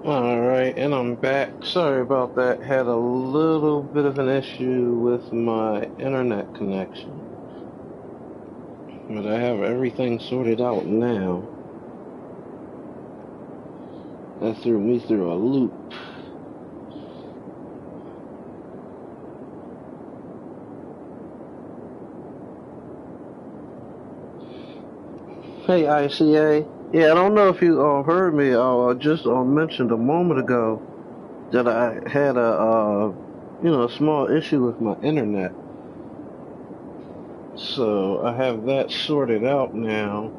Alright, and I'm back. Sorry about that. Had a little bit of an issue with my internet connection. But I have everything sorted out now. That threw me through a loop. Hey, ICA. Yeah, I don't know if you heard me. I just mentioned a moment ago that I had a small issue with my internet. So I have that sorted out now.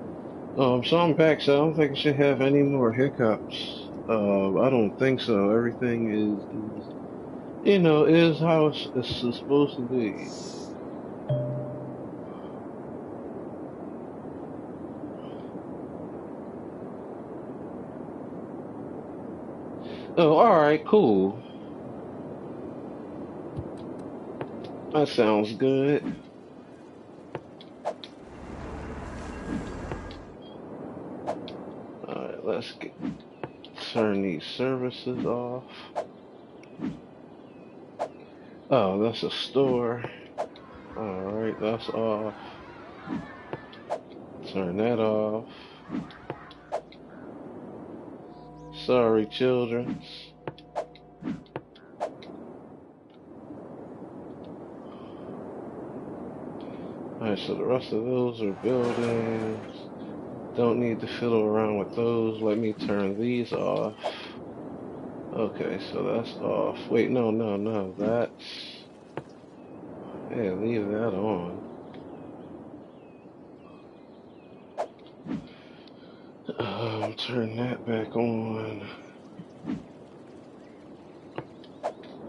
So I'm back, so I don't think I should have any more hiccups. I don't think so. Everything is how it's supposed to be. Oh, alright, cool. That sounds good. Alright, turn these services off. Oh, that's a store. Alright, that's off. Turn that off. Sorry, children. Alright, so the rest of those are buildings. Don't need to fiddle around with those. Let me turn these off. Okay, so that's off. Wait, no. That's... Yeah, leave that on. Turn that back on.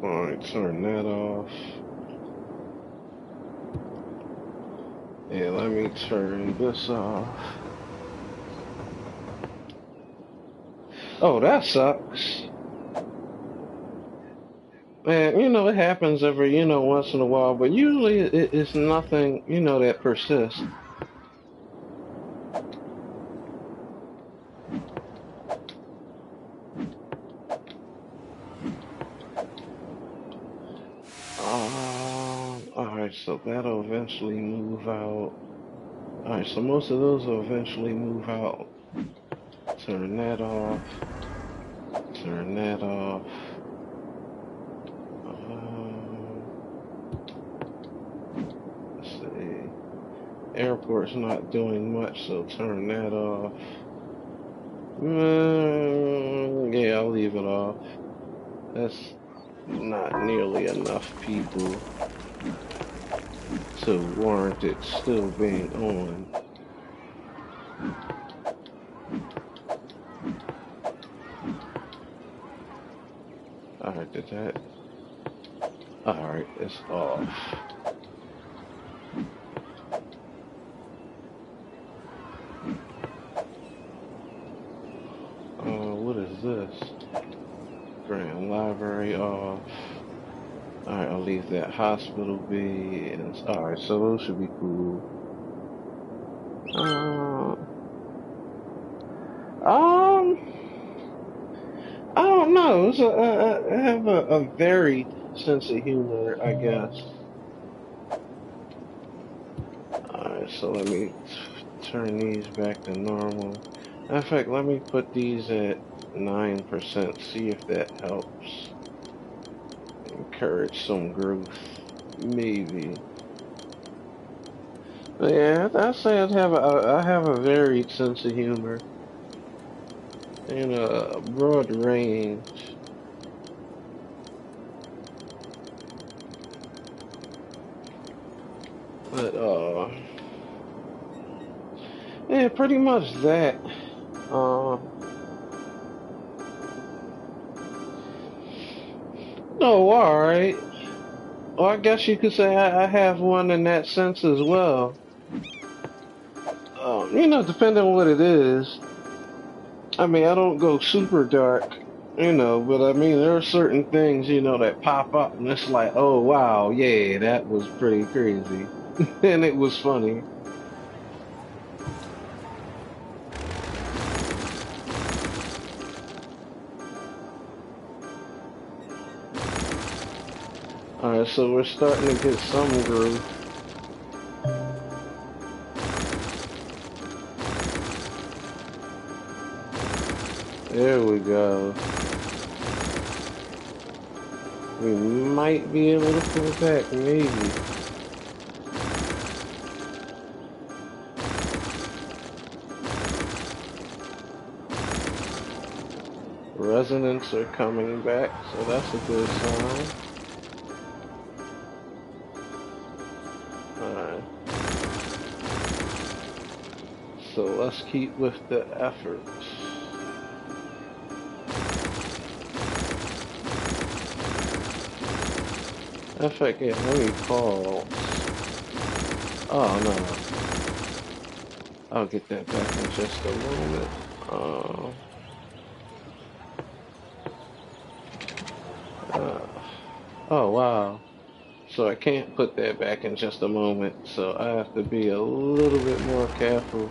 Alright, turn that off. Yeah, let me turn this off. Oh, that sucks. Man, it happens every, once in a while, but usually it's nothing, that persists. Alright, so that'll eventually move out. Alright, so most of those will eventually move out. Turn that off. Turn that off. Let's see. Airport's not doing much, so turn that off. Yeah, I'll leave it off. That's not nearly enough people to warrant it still being on. Alright, did that? Alright, it's off. What is this? Grand Library off. Alright, I'll leave that hospital be. Alright, so those should be cool. I don't know. I have a varied sense of humor, I guess. Alright, so let me turn these back to normal. In fact, let me put these at 9%, see if that helps. Encourage some growth, maybe. But yeah, I'd say I have a varied sense of humor and a broad range. But yeah, pretty much that. Oh, alright. Well, I guess you could say I have one in that sense as well. Depending on what it is. I mean, I don't go super dark, but I mean, there are certain things, that pop up and it's like, oh, wow, yeah, that was pretty crazy. And it was funny. so we're starting to get some groove. There we go. We might be able to pull back, maybe. Residents are coming back, so that's a good sign. Alright. So let's keep with the efforts. In fact, yeah, let me call. Oh no. I'll get that back in just a moment. Oh wow. So I can't put that back in just a moment, so I have to be a little bit more careful.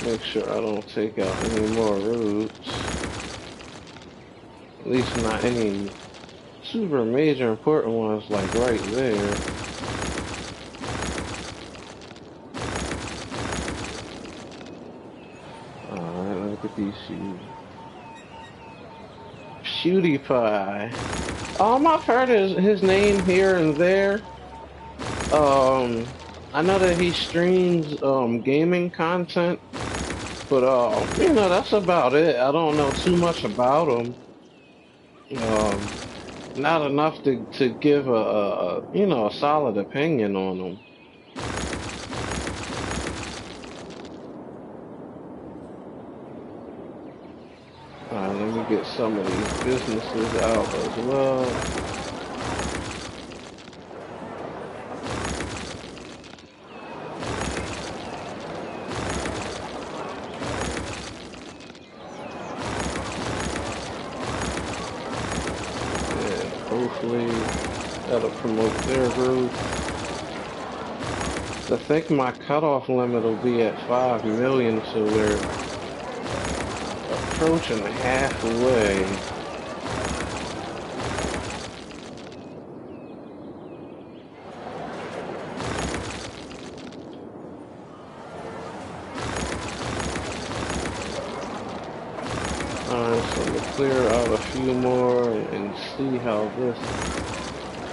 Make sure I don't take out any more routes. At least not any super major important ones like right there. Alright, look at these shoes. PewDiePie. I've heard his name here and there. I know that he streams gaming content, but that's about it. I don't know too much about him. Not enough to give a solid opinion on him. Alright, let me get some of these businesses out as well. Hopefully that'll promote their growth. I think my cutoff limit will be at 5 million, so we're approaching halfway. Alright, so we'll clear out a few more and see how this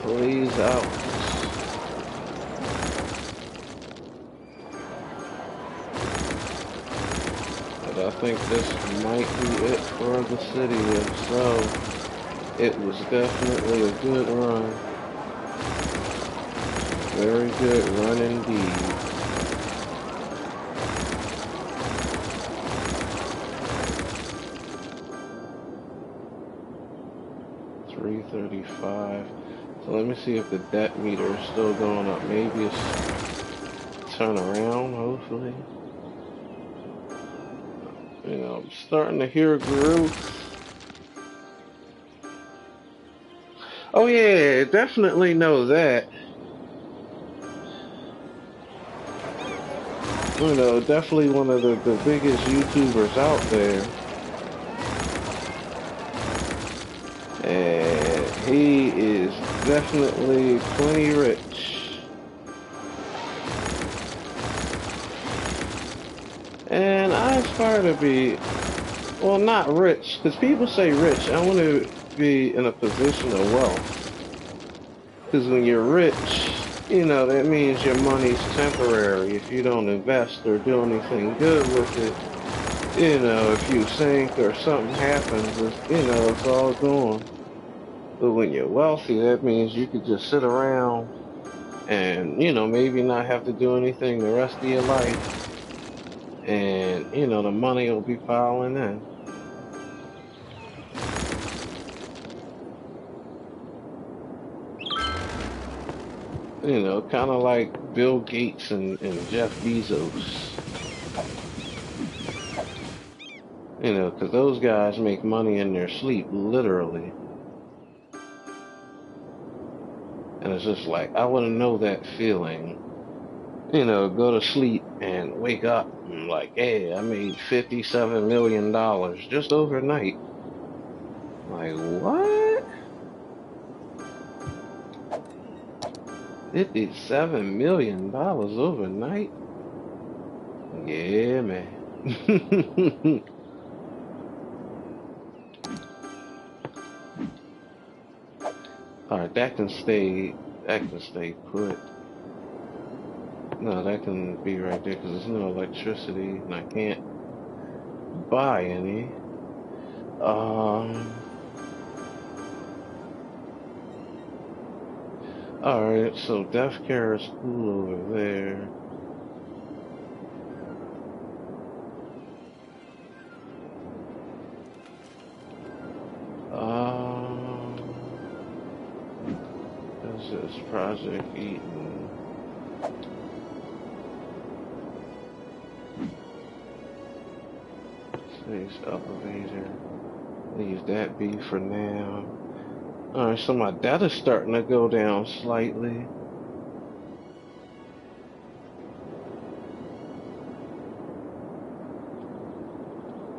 plays out. But I think this might be it for the city. If so, it was definitely a good run. Very good run indeed. $335. So let me see if the debt meter is still going up. Maybe it's turn around, hopefully. I'm starting to hear growth. Oh yeah, definitely know that. Definitely one of the biggest YouTubers out there. And he is definitely plenty rich. And I aspire to be, well, not rich, because people say rich. I want to be in a position of wealth. Because when you're rich, that means your money's temporary. If you don't invest or do anything good with it, if you sink or something happens, it's all gone. But when you're wealthy, that means you could just sit around and, maybe not have to do anything the rest of your life. And, the money will be piling in. Kind of like Bill Gates and Jeff Bezos. Because those guys make money in their sleep, literally. And it's just like, I want to know that feeling. Go to sleep and wake up and like, hey, I made $57 million just overnight. Like, what? $57 million overnight? Yeah, man. Alright, that can stay put. No, that can be right there because there's no electricity and I can't buy any. Alright, so Death Care is cool over there. This is Project Eden. Space elevator. Leave that be for now. Alright, so my data's starting to go down slightly.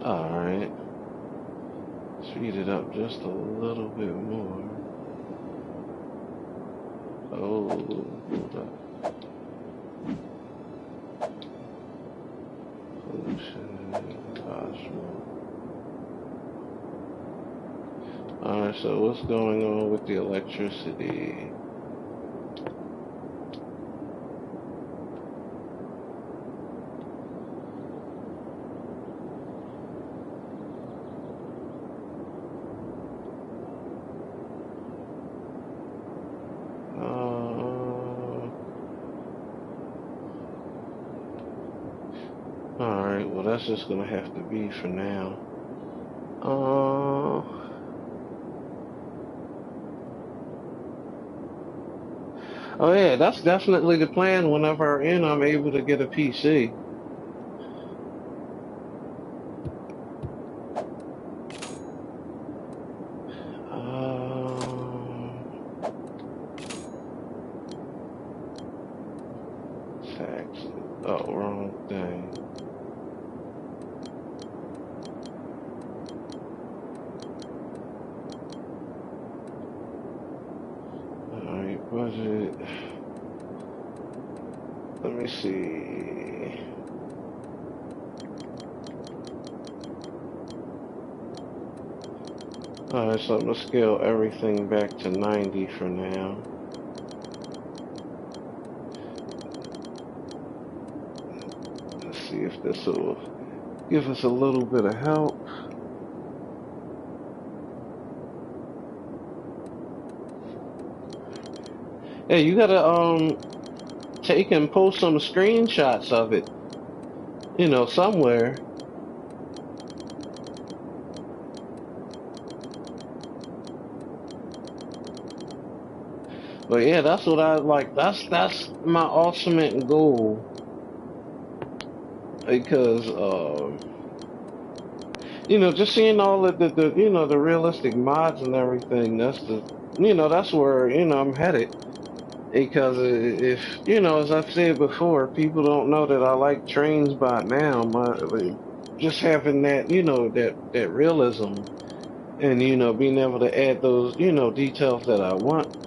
Alright. Speed it up just a little bit more. Oh, hold up. Pollution, cosmos. Alright, so what's going on with the electricity? Alright, well that's just gonna have to be for now. Oh yeah, that's definitely the plan. Whenever I'm able to get a PC. Taxes. Oh, wrong thing. Alright, budget. Let me see. Alright, so I'm gonna scale everything back to 90 for now. Let's see if this will give us a little bit of help. Hey, you gotta take and post some screenshots of it, somewhere. But yeah, that's what I like. That's my ultimate goal. Because just seeing all of the realistic mods and everything, that's where I'm headed. Because if as I've said before, people don't know that I like trains by now. Just having that that realism, and being able to add those details that I want,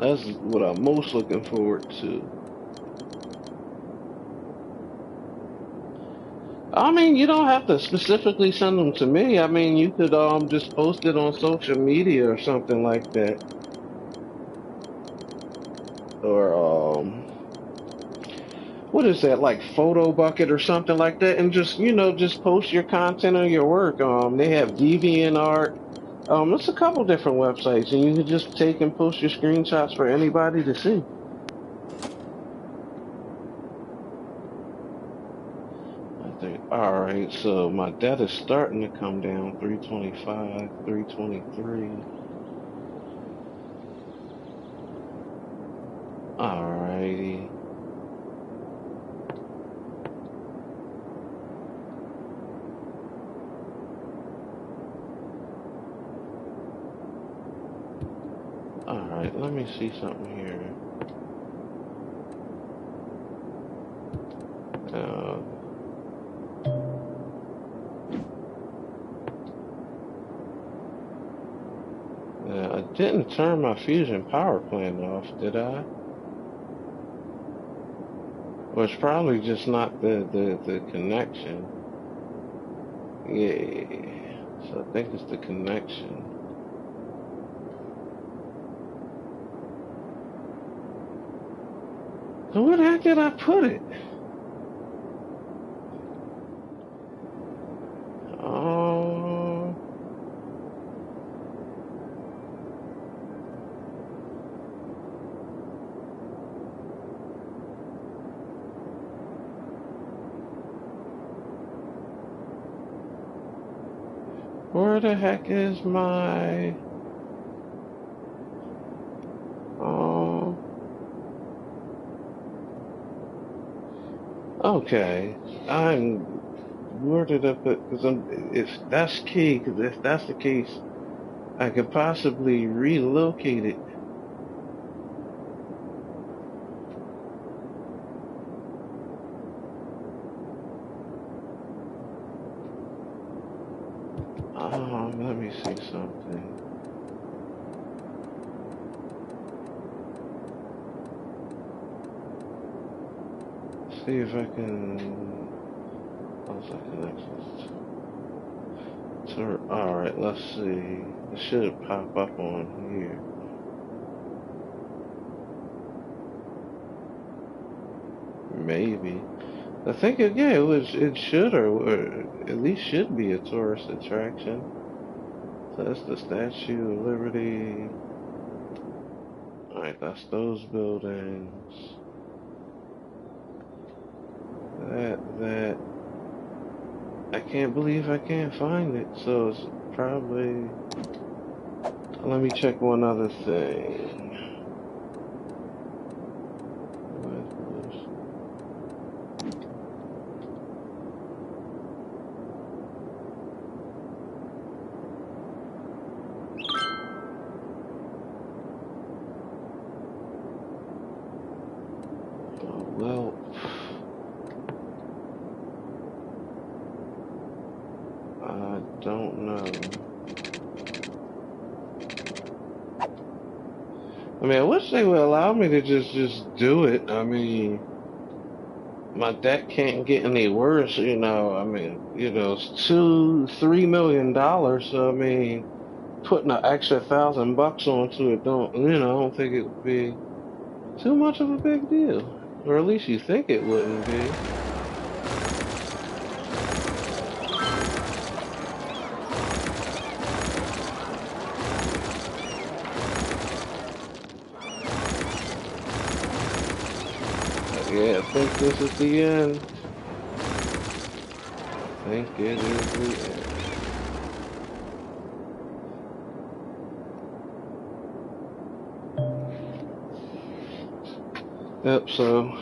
that's what I'm most looking forward to. I mean, you don't have to specifically send them to me. I mean, you could just post it on social media or something like that. Or what is that, like Photo Bucket or something like that, and just post your content or your work. They have DeviantArt. It's a couple different websites, and you can just take and post your screenshots for anybody to see. Alright, so my debt is starting to come down. 325, 323. Alrighty. Alright, let me see something here. Didn't turn my fusion power plant off, did I? Or it's probably just not the connection. Yeah. So I think it's the connection. So where the heck did I put it? Oh, where the heck is my? Oh, okay. I'm. Where did I put? Because if that's key, because if that's the case, I could possibly relocate it. Let me see something. See if I can. How's that connected? All right, let's see. It should pop up on here. Maybe. I think yeah, it should or at least should be a tourist attraction. So that's the Statue of Liberty. Alright, that's those buildings. That I can't believe I can't find it, so it's probably let me check one other thing. Well, I don't know. I mean, I wish they would allow me to just do it. I mean, my deck can't get any worse, you know. I mean, you know, it's $3 million. So I mean, putting an extra $1,000 onto it don't, you know, I don't think it would be too much of a big deal, or at least you think it wouldn't be. Yeah, I think this is the end. I think it is the end. Yep, so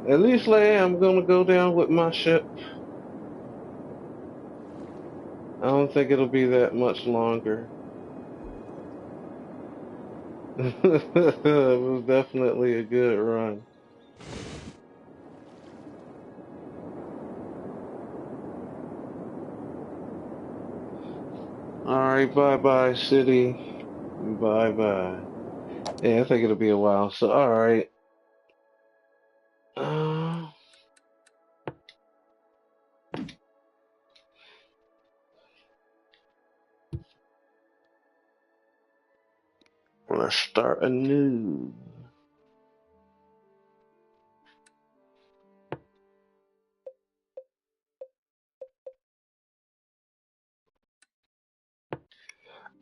at least I'm gonna go down with my ship. I don't think it'll be that much longer. It was definitely a good run. Alright, bye bye, city. Bye bye. Yeah, I think it'll be a while. So, alright. Uh, let's start anew.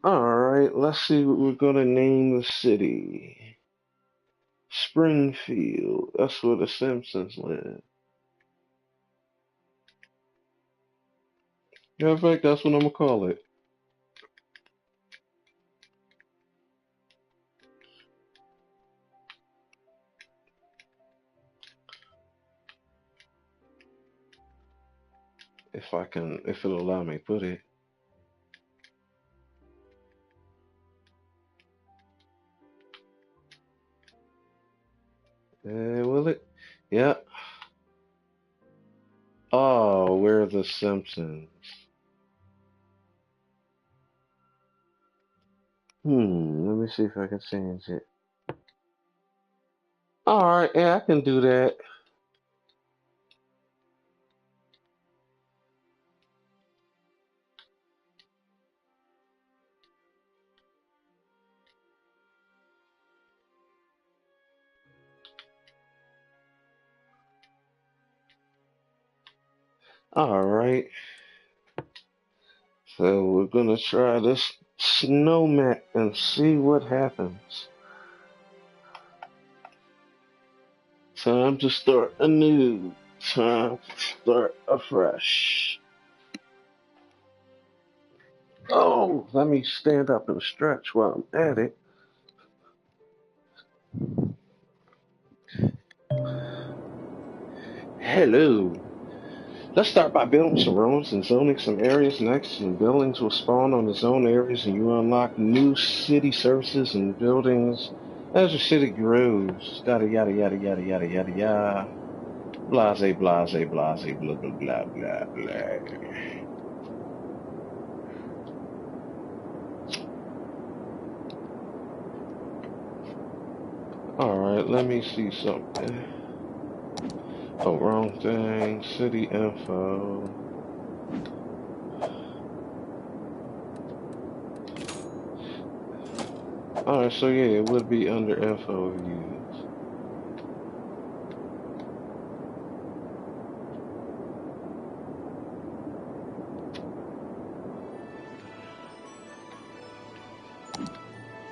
Alright, let's see what we're gonna name the city. Springfield. That's where the Simpsons live. Yeah, in fact, that's what I'm gonna call it. If it'll allow me to put it. Will it? Yep. Oh, we're the Simpsons. Let me see if I can change it. Alright, yeah, I can do that. Alright, so we're gonna try this snow mech and see what happens. Time to start anew. Time to start afresh. Oh, let me stand up and stretch while I'm at it. Hello. Let's start by building some roads and zoning some areas next, and buildings will spawn on the zone areas, and you unlock new city services and buildings as your city grows. Yada yada yada yada yada yada yada. Blase blase blase blah blah blah blah blah. Alright, let me see something. Oh, wrong thing. City info. Alright, so yeah, it would be under info views.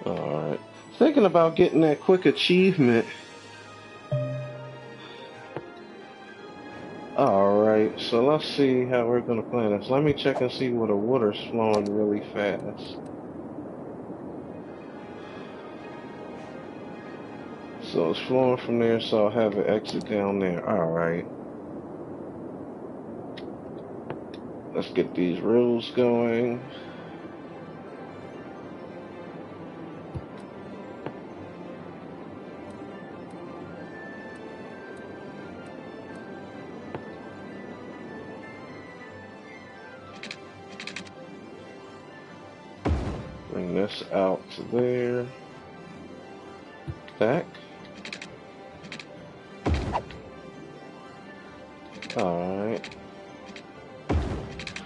Alright. Thinking about getting that quick achievement. Alright, so let's see how we're gonna play this. Let me check and see where the water's flowing really fast. So it's flowing from there, so I'll have it exit down there. Alright. Let's get these roads going. Bring this out to there. Back. Alright.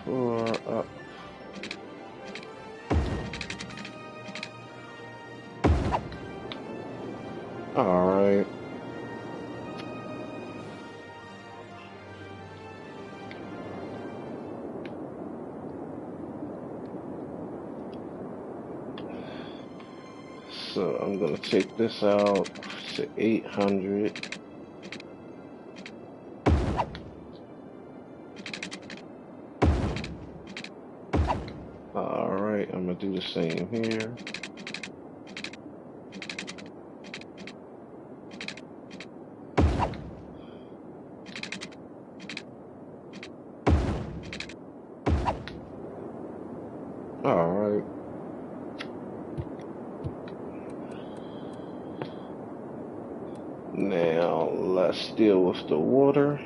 4 up. Alright. So I'm gonna take this out to 800. Alright, I'm gonna do the same here. Alright. Now let's deal with the water.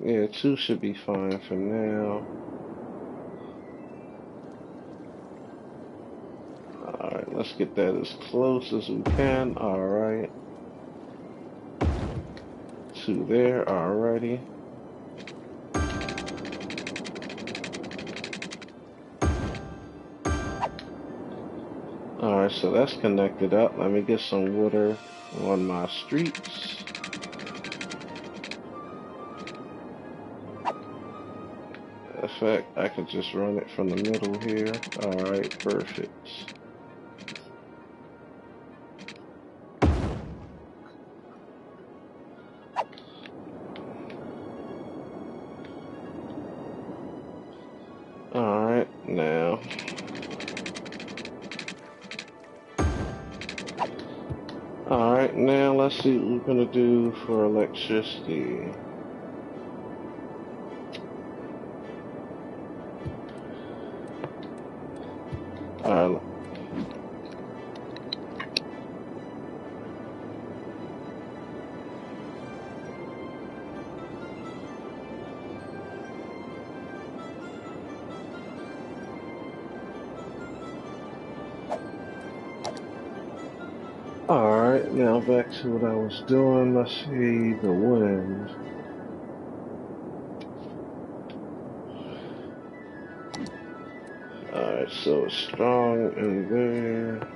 Yeah, 2 should be fine for now. Alright, let's get that as close as we can. Alright. 2 there, alrighty. Alright, so that's connected up. Let me get some water on my streets. In fact, I could just run it from the middle here. Alright, perfect. Alright, now. Alright, now let's see what we're gonna do for electricity. Alright. Alright, now back to what I was doing. Let's see the wind. Alright, so it's strong in there.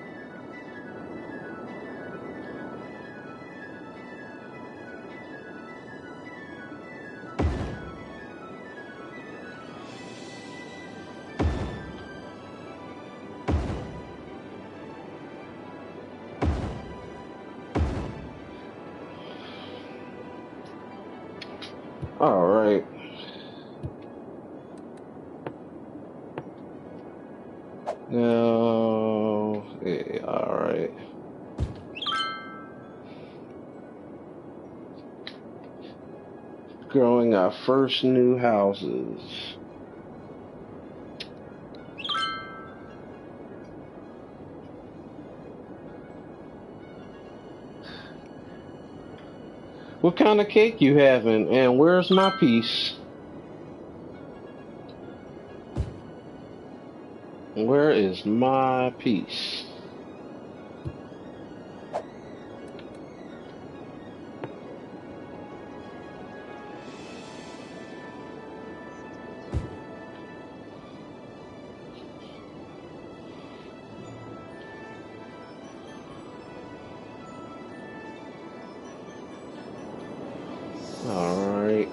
Alright. Now, yeah, alright. Growing our first new houses. What kind of cake you having? And where's my piece? Where is my piece? Alright.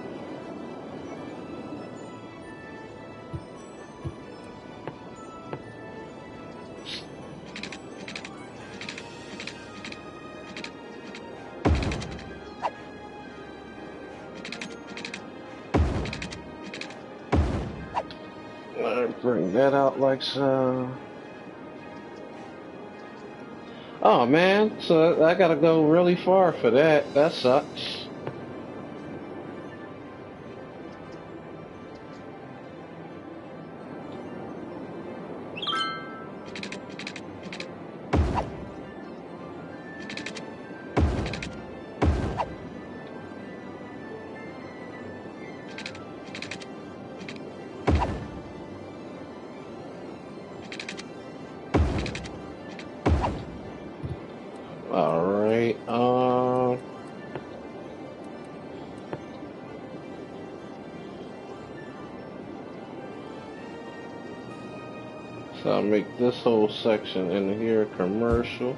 Bring that out like so. Oh man, so I gotta go really far for that. That sucks. Alright, so I'll make this whole section in here commercial.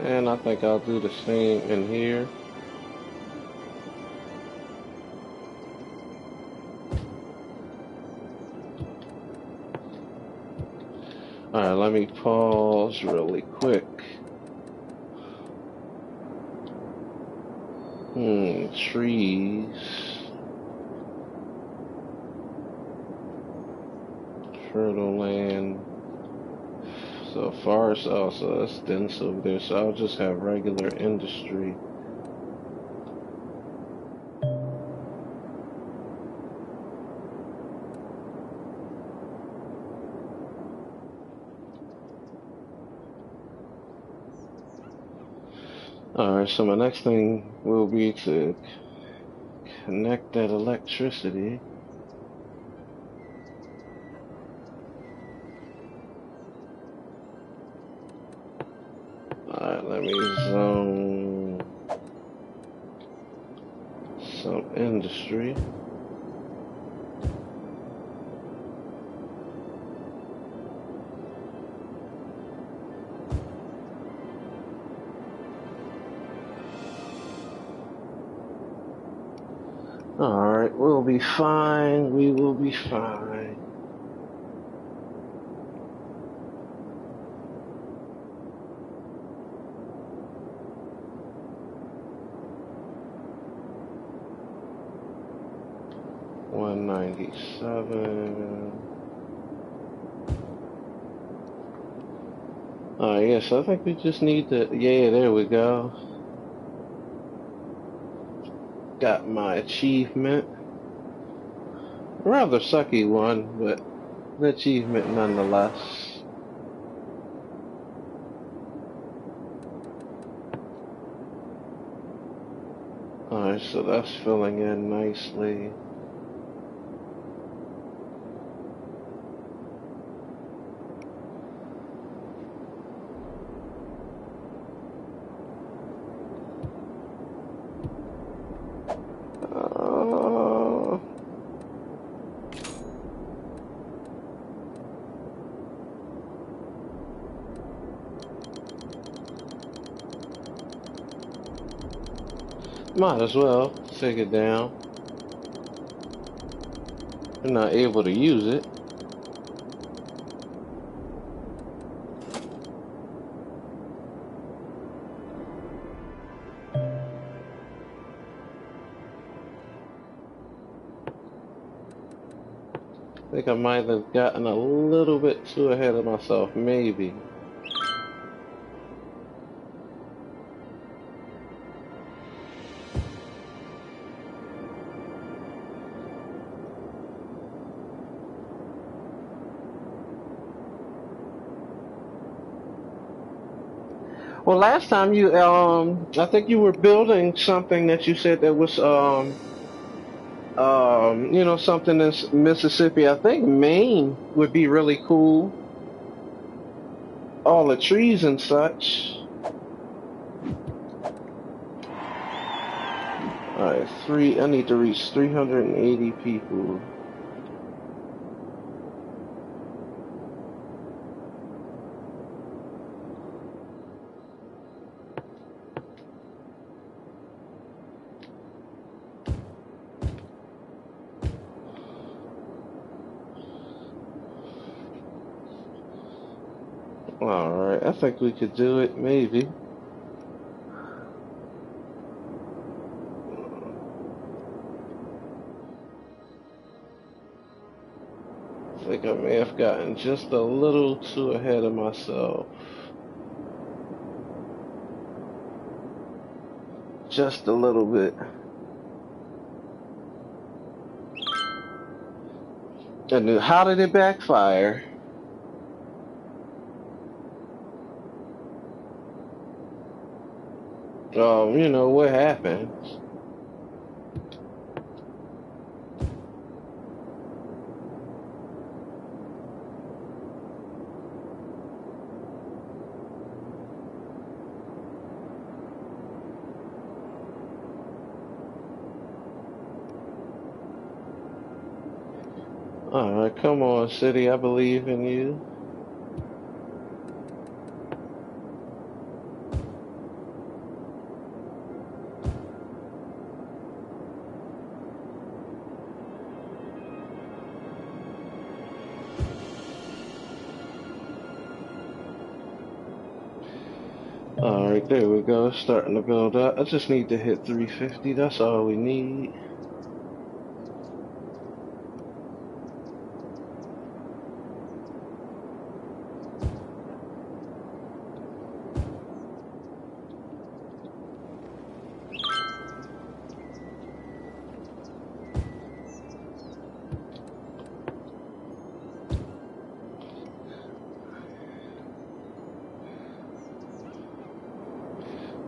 And I think I'll do the same in here. Alright, let me pause really quick. Trees. Fertile land. So forest also, that's dense over there, so I'll just have regular industry. Alright, so my next thing will be to connect that electricity. Alright, let me zone some industry. Alright, we'll be fine. We will be fine. $197. Yes, I think we just need to. Yeah, there we go. Got my achievement. Rather sucky one, but the achievement nonetheless. Alright, so that's filling in nicely. Might as well take it down. You're not able to use it. I think I might have gotten a little bit too ahead of myself, maybe. Well, last time you, I think you were building something that you said that was, you know, something in Mississippi. I think Maine would be really cool. All the trees and such. Alright, I need to reach 380 people. Alright, I think we could do it, maybe. I think I may have gotten just a little too ahead of myself. Just a little bit. And then how did it backfire? You know, what happened? Alright, come on, city, I believe in you. Alright, there we go, starting to build up. I just need to hit 350, that's all we need.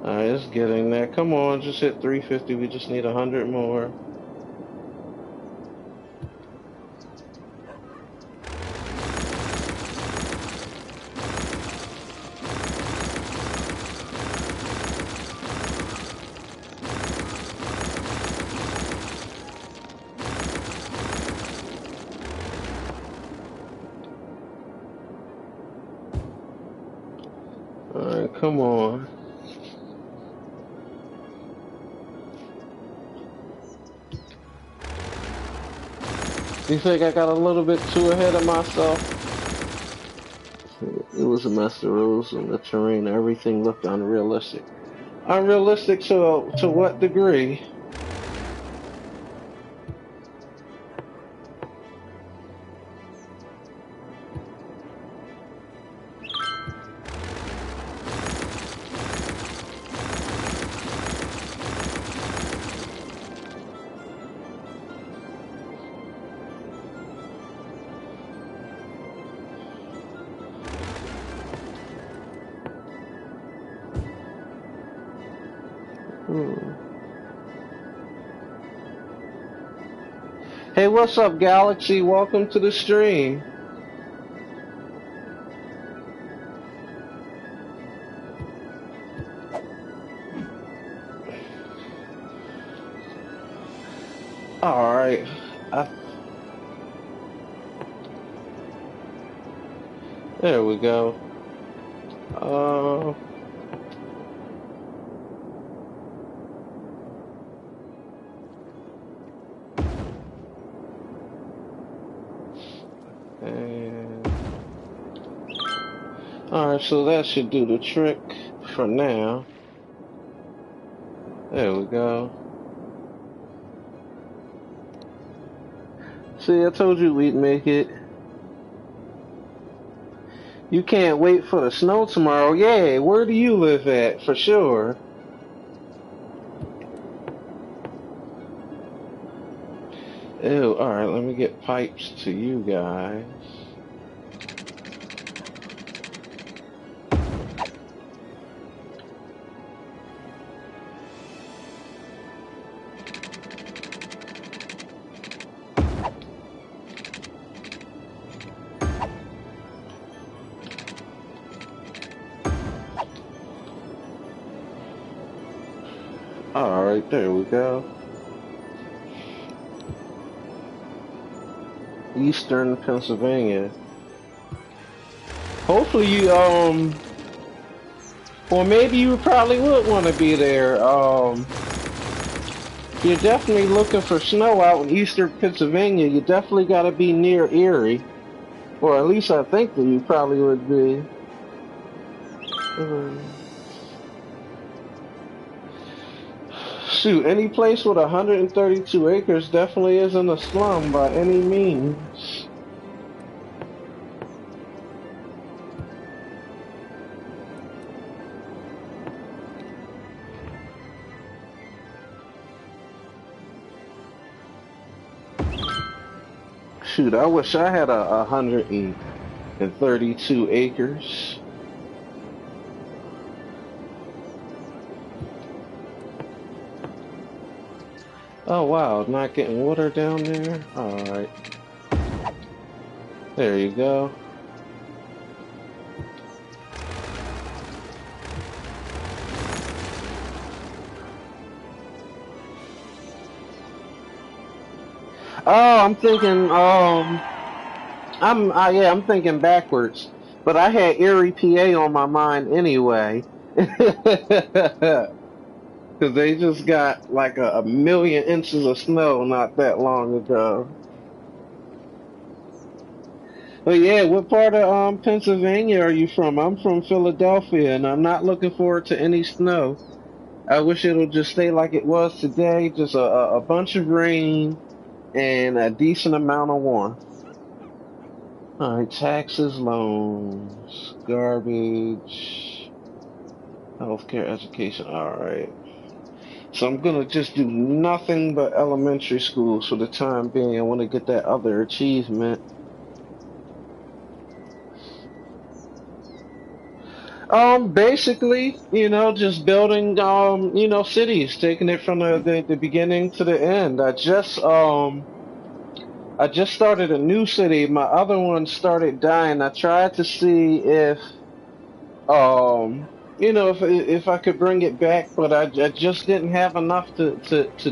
Alright, it's getting there. Come on, just hit 350. We just need 100 more. Alright, come on. You think I got a little bit too ahead of myself? It was a mess. The rules and the terrain, everything looked unrealistic. Unrealistic to what degree? Hey, what's up, Galaxy? Welcome to the stream. Alright. There we go. Alright, so that should do the trick for now. There we go. See, I told you we'd make it. You can't wait for the snow tomorrow. Yeah, where do you live at? For sure. Ew, alright, let me get pipes to you guys. Alright, there we go. Eastern Pennsylvania. Hopefully you, or maybe you probably would want to be there. You're definitely looking for snow out in Eastern Pennsylvania. You definitely got to be near Erie. Or at least I think that you probably would be. Shoot, any place with 132 acres definitely isn't a slum by any means. Shoot, I wish I had 132 acres. Oh wow, not getting water down there? Alright. There you go. Oh, I'm thinking, I'm thinking backwards. But I had Erie, PA on my mind anyway. Because they just got like a million inches of snow not that long ago. But yeah, what part of Pennsylvania are you from? I'm from Philadelphia, and I'm not looking forward to any snow. I wish it'll just stay like it was today, just a bunch of rain and a decent amount of warmth. Alright, taxes, loans, garbage, healthcare, education, alright. So I'm gonna just do nothing but elementary schools for the time being. I want to get that other achievement. Basically, just building, cities, taking it from the beginning to the end. I just started a new city. My other one started dying. I tried to see if I could bring it back, but I just didn't have enough to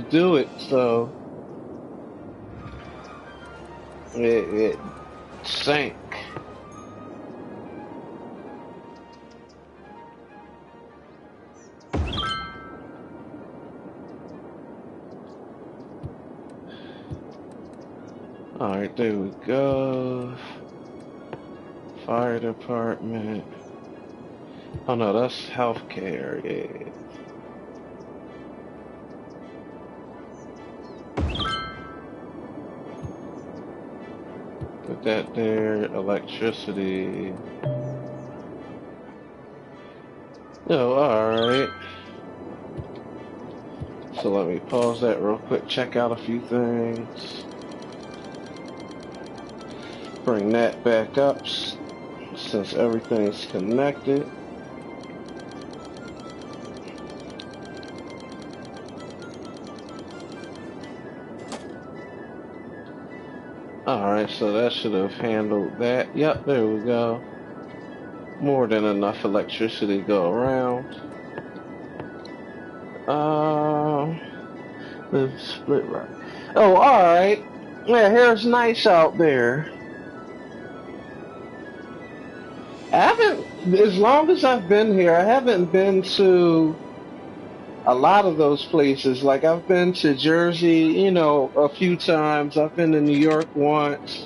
do it, so it sank. Alright, there we go. Fire department. Oh no, that's healthcare, yeah. Put that there, electricity. Oh, alright. So let me pause that real quick, check out a few things. Bring that back up since everything's connected. Alright, so that should have handled that. Yep, there we go. More than enough electricity to go around. The split right. Oh, alright. Yeah, here's nice out there. As long as I've been here, I haven't been to a lot of those places. Like, I've been to Jersey, a few times. I've been to New York once.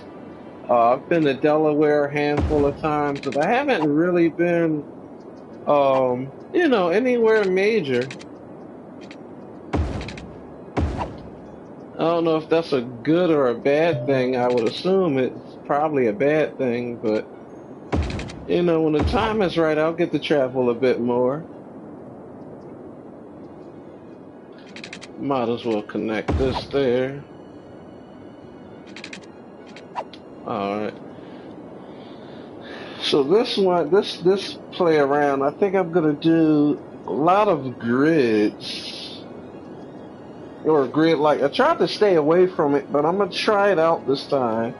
I've been to Delaware a handful of times, but I haven't really been, anywhere major. I don't know if that's a good or a bad thing. I would assume it's probably a bad thing, but when the time is right, I'll get to travel a bit more. Might as well connect this there. Alright. So this play around, I think I'm gonna do a lot of grids. Or grid like. I tried to stay away from it, but I'm gonna try it out this time.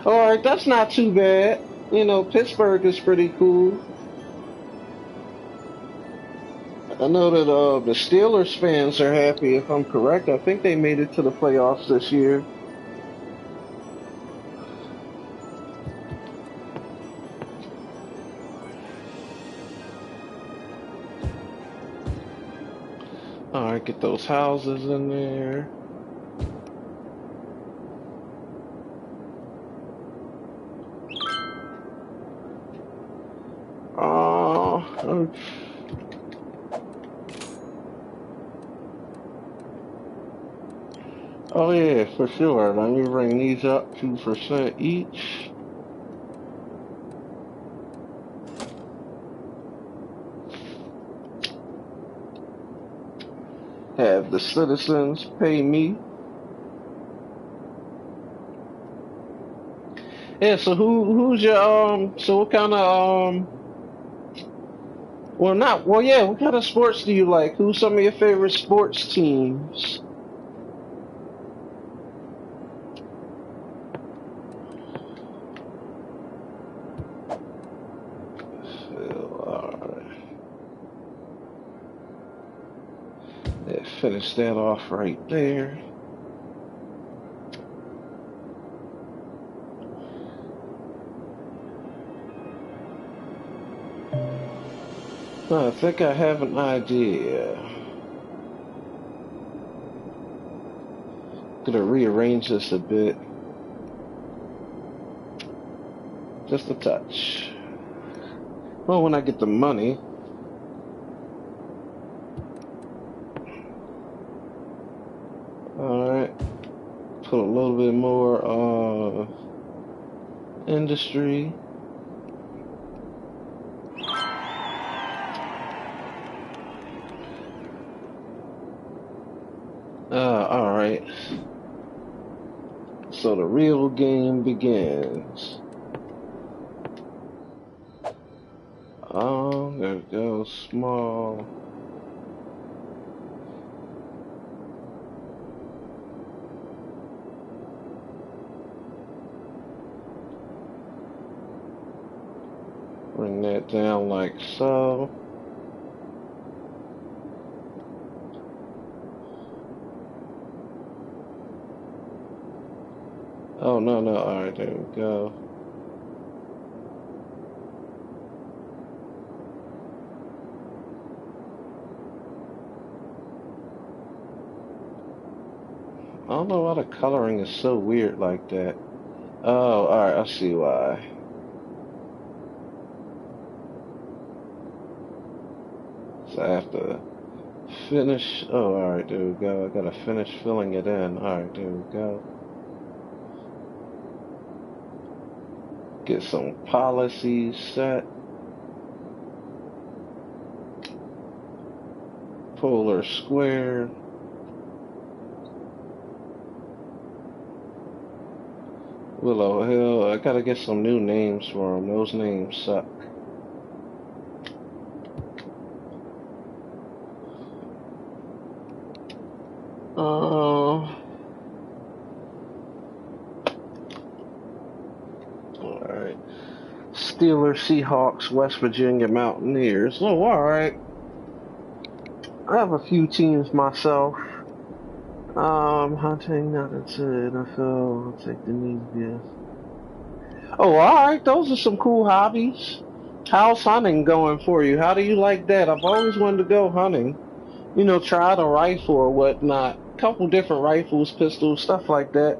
Alright, that's not too bad. Pittsburgh is pretty cool. I know that the Steelers fans are happy, if I'm correct. I think they made it to the playoffs this year. Alright, get those houses in there. Oh yeah, for sure. Let me bring these up 2% each. Have the citizens pay me. Yeah, so who's your so what kind of what kind of sports do you like? Who's some of your favorite sports teams? Yeah, finish that off right there. I think I have an idea. Gonna rearrange this a bit. Just a touch. Well, when I get the money. Alright. Put a little bit more industry. Alright. So the real game begins. Oh, there we go. Small. Bring that down like so. Oh, no. Alright, there we go. I don't know why the coloring is so weird like that. Oh, alright, I see why. So I have to finish. Oh, alright, there we go. I gotta finish filling it in. Alright, there we go. Get some policies set. Polar square. Willow Hill. I gotta get some new names for them. Those names suck. Alright. Steelers, Seahawks, West Virginia Mountaineers. Oh, alright. I have a few teams myself. Hunting, nothing to NFL. I'll take the news. Oh, alright. Those are some cool hobbies. How's hunting going for you? How do you like that? I've always wanted to go hunting. Try the rifle or whatnot. couple different rifles, pistols, stuff like that.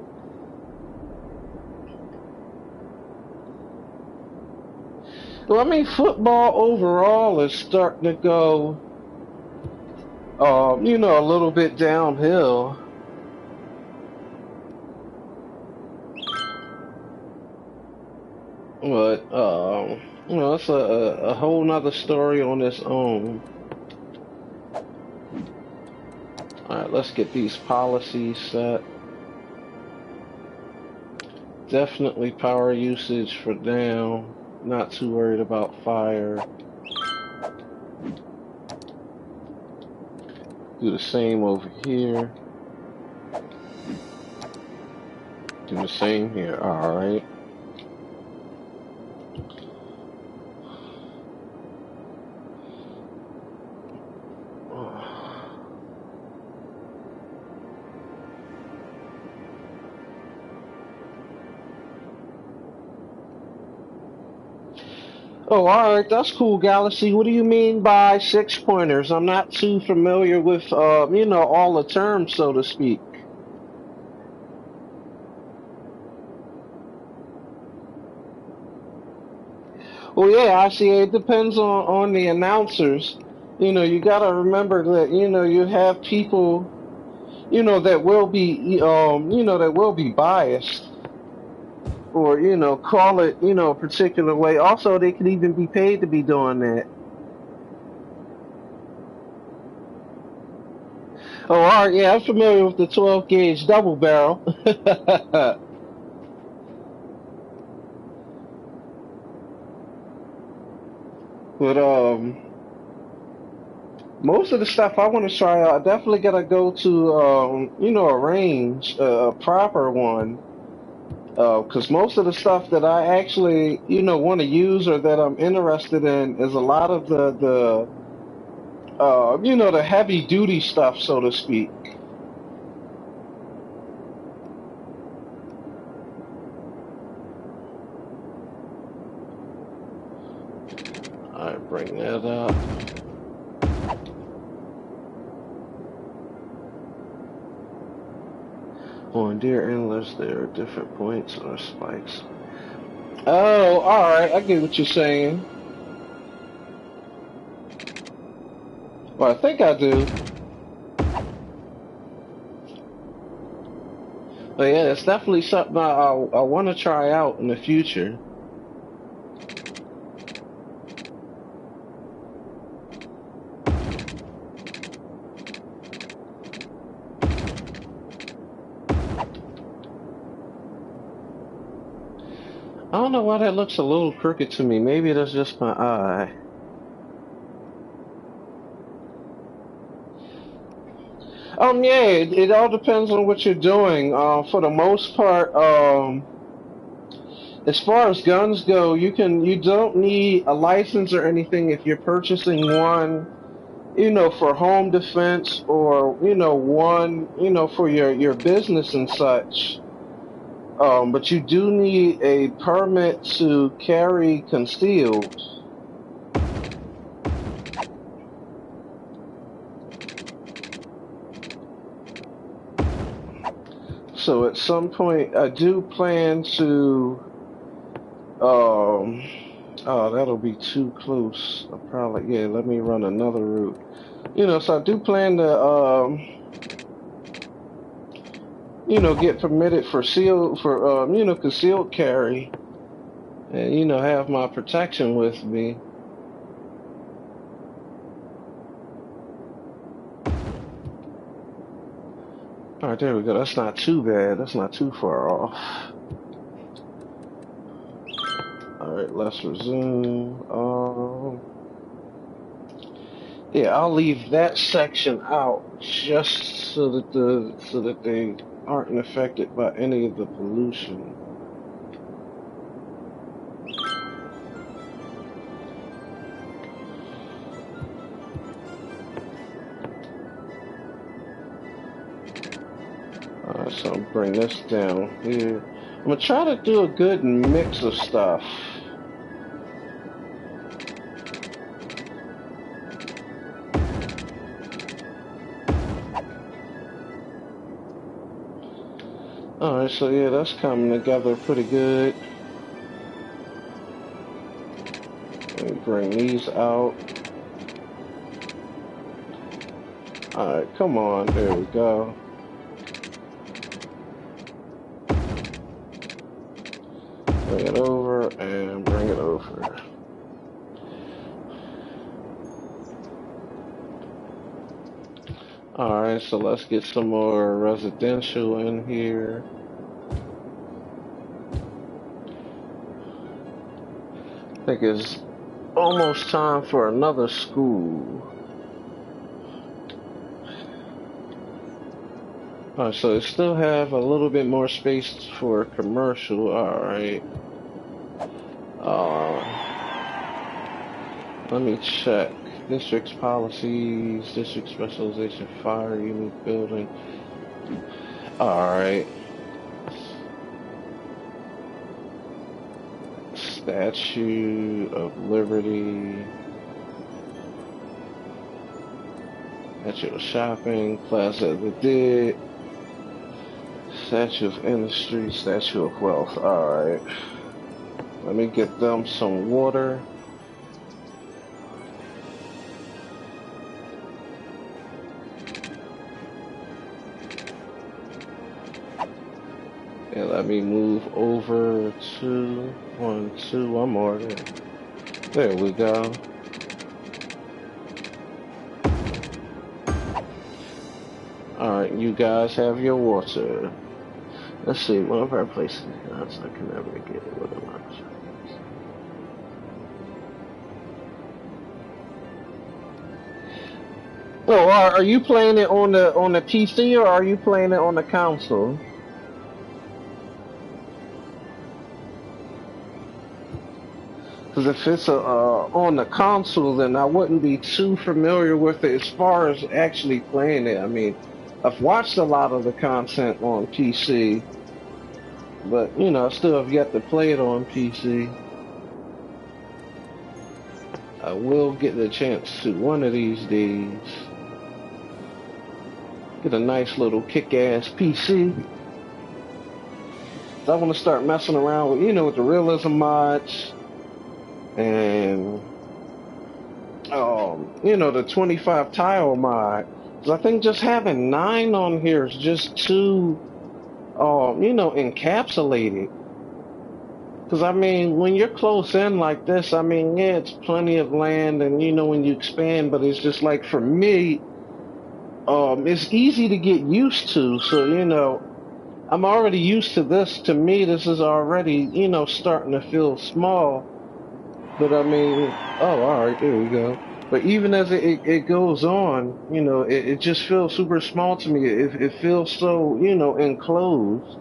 Well, I mean, football overall is starting to go, you know, a little bit downhill. But, you know, it's a whole nother story on its own. Alright, let's get these policies set. Definitely power usage for down. Not too worried about fire. Do the same over here. Do the same here. Alright. Oh, alright, that's cool, Galaxy. What do you mean by 6-pointers? I'm not too familiar with, you know, all the terms, so to speak. Well, yeah, I see. It depends on the announcers. You know, you gotta remember that, you know, you have people, you know, that will be, you know, that will be biased. Or, you know, call it, you know, a particular way. Also, they could even be paid to be doing that. Oh, all right, yeah, I'm familiar with the 12 gauge double barrel. But most of the stuff I want to try out, I definitely gotta go to you know, a range, a proper one. Because most of the stuff that I actually, you know, want to use or that I'm interested in is a lot of the you know, the heavy duty stuff, so to speak. Alright, bring that up. On deer endless, there are different points or spikes. Oh, alright, I get what you're saying. Well, I think I do. But yeah, it's definitely something I want to try out in the future. I don't know why that looks a little crooked to me. Maybe that's just my eye. Yeah, it all depends on what you're doing. For the most part, as far as guns go, you don't need a license or anything if you're purchasing one, you know, for home defense or, you know, one, you know, for your business and such. But you do need a permit to carry concealed. So at some point, I do plan to, um, oh, that'll be too close. I'll probably, yeah, let me run another route. You know, so I do plan to, you know, get permitted for you know, concealed carry, and you know, have my protection with me. All right, there we go. That's not too bad. That's not too far off. All right, let's resume. Yeah, I'll leave that section out just so that they aren't affected by any of the pollution. So I'll bring this down here. I'm gonna try to do a good mix of stuff. Alright, so yeah, that's coming together pretty good. Let me bring these out. Alright, come on, there we go. Bring it over and bring it over. Alright, so let's get some more residential in here. I think it's almost time for another school. Alright, so they still have a little bit more space for commercial. Alright. Let me check. District's policies, district specialization, fire, unique building. Alright. Statue of Liberty. Statue of Shopping, Plaza of the Dead. Statue of Industry, Statue of Wealth. Alright. Let me get them some water. And let me move over to 1, 2, one more. There we go. Alright, you guys have your water. Let's see, one of our places. I can never get it with a lunch. Oh, are you playing it on the PC or are you playing it on the console? Because if it's on the console, then I wouldn't be too familiar with it as far as actually playing it. I mean, I've watched a lot of the content on PC, but, you know, I still have yet to play it on PC. I will get the chance to one of these days. Get a nice little kick-ass PC. I want to start messing around with, you know, with the realism mods. And you know, the 25 tile mod. 'Cause I think just having 9 on here is just too you know, encapsulated. Because I mean, when you're close in like this, I mean, yeah, it's plenty of land, and you know, when you expand, but it's just like, for me, it's easy to get used to. So, you know, I'm already used to this. To me, this is already, you know, starting to feel small. But I mean, oh, alright, there we go. But even as it goes on, you know, it just feels super small to me. It feels so, you know, enclosed.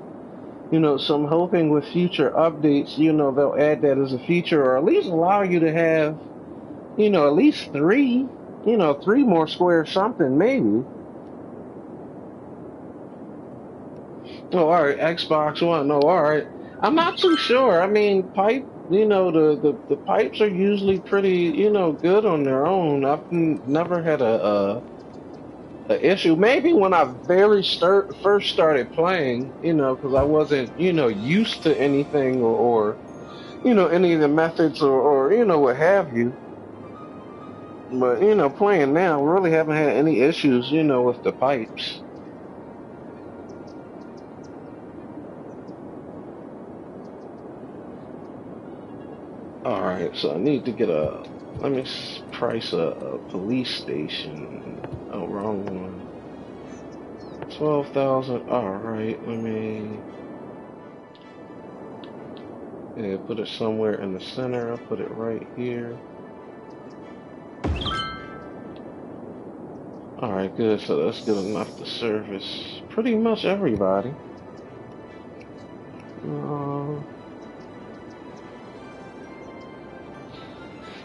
You know, so I'm hoping with future updates, you know, they'll add that as a feature, or at least allow you to have, you know, at least 3, you know, 3 more squares, something, maybe. Oh, alright, Xbox One, no, alright. I'm not too sure. I mean, you know, the pipes are usually pretty, you know, good on their own. I've never had a issue. Maybe when I first started playing, you know, because I wasn't, you know, used to anything, or you know, any of the methods, or you know, what have you. But you know, playing now, really haven't had any issues, you know, with the pipes. Alright, so I need to get let me price a police station. Oh, wrong one. 12,000, alright, let me, yeah, put it somewhere in the center. I'll put it right here. Alright, good, so that's good enough to service pretty much everybody.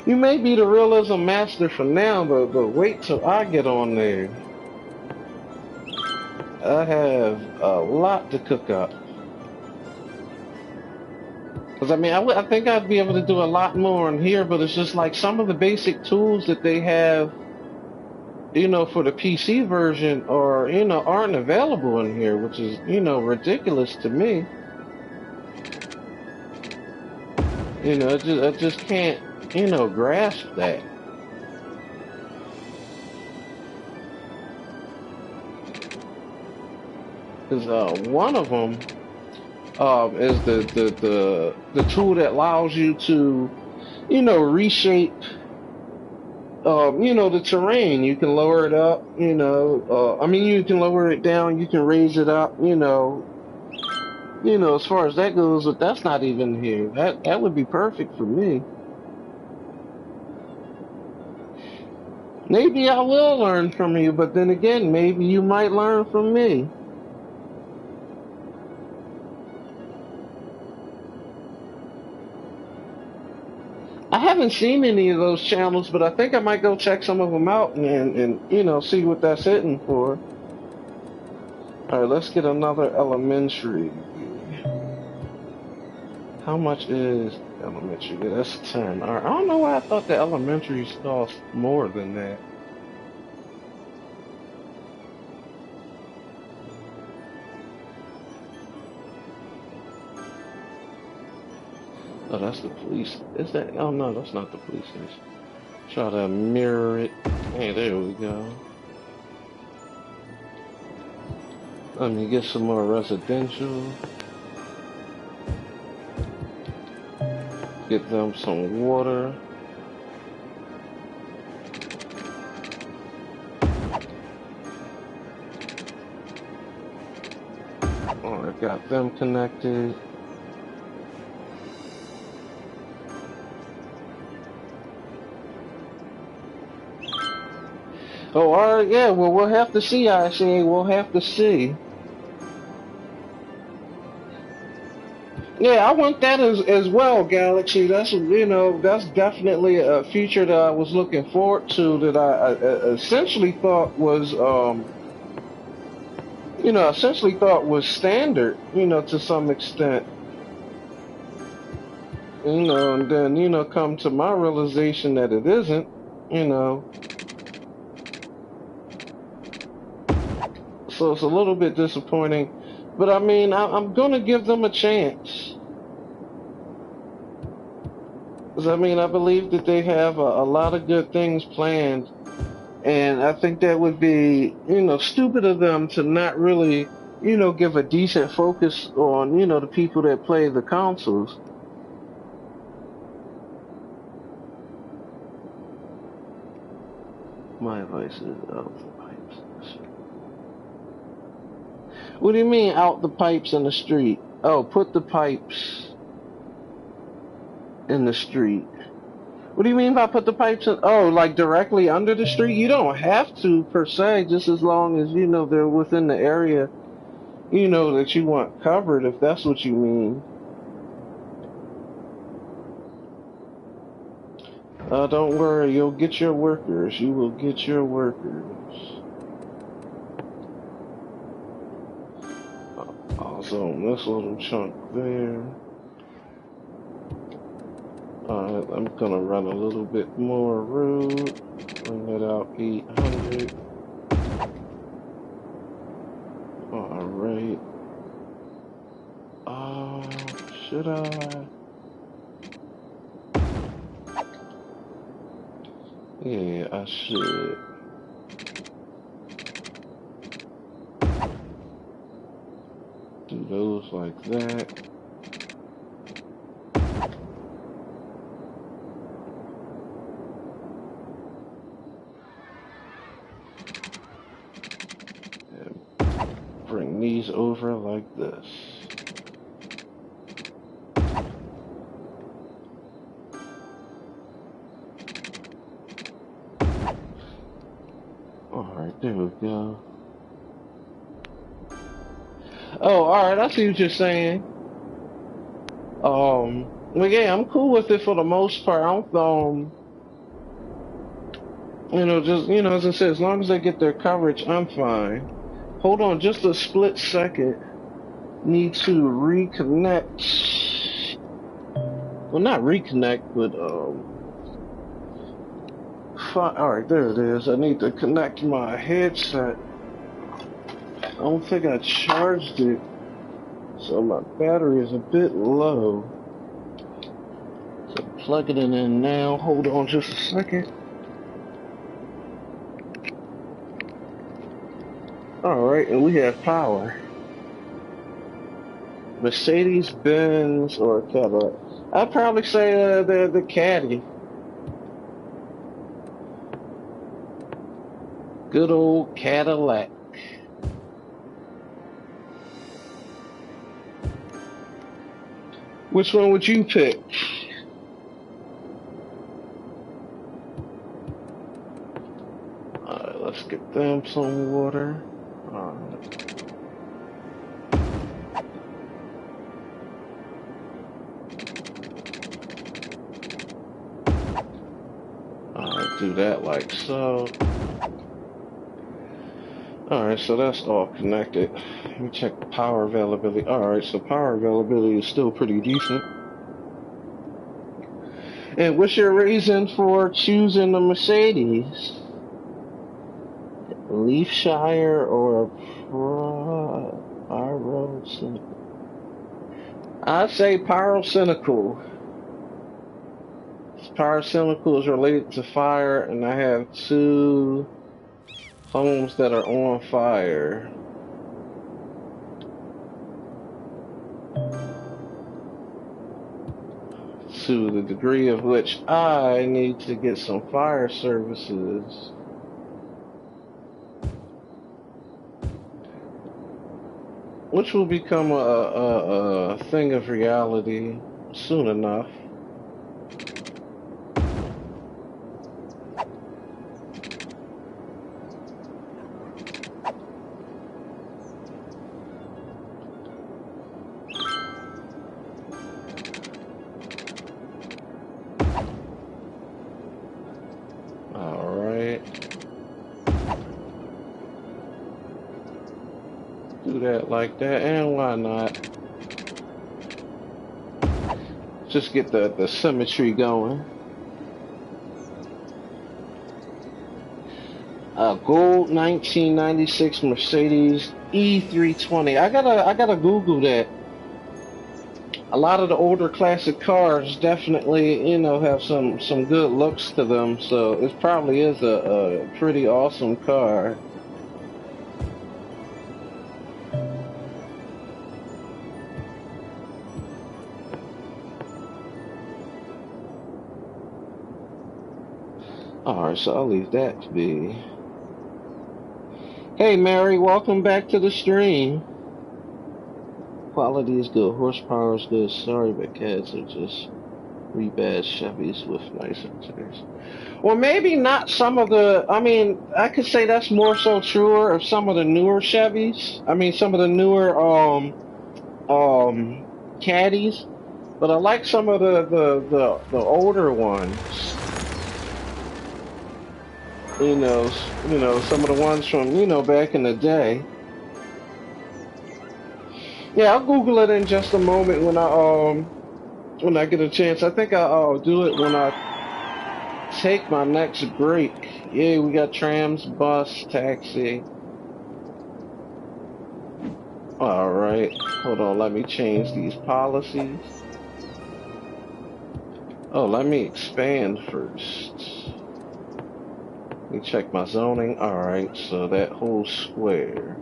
You may be the realism master for now, but wait till I get on there. I have a lot to cook up. Because, I mean, I think I'd be able to do a lot more in here, but it's just like some of the basic tools that they have for the PC version are, aren't available in here, which is, ridiculous to me. I just can't, grasp that. Because one of them is the tool that allows you to, reshape, the terrain. You can lower it up, you can lower it down, you can raise it up, as far as that goes, but that's not even here. That would be perfect for me. Maybe I will learn from you, but then again, maybe you might learn from me. I haven't seen any of those channels, but I think I might go check some of them out and see what that's hitting for. Alright, let's get another elementary. How much is elementary? That's 10. Alright, I don't know why I thought the elementaries cost more than that. Oh, that's the police. Is that? Oh no, that's not the police station. Try to mirror it. Hey, there we go. Let me get some more residential. Get them some water. Oh, I got them connected. Oh, alright, yeah, well, we'll have to see, actually. We'll have to see. Yeah, I want that as well, Galaxy. That's, that's definitely a feature that I was looking forward to, that I essentially thought was, standard, to some extent. And then, come to my realization that it isn't, So it's a little bit disappointing, but I mean, I'm gonna give them a chance. Because I mean, I believe that they have a lot of good things planned, and I think that would be, stupid of them to not really, give a decent focus on, the people that play the consoles. My advice is out the pipes. What do you mean out the pipes in the street? Oh, put the pipes in the street. What do you mean by put the pipes in? Oh, like directly under the street? You don't have to per se, just as long as they're within the area that you want covered, if that's what you mean. Don't worry, you'll get your workers. You will get your workers. Also, this little chunk there. Alright, I'm gonna run a little bit more route. Bring it out 800. Alright. Should I? Yeah, I should. Do those like that. And bring these over like this. Alright, there we go. Oh, alright, I see what you're saying. Well, yeah, I'm cool with it for the most part. I'm, just, as I said, as long as they get their coverage, I'm fine. Hold on just a split second. Need to reconnect. Well, not reconnect, but, Alright, there it is. I need to connect my headset. I don't think I charged it, so my battery is a bit low. So plugging it in now. Hold on just a second. Alright, and we have power. Mercedes-Benz or Cadillac. I'd probably say the Caddy. Good old Cadillac. Which one would you pick? Alright, let's get them some water. Alright. Alright, do that like so. Alright, so that's all connected. Let me check the power availability. Alright, so power availability is still pretty decent. And what's your reason for choosing the Mercedes? Leafshire or Pyrocynical? I'd say Pyrocynical. Pyrocynical is related to fire, and I have 2 homes that are on fire. To the degree of which I need to get some fire services. Which will become a thing of reality soon enough. Do that like that, and why not? Just get the symmetry going. Gold 1996 Mercedes E320. I gotta Google that. A lot of the older classic cars definitely, you know, have some good looks to them, so it probably is a pretty awesome car. Alright, so I'll leave that to be. Hey Mary, welcome back to the stream. Quality is good, horsepower is good. Sorry, but cats are just rebadged Chevys with nice interiors. Well, maybe not some of the, I mean, I could say that's more so truer of some of the newer Chevys. I mean, some of the newer, Caddies. But I like some of the older ones. You know, some of the ones from, you know, back in the day. Yeah, I'll Google it in just a moment when I get a chance. I think I'll do it when I take my next break. Yeah, we got trams, bus, taxi. Alright, hold on, let me change these policies. Oh, let me expand first. Let me check my zoning. Alright, so that whole square.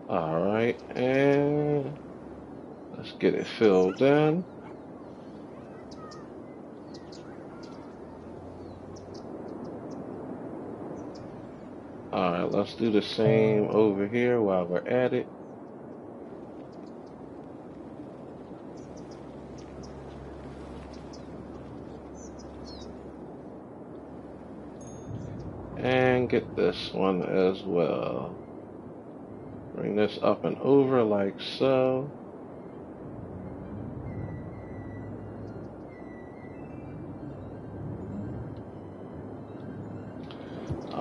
Alright, and let's get it filled in. Alright, let's do the same over here while we're at it. And get this one as well. Bring this up and over like so.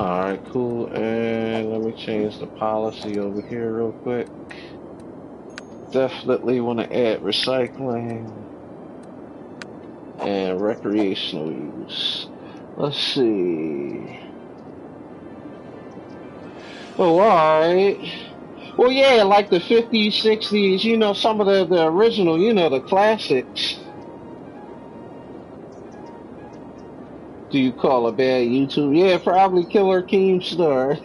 Alright, cool. And let me change the policy over here real quick. Definitely want to add recycling and recreational use. Let's see. Oh, alright. Well, yeah, like the 50s, 60s, you know, some of the original, you know, the classics. Do you call a bad YouTube? Yeah, probably Killer Keemstar.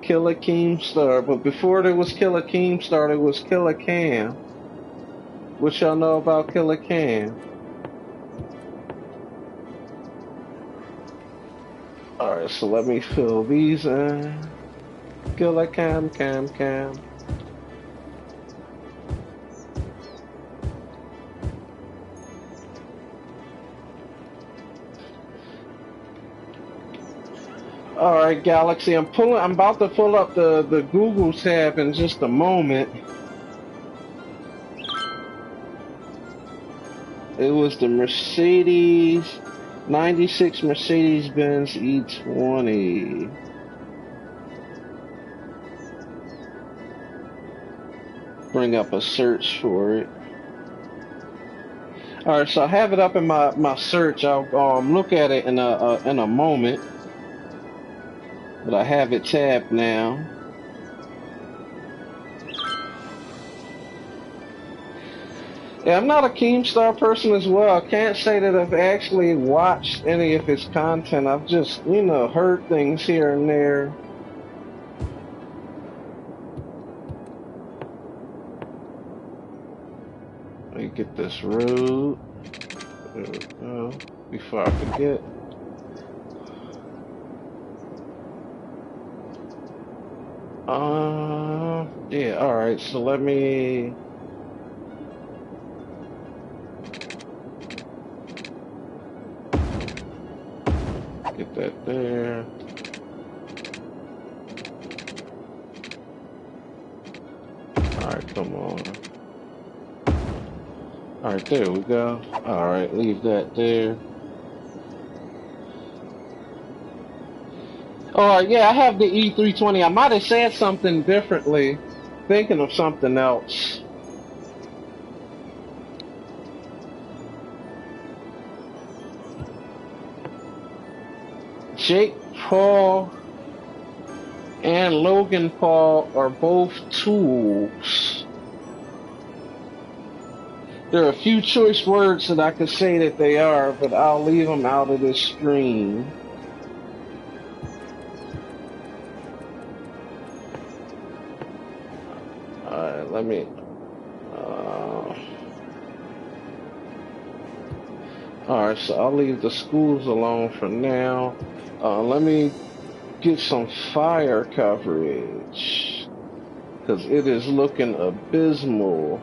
Killer Keemstar. But before there was Killer Keemstar, there was Killer Cam. What y'all know about Killer Cam? Alright, so let me fill these in. Killer Cam. Alright, Galaxy, I'm about to pull up the Google tab in just a moment. It was the Mercedes, 96 Mercedes-Benz E20. Bring up a search for it. Alright, so I have it up in my search. I'll look at it in a moment. But I have it tabbed now. Yeah, I'm not a Keemstar person as well. I can't say that I've actually watched any of his content. I've just, you know, heard things here and there. Let me get this road. There we go. Before I forget. Yeah, alright, so let me... get that there. Alright, come on. Alright, there we go. Alright, leave that there. Alright, yeah, I have the E320. I might have said something differently. Thinking of something else. Jake Paul and Logan Paul are both tools. There are a few choice words that I could say that they are, but I'll leave them out of this stream. Alright, let me... Alright, so I'll leave the schools alone for now. Let me get some fire coverage, because it is looking abysmal.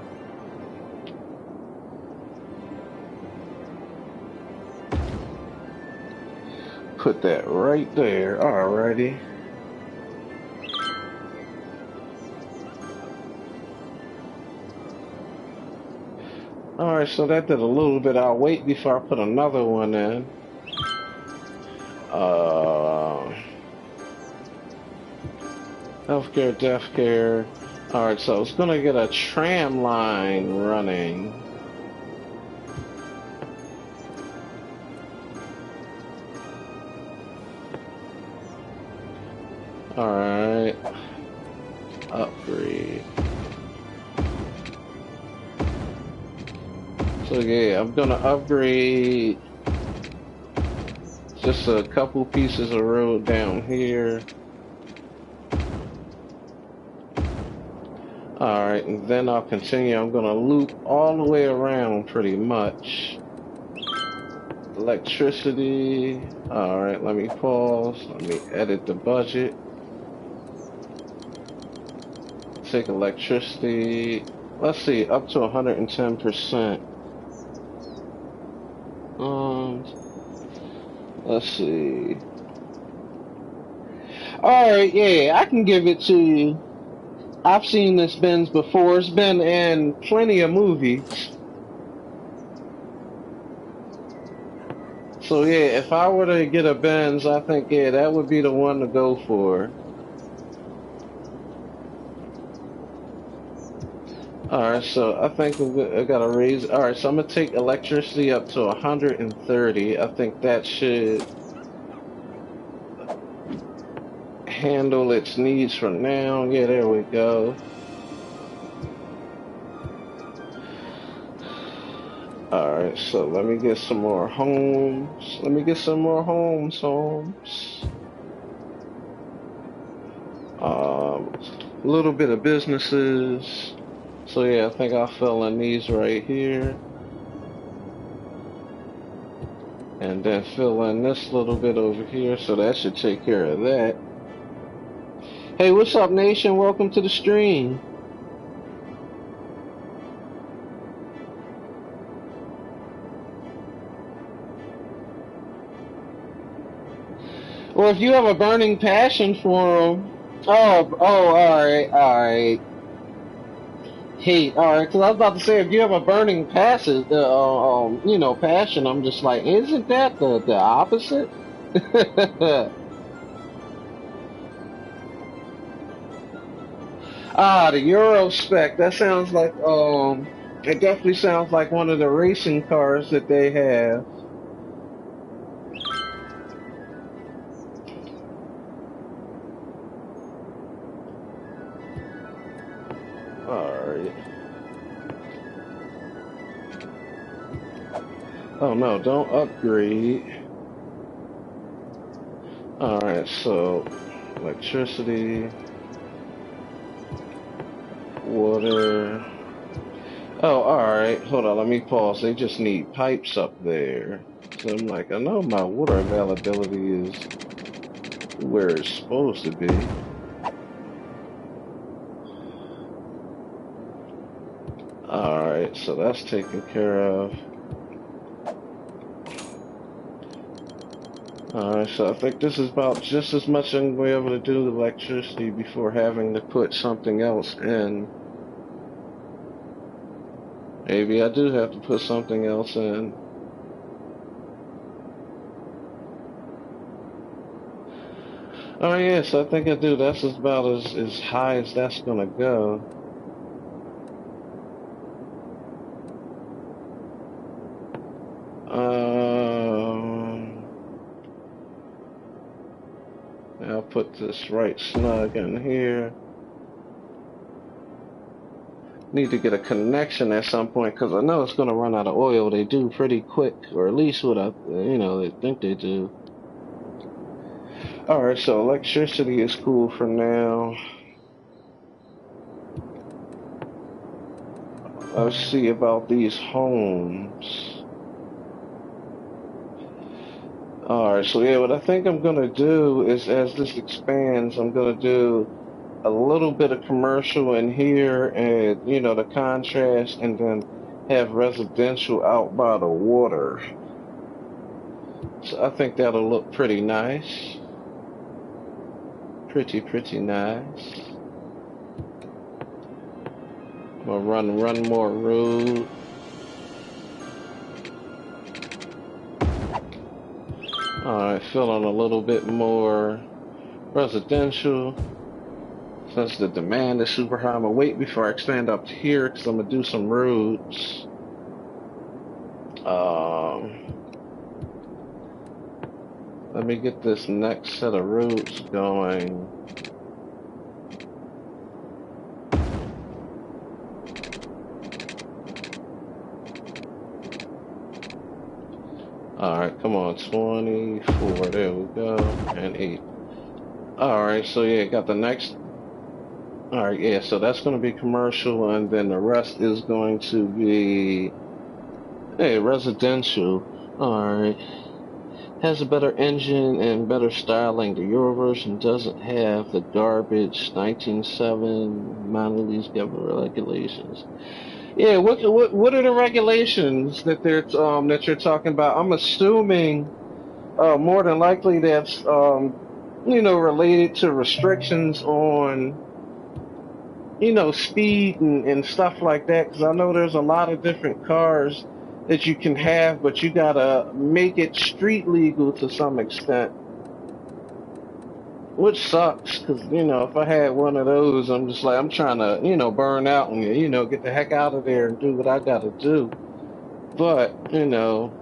Put that right there. Alrighty. Alright, so that did a little bit. I'll wait before I put another one in. Healthcare, death care. Alright, so it's gonna get a tram line running. Alright. Upgrade. So yeah, I'm gonna upgrade just a couple pieces of road down here. Alright, and then I'll continue. I'm gonna loop all the way around pretty much. Electricity. Alright, let me pause. Let me edit the budget. Take electricity. Let's see, up to 110%. Let's see. Alright, yeah, I can give it to you. I've seen this Benz before. It's been in plenty of movies. So yeah, if I were to get a Benz, I think yeah, that would be the one to go for. All right, so I think I gotta raise. All right, so I'm gonna take electricity up to 130. I think that should handle its needs for now. Yeah, there we go. All right, so let me get some more homes. Let me get some more homes. A little bit of businesses. So yeah, I think I'll fill in these right here. And then fill in this little bit over here. So that should take care of that. Hey, what's up, nation? Welcome to the stream. Well, if you have a burning passion for them. Alright. Hate, alright, because I was about to say, if you have a burning passion, passion, I'm just like, isn't that the opposite? The Euro spec, that sounds like, it definitely sounds like one of the racing cars that they have. Alright. Oh no, don't upgrade. Alright, so electricity, water. Oh, alright, hold on, let me pause. They just need pipes up there. So I'm like, I know my water availability is where it's supposed to be. Alright, so that's taken care of. Alright, so I think this is about just as much I'm going to be able to do with electricity before having to put something else in. Maybe I do have to put something else in. Oh yes, I think I do. That's about as high as that's going to go. I'll put this right snug in here. Need to get a connection at some point because I know it's going to run out of oil. They do pretty quick, or at least what they think they do. Alright, so electricity is cool for now. Let's see about these homes. Alright, so yeah, what I think I'm gonna do is as this expands, I'm gonna do a little bit of commercial in here and, the contrast, and then have residential out by the water. So I think that'll look pretty nice. Pretty nice. I'm gonna run more road. Alright, fill in a little bit more residential. Since the demand is super high, I'm gonna wait before I expand up to here because I'm gonna do some roads. Let me get this next set of roads going. Alright, come on, 24, there we go, and 8. Alright, so yeah, got the next. Alright, yeah, so that's going to be commercial, and then the rest is going to be, hey, residential. Alright. Has a better engine and better styling. The Euro version doesn't have the garbage 19.7 minor lease government regulations. Yeah, what are the regulations that you're talking about? I'm assuming more than likely that's related to restrictions on speed and stuff like that, because I know there's a lot of different cars that you can have, but you gotta make it street legal to some extent. Which sucks, because, you know, if I had one of those, I'm just like, I'm trying to, you know, burn out and, you know, get the heck out of there and do what I gotta do. But, you know,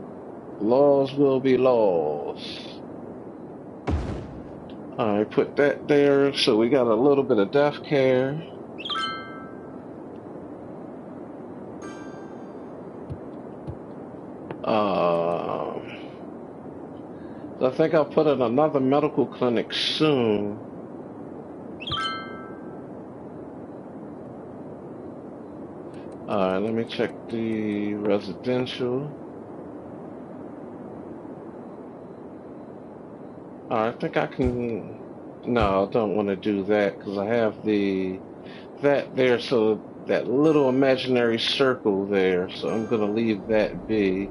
laws will be laws. Alright, put that there, so we got a little bit of death care. I think I'll put in another medical clinic soon. Alright, let me check the residential. Alright, I think I can... No, I don't want to do that, because I have that there, so that little imaginary circle there, so I'm going to leave that be.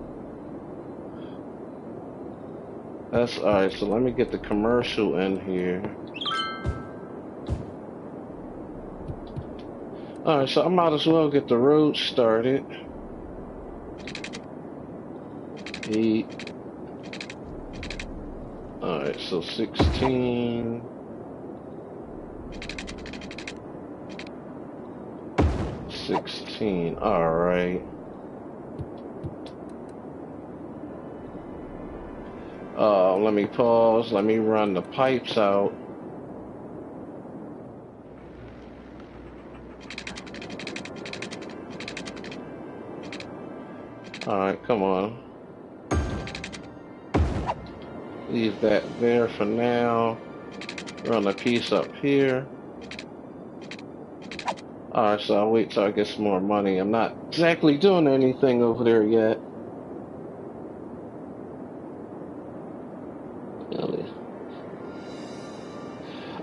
That's alright, so let me get the commercial in here. Alright, so I might as well get the road started. 8. Alright, so 16. 16, alright. Let me pause, let me run the pipes out. Alright, come on. Leave that there for now. Run a piece up here. Alright, so I'll wait till I get some more money. I'm not exactly doing anything over there yet.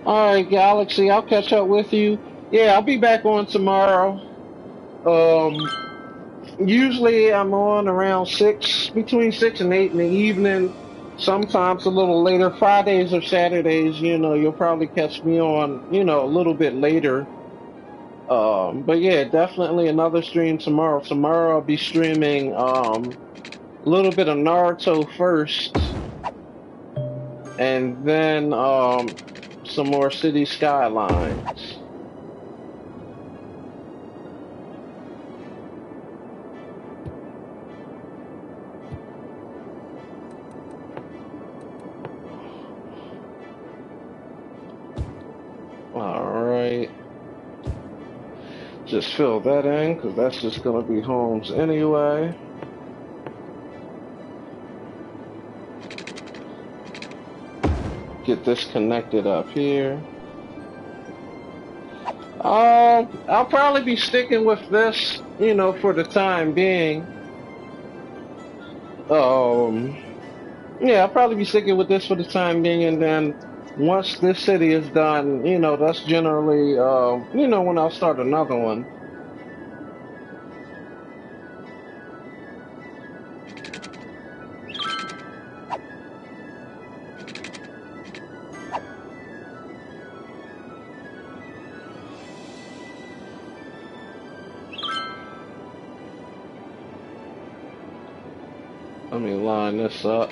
Alright, Galaxy, I'll catch up with you. Yeah, I'll be back on tomorrow. Usually I'm on around 6, between 6 and 8 in the evening. Sometimes a little later. Fridays or Saturdays, you know, you'll probably catch me on, you know, a little bit later. But yeah, definitely another stream tomorrow. Tomorrow I'll be streaming, a little bit of Naruto first. And then, some more City Skylines. Alright. Just fill that in, because that's just going to be homes anyway. Get this connected up here. I'll probably be sticking with this, you know, for the time being. Yeah, I'll probably be sticking with this for the time being, and then once this city is done, you know, that's generally, you know, when I'll start another one. Let me line this up.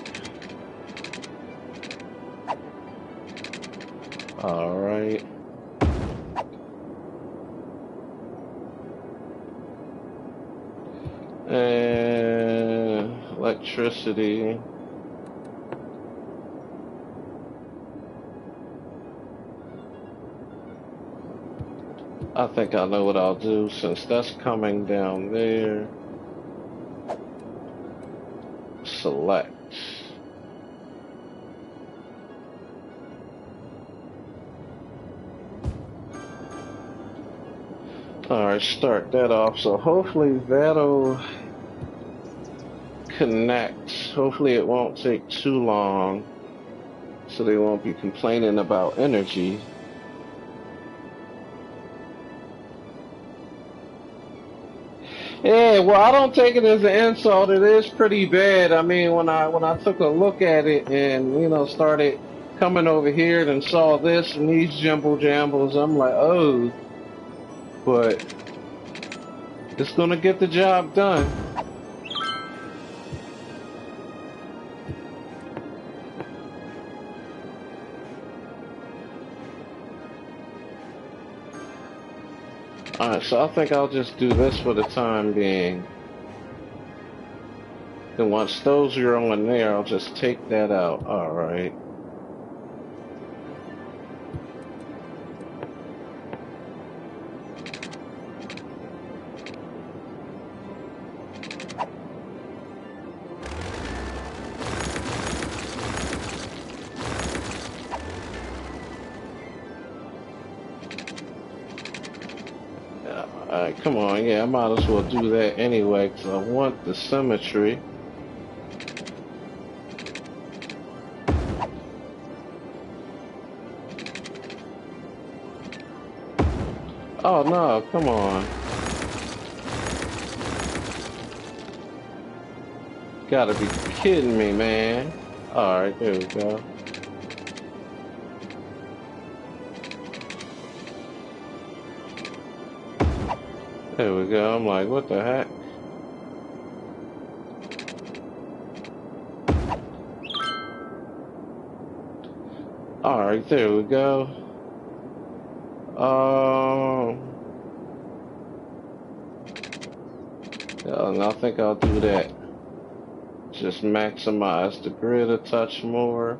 Alright. And electricity. I think I know what I'll do since that's coming down there. Select. Alright, start that off. So hopefully that'll connect. Hopefully it won't take too long, so they won't be complaining about energy. Yeah, well, I don't take it as an insult. It is pretty bad. I mean, when I took a look at it and, you know, started coming over here and saw this and these jumble jambles, I'm like, oh, but it's gonna get the job done. Alright, so I think I'll just do this for the time being. Then once those are on there, I'll just take that out. Alright. Alright, come on. Yeah, I might as well do that anyway, because I want the symmetry. Oh no, come on. Gotta be kidding me, man. Alright, there we go. There we go. I'm like, what the heck? Alright, there we go. Yeah, and I think I'll do that. Just maximize the grid a touch more.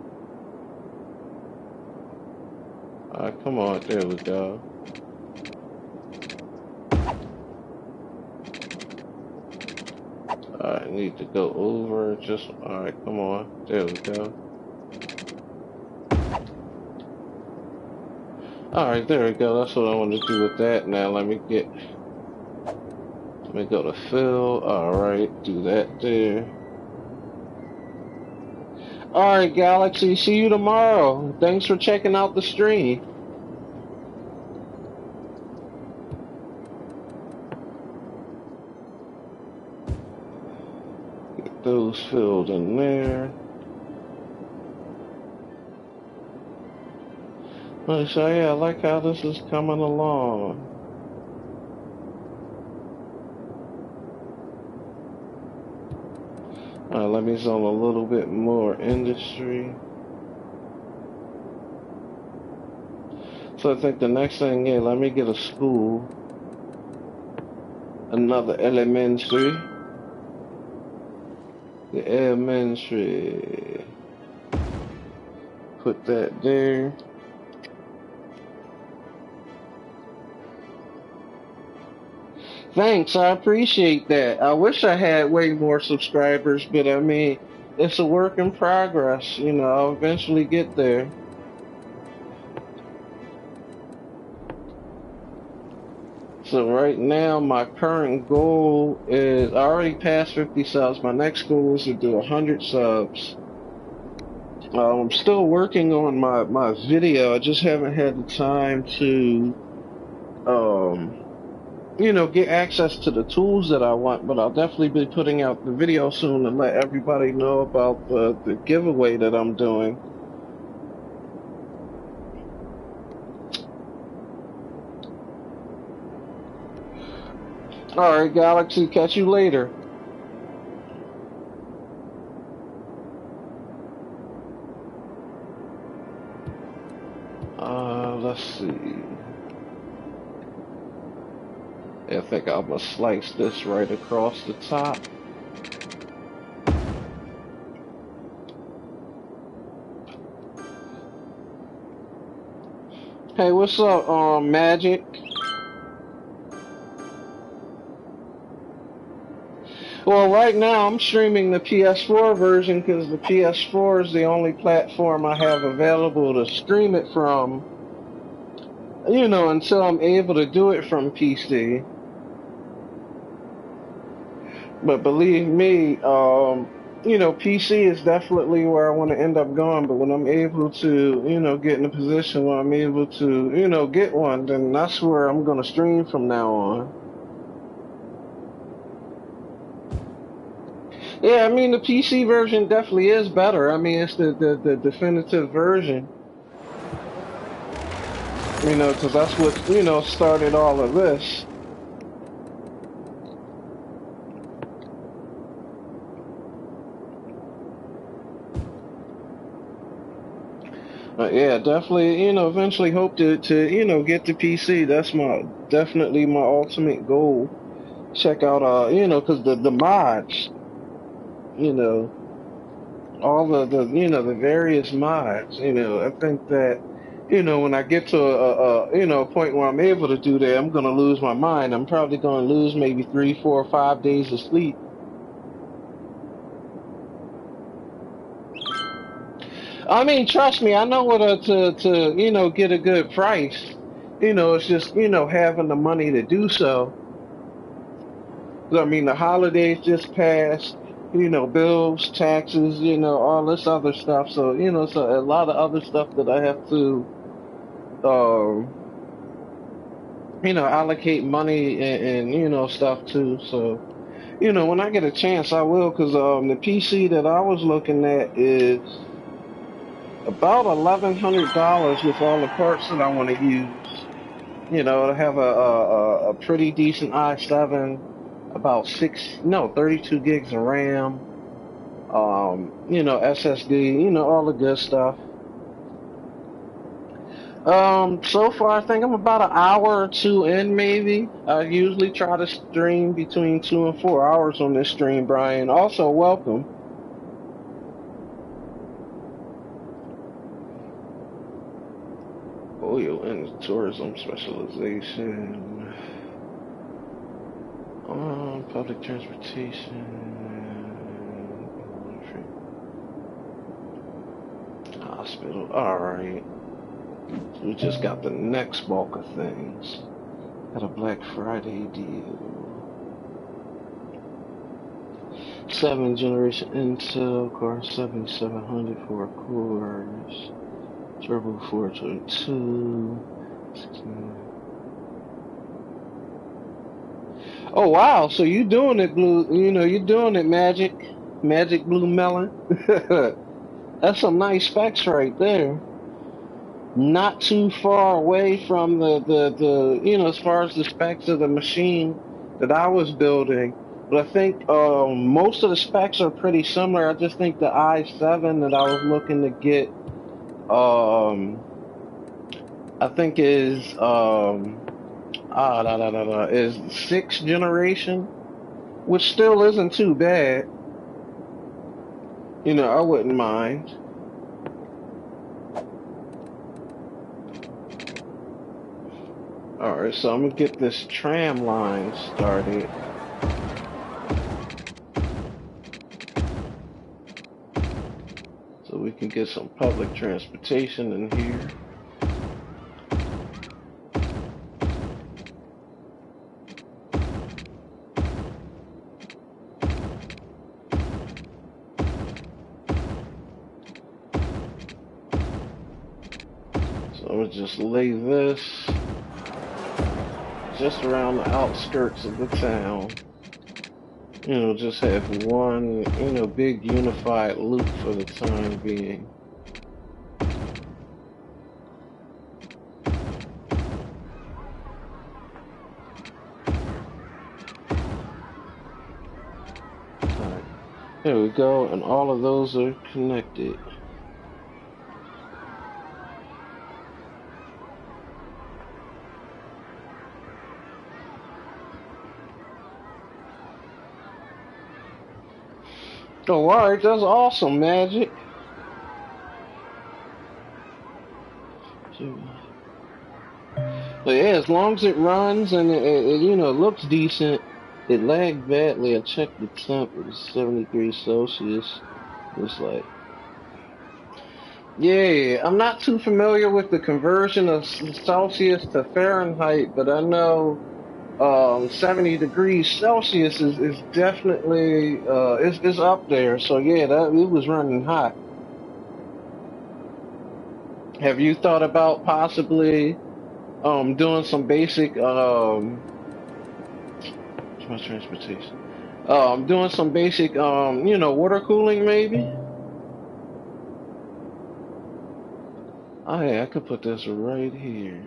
Alright, come on, there we go. Alright, need to go over just, alright, come on, there we go. Alright, there we go, that's what I want to do with that. Now let me go to fill, alright, do that there. Alright, Galaxy, see you tomorrow. Thanks for checking out the stream. Get those filled in there. So yeah, I like how this is coming along. Alright, let me zone a little bit more industry. So I think the next thing, yeah, let me get a school. Another elementary. The elementary. Put that there. Thanks, I appreciate that. I wish I had way more subscribers, but I mean, it's a work in progress. You know, I'll eventually get there. So right now, my current goal is, I already passed 50 subs. My next goal is to do 100 subs. I'm still working on my video. I just haven't had the time to, you know, get access to the tools that I want, but I'll definitely be putting out the video soon and let everybody know about the giveaway that I'm doing. Alright, Galaxy, catch you later. Let's see. I think I'm gonna slice this right across the top. Hey, what's up, Magic? Well, right now I'm streaming the PS4 version because the PS4 is the only platform I have available to stream it from. You know, until I'm able to do it from PC. But believe me, you know, PC is definitely where I want to end up going. But when I'm able to, you know, get in a position where I'm able to, you know, get one, then that's where I'm going to stream from now on. Yeah, I mean, the PC version definitely is better. I mean, it's the definitive version. You know, because that's what, you know, started all of this. Yeah, definitely, eventually hope to get the PC. That's definitely my ultimate goal. Check out, cause the mods, you know, all the various mods, I think that, when I get to a point where I'm able to do that, I'm gonna lose my mind. I'm probably gonna lose maybe 3, 4, 5 days of sleep. I mean, trust me, I know what to get a good price. It's just having the money to do so. I mean, the holidays just passed. Bills, taxes, all this other stuff. So so a lot of other stuff that I have to, um, allocate money and stuff too. So when I get a chance, I will. Cause the PC that I was looking at is about $1,100 with all the parts that I want to use. To have a pretty decent i7, about 32 gigs of RAM, SSD, all the good stuff. So far, I think I'm about an hour or two in, maybe. I usually try to stream between 2 and 4 hours on this stream, Brian. Also, welcome. Oil and tourism specialization. Public transportation. Hospital. Alright. So we just got the next bulk of things. Got a Black Friday deal. 7th generation Intel Core 7700 for cores. Turbo 422. 16. Oh wow, so you doing it, Blue? You're doing it, Magic Blue Melon. That's some nice specs right there. Not too far away from the as far as the specs of the machine that I was building. But I think most of the specs are pretty similar. I just think the i7 that I was looking to get, I think is is 6th generation, which still isn't too bad. I wouldn't mind. Alright, so I'm gonna get this tram line started. So we can get some public transportation in here. So I'm gonna just lay this just around the outskirts of the town. Just have one, big unified loop for the time being. Alright, there we go, and all of those are connected. Oh, alright, that's awesome, Magic. But yeah, as long as it runs and it looks decent, it lagged badly. I checked the temp, it was 73 Celsius. It's like, yeah, I'm not too familiar with the conversion of Celsius to Fahrenheit, but I know 70 degrees Celsius is definitely is up there. So yeah, it was running hot. Have you thought about possibly doing some basic transportation? Doing some basic water cooling maybe? Oh yeah, I could put this right here.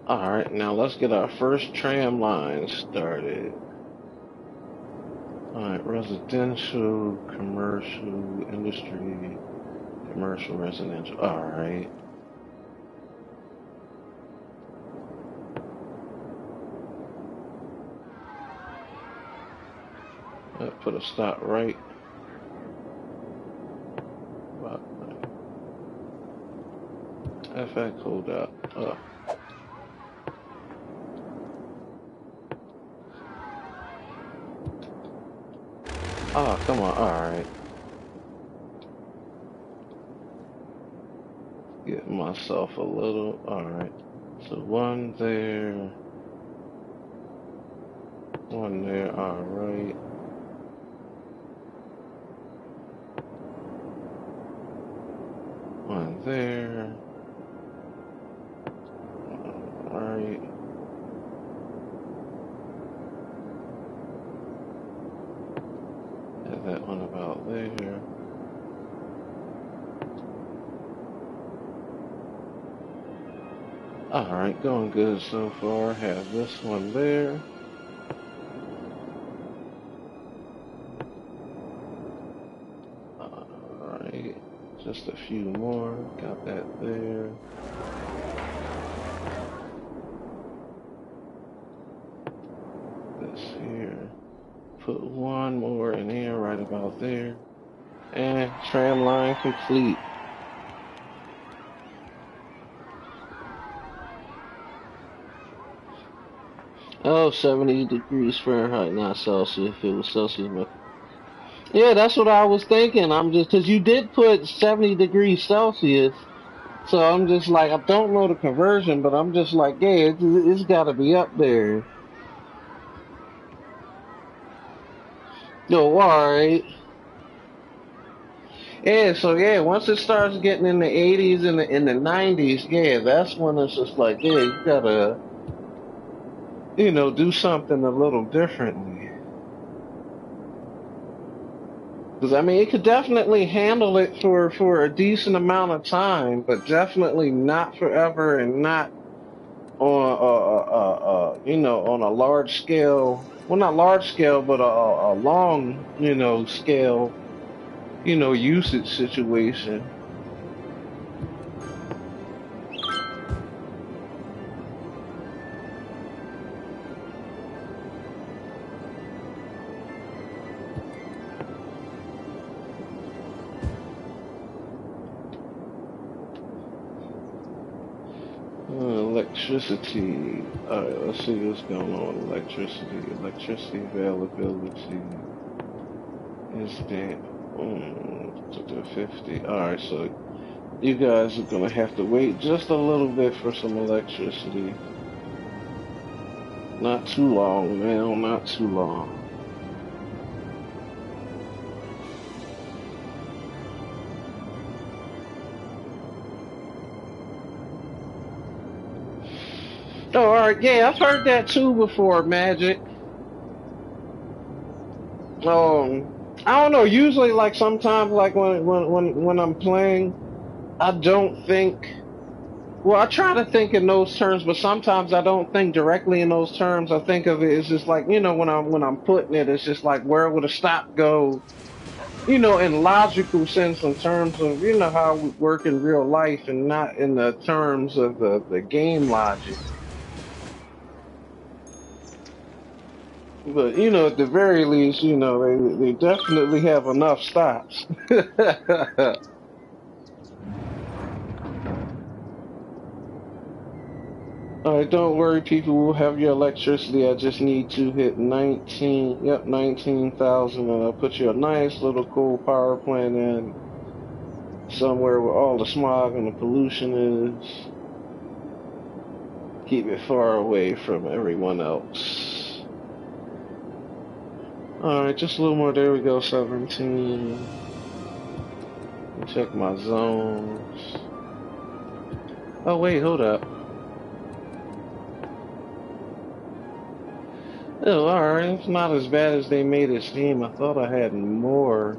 Alright, now let's get our first tram line started. Alright, residential, commercial, industry, commercial, residential. Alright. Put a stop right. FX, hold up. Oh, come on. Alright. Get myself a little. Alright. So one there. One there. Alright. One there. Alright. Have that one about there. Alright, going good so far. Have this one there. Alright, just a few more. Got that there. This here. Put one more in here, right about there. And tram line complete. Oh, 70 degrees Fahrenheit, not Celsius. If it was Celsius, but yeah, that's what I was thinking. I'm just, because you did put 70 degrees Celsius, so I'm just like, I don't know the conversion, but I'm just like, yeah, it's got to be up there. No, alright. Yeah, so yeah, once it starts getting in the 80s and in the 90s, yeah, that's when it's just like, yeah, you gotta, do something a little differently. Because, I mean, it could definitely handle it for a decent amount of time, but definitely not forever and not on, on a large scale, well, not large scale, but a long, scale, usage situation. Electricity. Alright, let's see what's going on with electricity. Electricity availability is that to the 50. Alright, so you guys are gonna have to wait just a little bit for some electricity. Not too long, man, not too long. Oh, alright, yeah, I've heard that too before, Magic. I don't know, usually like sometimes like when I'm playing, I don't think, well, I try to think in those terms, but sometimes I don't think directly in those terms. I think of it as just like, when I'm putting it, it's just like where would a stop go, in logical sense in terms of, how we work in real life and not in the terms of the game logic. But, at the very least, they definitely have enough stops. Alright, don't worry, people will have your electricity. I just need to hit 19,000, and I'll put you a nice little cool power plant in somewhere where all the smog and the pollution is. Keep it far away from everyone else. Alright, just a little more. There we go, 17. Check my zones. Oh, wait, hold up. Oh, alright, it's not as bad as they made it seem. I thought I had more,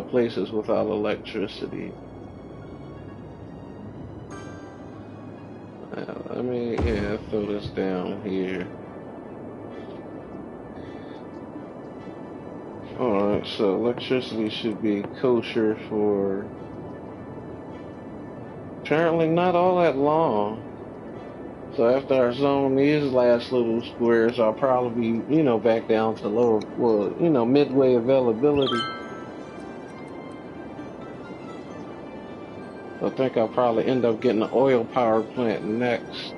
places without electricity. Let me, throw this down here. Alright, so electricity should be kosher for apparently not all that long. So after I zone these last little squares, I'll probably be, back down to lower, well, midway availability. I think I'll probably end up getting an oil power plant next.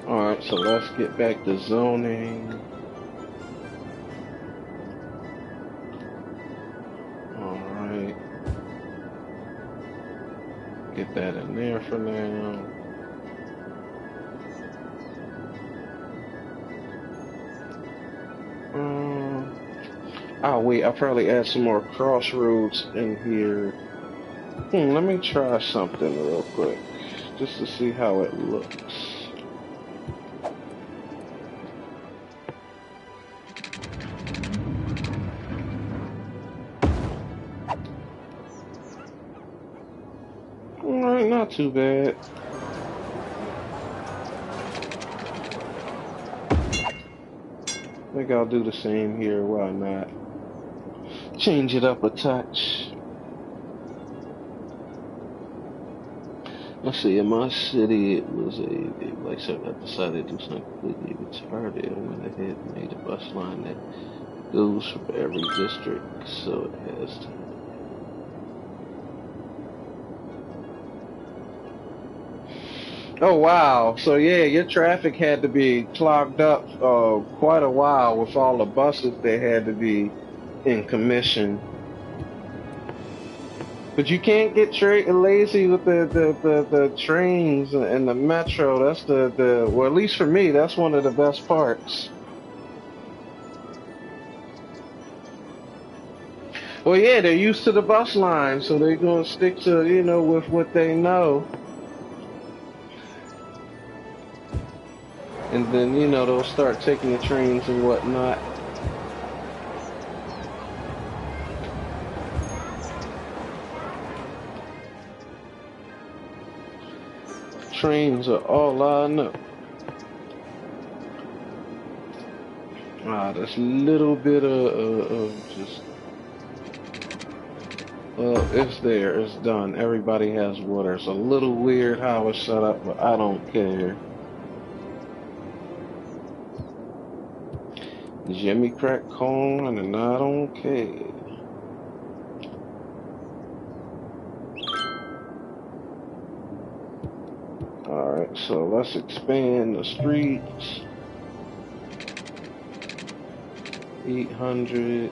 Alright, so let's get back to zoning. Alright. Get that in there for now. Oh wait, I'll probably add some more crossroads in here. Let me try something real quick, just to see how it looks. Alright, not too bad. I think I'll do the same here, why not? Change it up a touch. Let's see, in my city it was like I said, I decided to do something completely retarded. I went ahead and made a bus line that goes from every district, so it has to. Oh wow, so yeah, your traffic had to be clogged up quite a while with all the buses that had to be in commission. But you can't get lazy with the trains and the metro. That's well, at least for me, that's one of the best parts. Well, yeah, they're used to the bus line, so they're gonna stick to, with what they know. And then, they'll start taking the trains and whatnot. Trains are all I know. This little bit of just... Well, it's there. It's done. Everybody has water. It's a little weird how it's set up, but I don't care. Jimmy crack corn, and I don't care. Alright, so let's expand the streets. 800.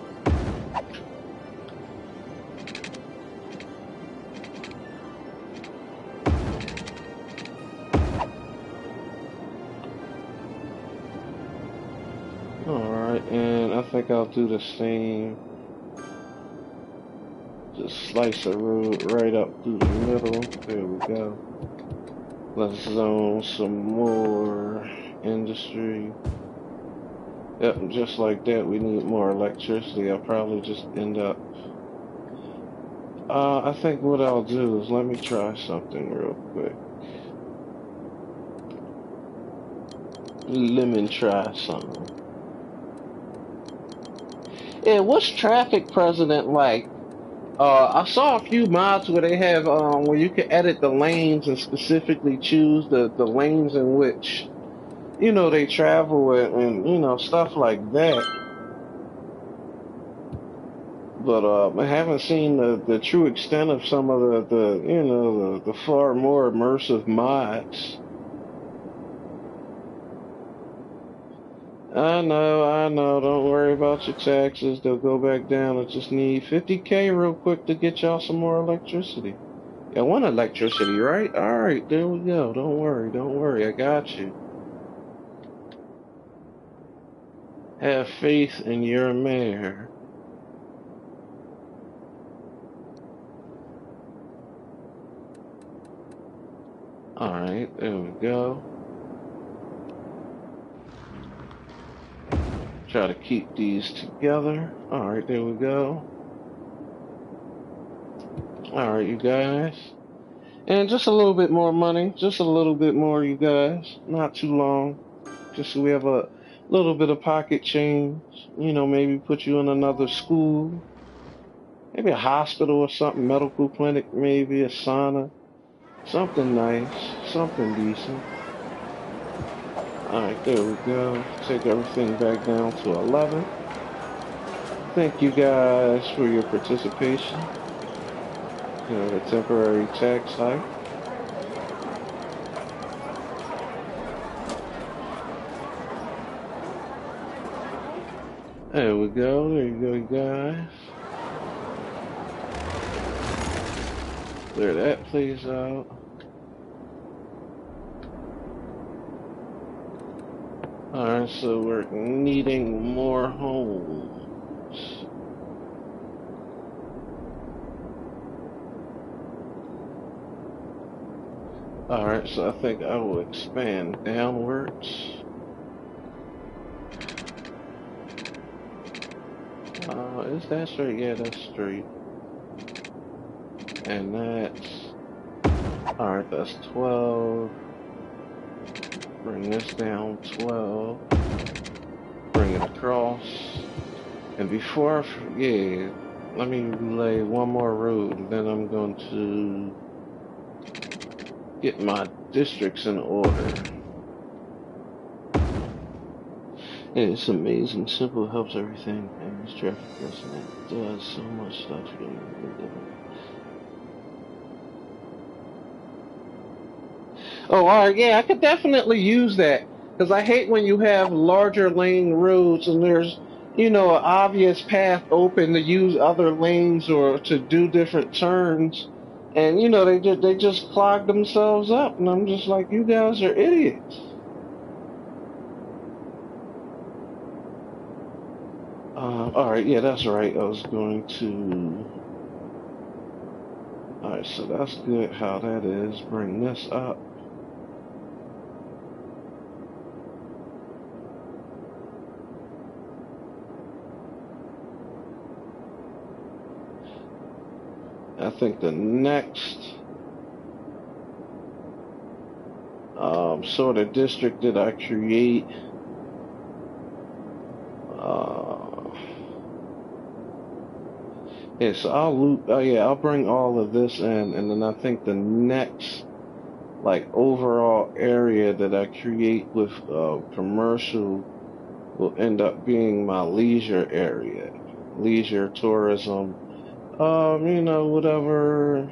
Alright, and I think I'll do the same. Just slice the road right up through the middle. There we go. Let's zone some more industry. Yep, just like that, we need more electricity. I'll probably just end up... I think what I'll do is let me try something real quick. Let me try something. Yeah, what's traffic president like? I saw a few mods where they have where you can edit the lanes and specifically choose the lanes in which they travel and stuff like that. But I haven't seen the true extent of some of the far more immersive mods. I know, don't worry about your taxes, they'll go back down. I just need 50K real quick to get y'all some more electricity. I want electricity, right? Alright, there we go. Don't worry, I got you. Have faith in your mayor. Alright, there we go. Try to keep these together. Alright, there we go. Alright, you guys. And just a little bit more money. Just a little bit more, you guys. Not too long. Just so we have Little bit of pocket change, you know, maybe put you in another school, maybe a hospital or something, medical clinic, maybe a sauna, something nice, something decent. Alright, there we go. Take everything back down to 11. Thank you guys for your participation. You know, the temporary tax hike. There we go. There you go, guys. Clear that please out. Alright, so we're needing more homes. Alright, so I think I will expand downwards. Is that straight? Yeah, that's straight. And that's... Alright, that's 12. Bring this down 12. Bring it across. And before I forget, let me lay one more road, and then I'm going to get my districts in order. And it's amazing. Simple helps everything. And this traffic person does so much stuff. Oh, alright, yeah, I could definitely use that. Because I hate when you have larger lane roads and there's, you know, an obvious path open to use other lanes or to do different turns. And, you know, they just clog themselves up. And I'm just like, you guys are idiots. Alright, yeah, that's right. I was going to... Alright, so that's good how that is. Bring this up. I think the next sort of district that I create, yeah, so I'll loop, yeah, I'll bring all of this in, and then I think the next, like, overall area that I create with commercial will end up being my leisure area. Leisure, tourism, you know, whatever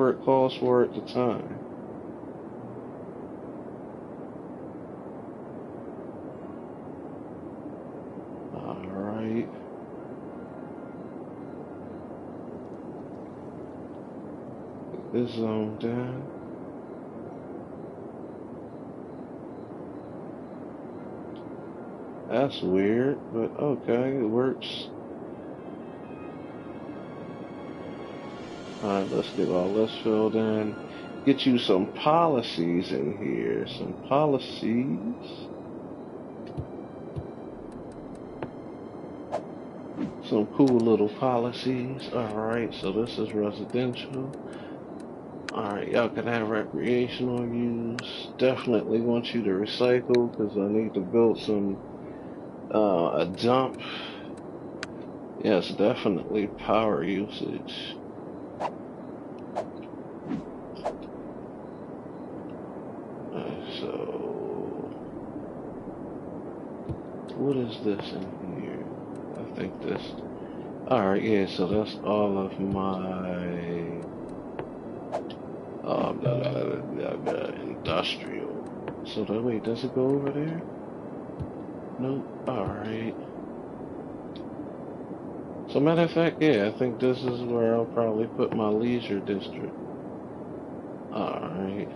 it calls for at the time. Alright. This zone down. That's weird, but okay, it works. Alright, let's get all this filled in. Get you some policies in here. Some policies. Some cool little policies. Alright, so this is residential. Alright, y'all can have recreational use. Definitely want you to recycle because I need to build some, a dump. Yes, definitely power usage. So, what is this in here? I think this. Alright, yeah, so that's all of my industrial. So wait, does it go over there? Nope. Alright. So matter of fact, yeah, I think this is where I'll probably put my leisure district. Alright.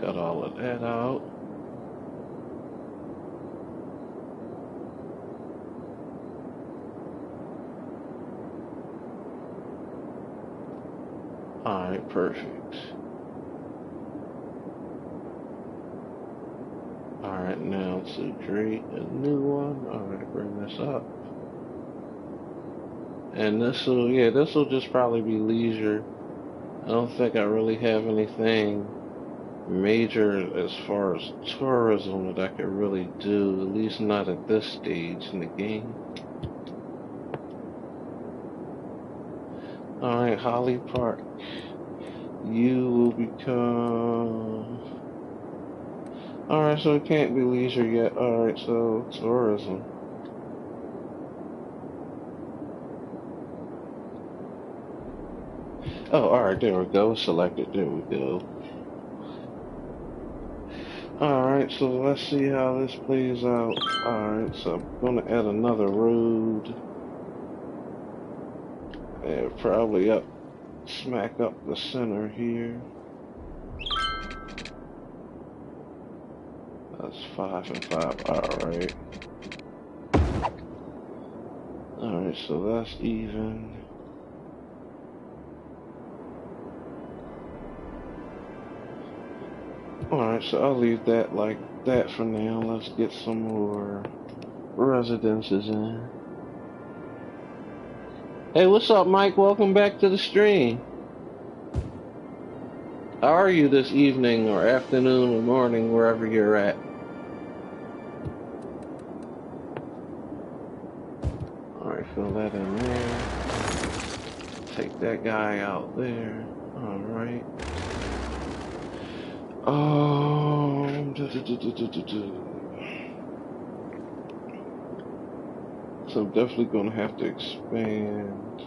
Cut all of that out. Alright, perfect. Alright, now to create a new one. Alright, bring this up. And this'll just probably be leisure. I don't think I really have anything major as far as tourism that I could really do, at least not at this stage in the game. Alright, Holly Park. You will become... Alright, so it can't be leisure yet. Alright, so tourism. Oh, alright, there we go. Selected. There we go. Alright, so let's see how this plays out. Alright, so I'm gonna add another road. And probably smack up the center here. That's 5 and 5. Alright. Alright, so that's even. Alright, so I'll leave that like that for now. Let's get some more residences in. Hey, what's up, Mike? Welcome back to the stream. How are you this evening or afternoon or morning, wherever you're at? Alright, fill that in there. Take that guy out there. Alright. So I'm definitely gonna have to expand.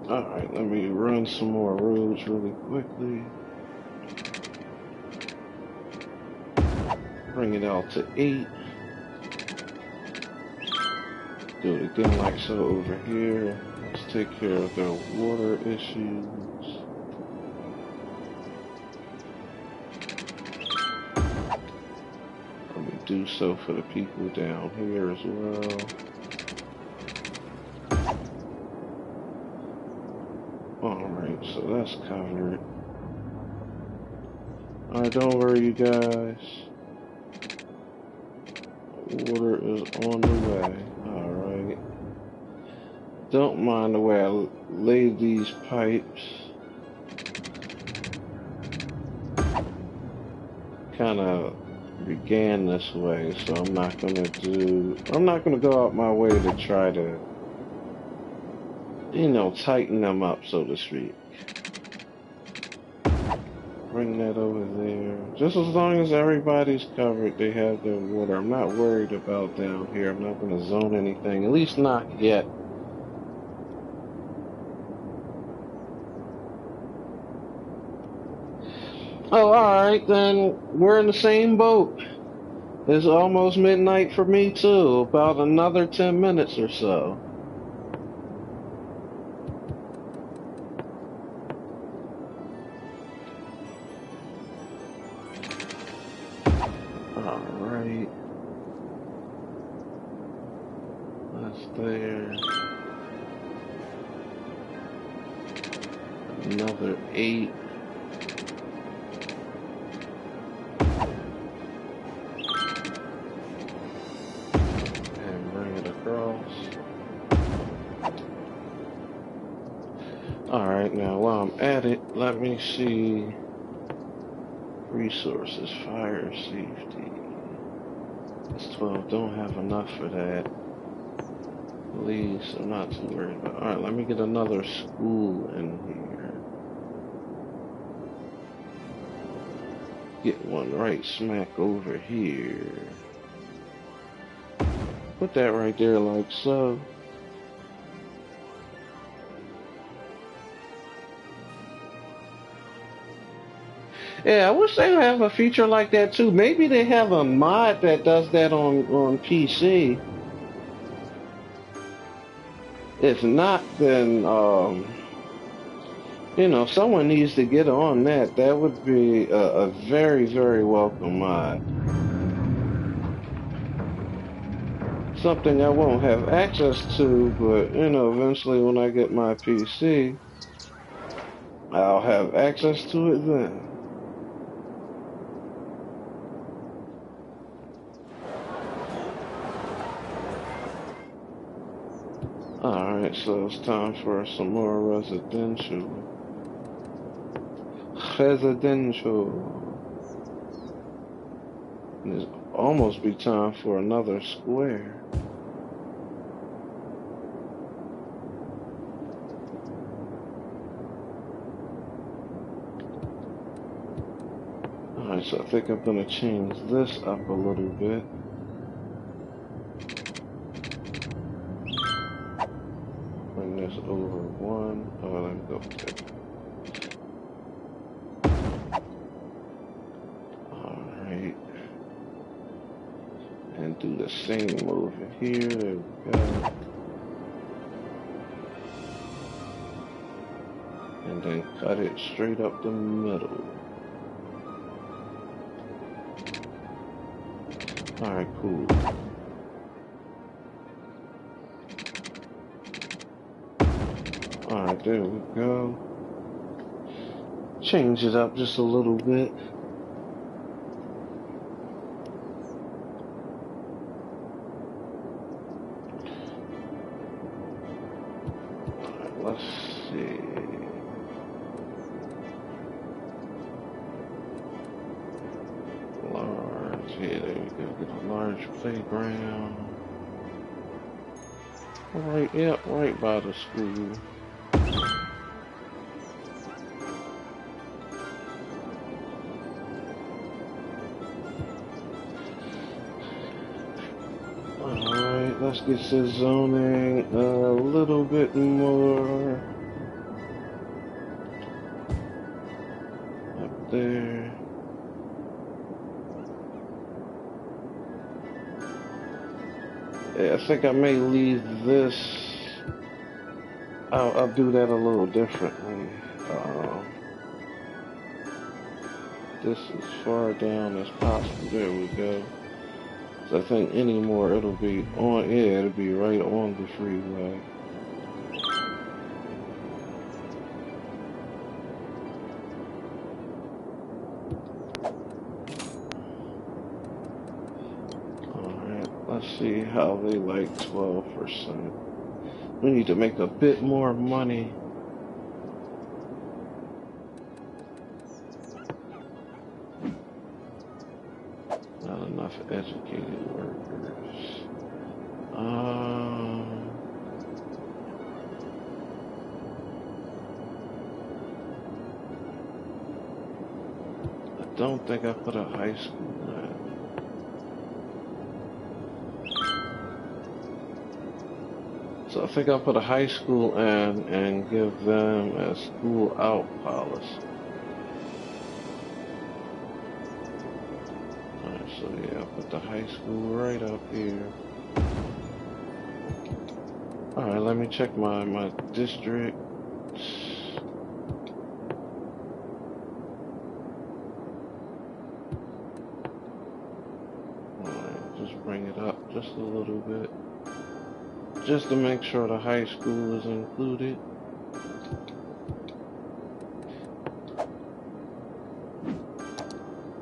Alright, let me run some more roads really quickly. Bring it out to 8. Do it again like so over here. Let's take care of their water issues. Do so for the people down here as well. Alright, so that's covered. Alright, don't worry you guys. Water is on the way. Alright. Don't mind the way I lay these pipes. Kinda began this way, so I'm not gonna go out my way to try to, you know, tighten them up, so to speak. Bring that over there. Just as long as everybody's covered, they have their water. I'm not worried about down here. I'm not gonna zone anything, at least not yet. Oh, alright, then we're in the same boat. It's almost midnight for me, too. About another 10 minutes or so. Alright. That's there. Another 8. Alright, now while I'm at it, let me see. Resources, fire safety. It's 12, don't have enough for that. Police, I'm not too worried about. Alright, let me get another school in here. Get one right smack over here. Put that right there like so. Yeah, I wish they would have a feature like that too. Maybe they have a mod that does that on PC. If not, then you know, someone needs to get on that. That would be a very, very welcome mod. Something I won't have access to, but you know, eventually when I get my PC, I'll have access to it then. Alright, so it's time for some more residential. And it's almost be time for another square. Alright, so I think I'm gonna change this up a little bit. Bring this over one. Oh, let me go there. Alright. And do the same move in here. There we go. And then cut it straight up the middle. Alright, cool. Alright, there we go. Change it up just a little bit. Alright, let's see. Large, yeah, there we go. Get a large playground. Right, yep, right by the school. Alright, let's get this zoning a little bit more up there. Yeah, I think I may leave this. I'll do that a little differently. This as far down as possible. There we go. So I think anymore it'll be on. Yeah, it'll be right on the freeway. Let's see how they like 12%. We need to make a bit more money. Not enough educated workers. I don't think I put a high school in. So I think I'll put a high school in and give them a school out policy. Alright, so yeah, I'll put the high school right up here. Alright, let me check my district. Alright, just bring it up just a little bit. Just to make sure the high school is included.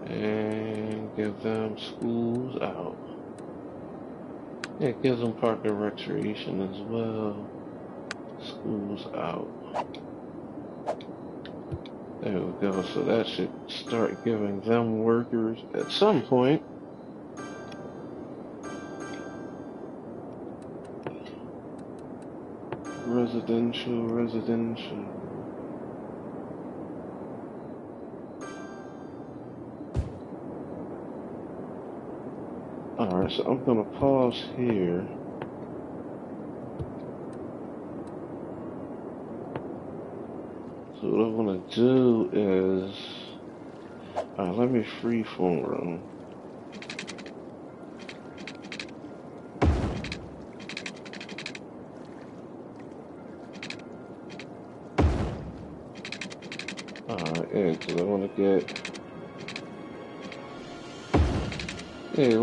And give them schools out. Yeah, it gives them park and recreation as well. Schools out. There we go. So that should start giving them workers at some point. Residential. Alright, so I'm gonna pause here. So what I'm gonna do is, alright, let me freeform room. Yeah, because I want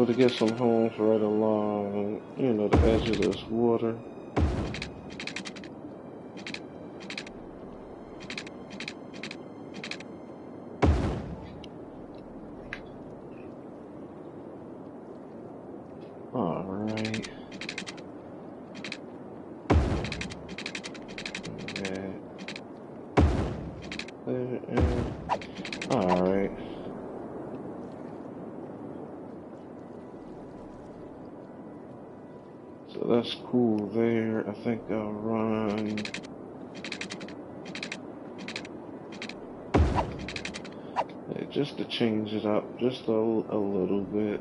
to get some homes right along, you know, the edge of this water. Alright. there, and alright. So that's cool there. I think I'll run. Just to change it up just a little bit.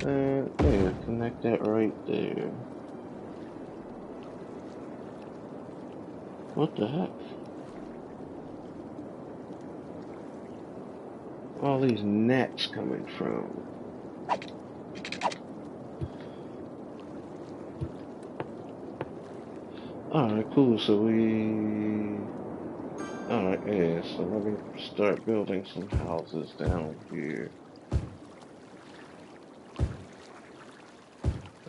And there, connect that right there. What the heck? All these gnats coming from. Alright, cool, so alright, yeah, so let me start building some houses down here.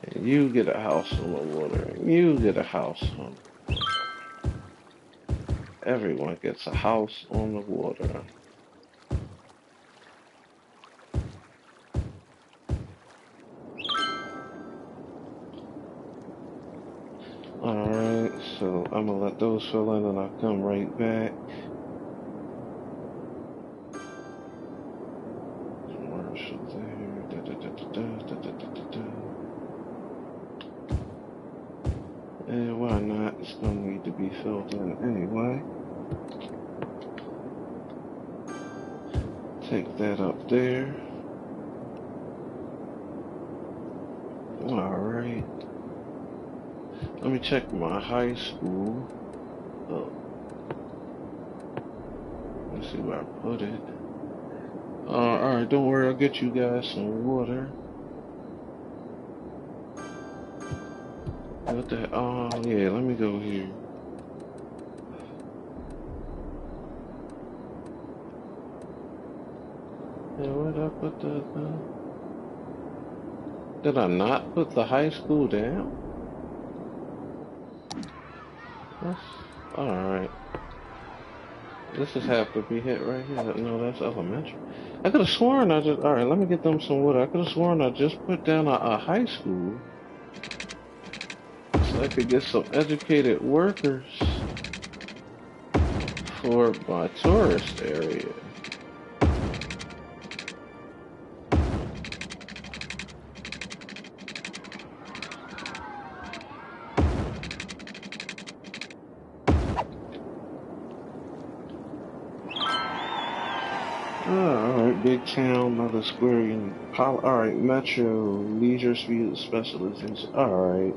And you get a house on the water, and you get a house on... Everyone gets a house on the water. Alright, so I'm gonna let those fill in and I'll come right back. Commercial there. And why not? It's gonna need to be filled in anyway. Take that up there. Alright. Let me check my high school. Oh. Let's see where I put it. Alright, don't worry, I'll get you guys some water. What the, oh yeah, let me go here. Yeah, where did I put the... Did I not put the high school down? That's... Alright. This just have to be hit right here. No, that's elementary. I could have sworn I just... Alright, let me get them some water. I could have sworn I just put down a high school. So I could get some educated workers for my tourist area. Alright, big town, another square unit. Alright, metro, leisure speed specialization. Alright.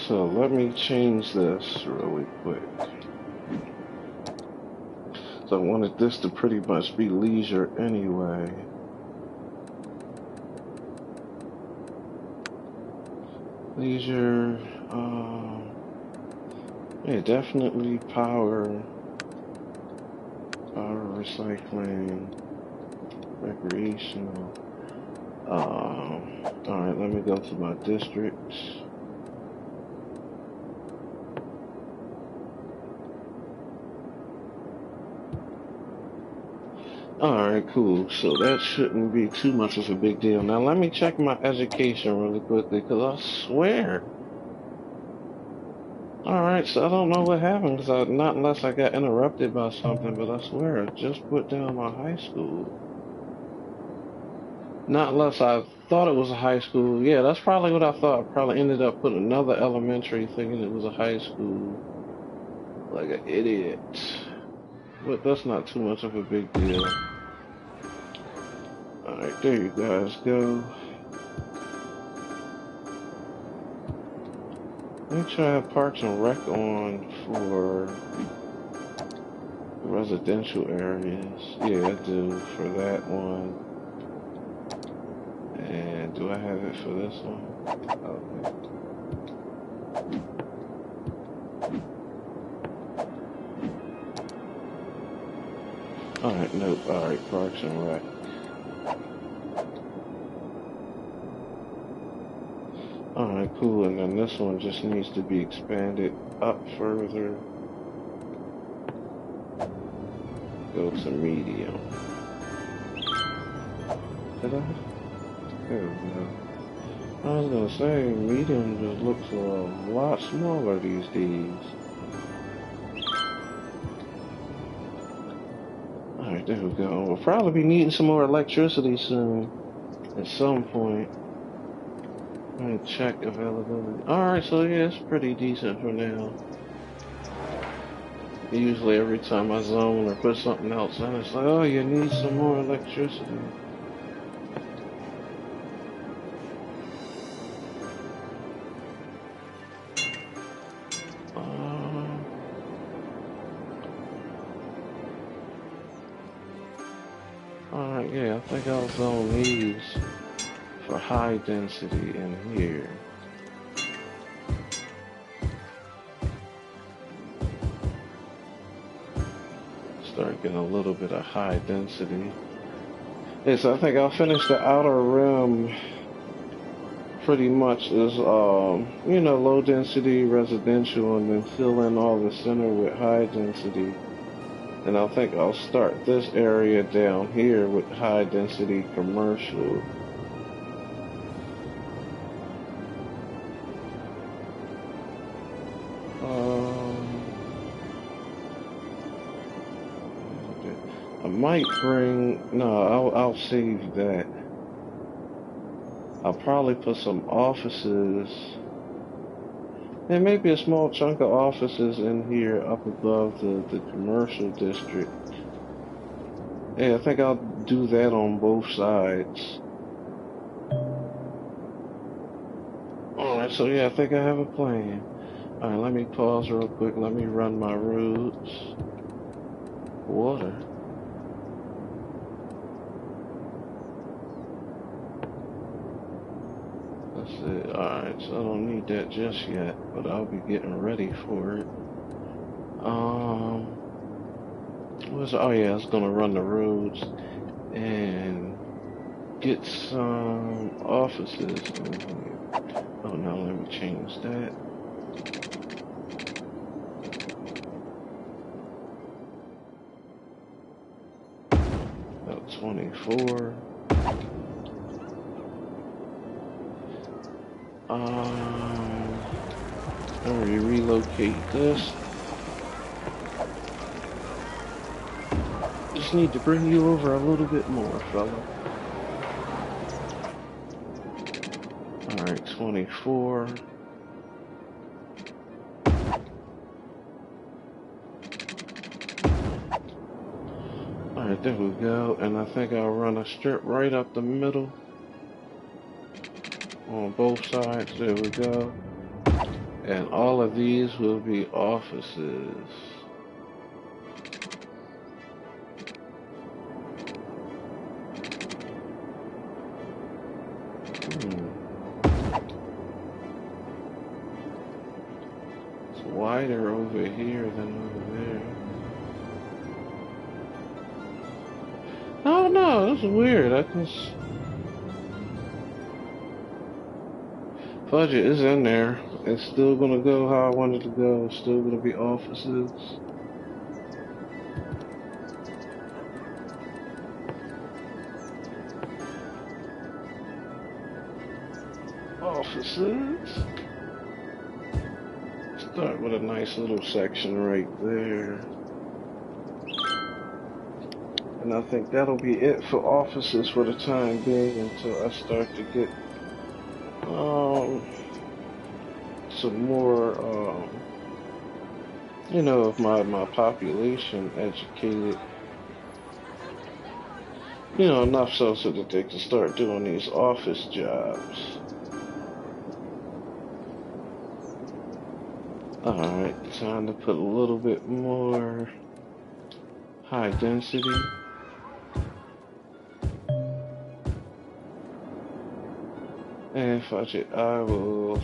So let me change this really quick. So I wanted this to pretty much be leisure anyway. Leisure, yeah, definitely power recycling, recreational. Alright, let me go to my districts. Alright, cool. So that shouldn't be too much of a big deal. Now let me check my education really quickly, because I swear. Alright, so I don't know what happened, because not unless I got interrupted by something, but I swear I just put down my high school. Not unless I thought it was a high school. Yeah, that's probably what I thought. I probably ended up putting another elementary thinking it was a high school. Like an idiot. But that's not too much of a big deal. Alright, there you guys go. Make sure I have Parks and Rec on for residential areas. Yeah, I do for that one. And do I have it for this one? Okay. Alright, nope. Alright, Parks and Rec. Alright, cool. And then this one just needs to be expanded up further. go to medium. Did I? There we go. I was gonna say, medium just looks a lot smaller these days. Alright, there we go. We'll probably be needing some more electricity soon. At some point. I'm gonna check availability. Alright, so yeah, it's pretty decent for now. Usually every time I zone or put something else in, it's like, oh, you need some more electricity. Alright, yeah, I think I'll zone these for high density in here. Start getting a little bit of high density. Yeah, so I think I'll finish the outer rim pretty much as, you know, low density residential and then fill in all the center with high density. And I think I'll start this area down here with high density commercial. I might bring, no, I'll save that. I'll probably put some offices, and maybe a small chunk of offices in here up above the commercial district. Yeah, I think I'll do that on both sides. Alright, so yeah, I think I have a plan. Alright, let me pause real quick. Let me run my roads. Water. That's it. Alright, so I don't need that just yet, but I'll be getting ready for it. Oh yeah, I was gonna run the roads and get some offices in here. Oh no, let me change that. About 24. Let me relocate this. Just need to bring you over a little bit more, fella. Alright, 24. Alright, there we go. And I think I'll run a strip right up the middle. On both sides, there we go. And all of these will be offices. It's wider over here than over there. Oh no, that's weird. I can. Budget is in there. It's still gonna go how I wanted to go. It's still gonna be offices. Offices. Start with a nice little section right there. And I think that'll be it for offices for the time being until I start to get some more, you know, of my population educated, you know, enough so that they can start doing these office jobs. Alright, time to put a little bit more high density. And fudge it, I will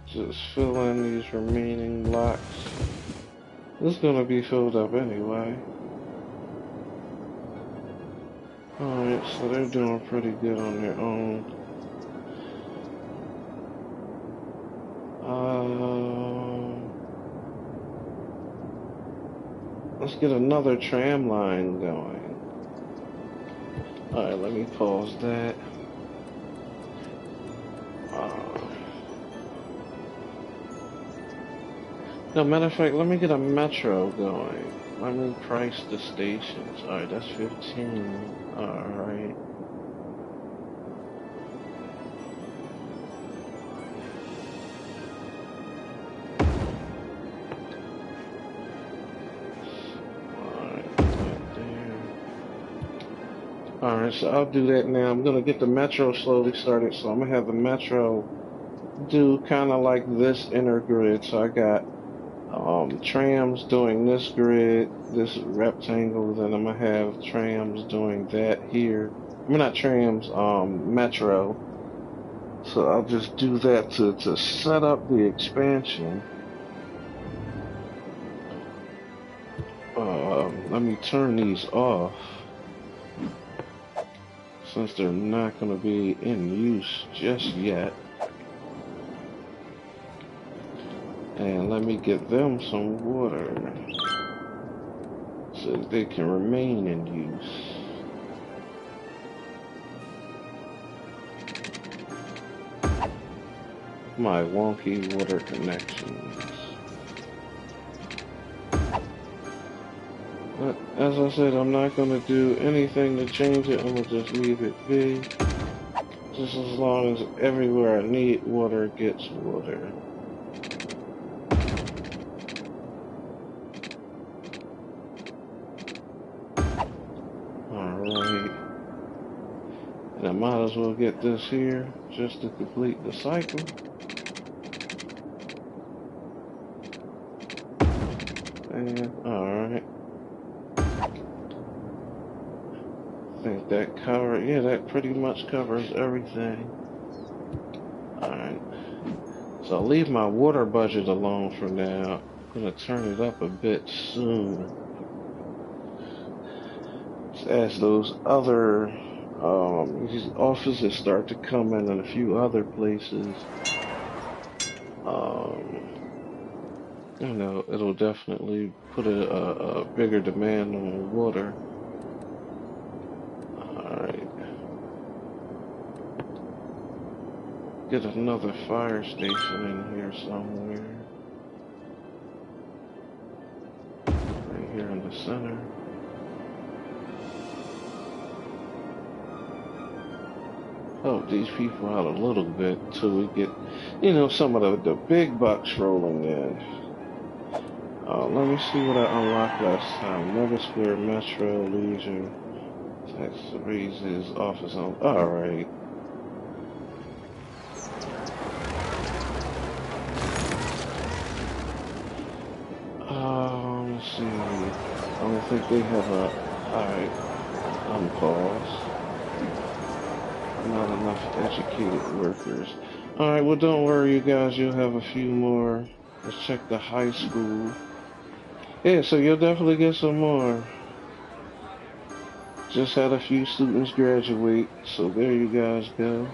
just fill in these remaining blocks. This is gonna be filled up anyway. Alright, so they're doing pretty good on their own. Let's get another tram line going. Alright, let me pause that. No, matter of fact, let me get a metro going. Let me price the stations. Alright, that's 15. Alright. Alright, so I'll do that now. I'm gonna get the metro slowly started, so I'm gonna have the metro do kind of like this inner grid. So I got trams doing this grid, this rectangle, then I'm gonna have trams doing that here. I mean, not trams, metro. So I'll just do that to set up the expansion. Let me turn these off, since they're not going to be in use just yet. And let me get them some water so they can remain in use. My wonky water connections. But as I said, I'm not going to do anything to change it. I'm going to just leave it be. Just as long as everywhere I need water gets water. Alright. And I might as well get this here just to complete the cycle. And, alright. I think that covers, yeah, that pretty much covers everything. Alright. So I'll leave my water budget alone for now. I'm gonna turn it up a bit soon. As those other these offices start to come in a few other places, you know, it'll definitely put a bigger demand on water. Alright. Get another fire station in here somewhere. Right here in the center. Help these people out a little bit till we get, you know, some of the big bucks rolling in. Let me see what I unlocked last time. Mobile Square, Metro, Leisure, Tax Raises, Office on. Alright. Let's see. I don't think they have a. Alright. Unpause. Not enough educated workers. Alright, well, don't worry, you guys. You'll have a few more. Let's check the high school. Yeah, so you'll definitely get some more. Just had a few students graduate, so there you guys go.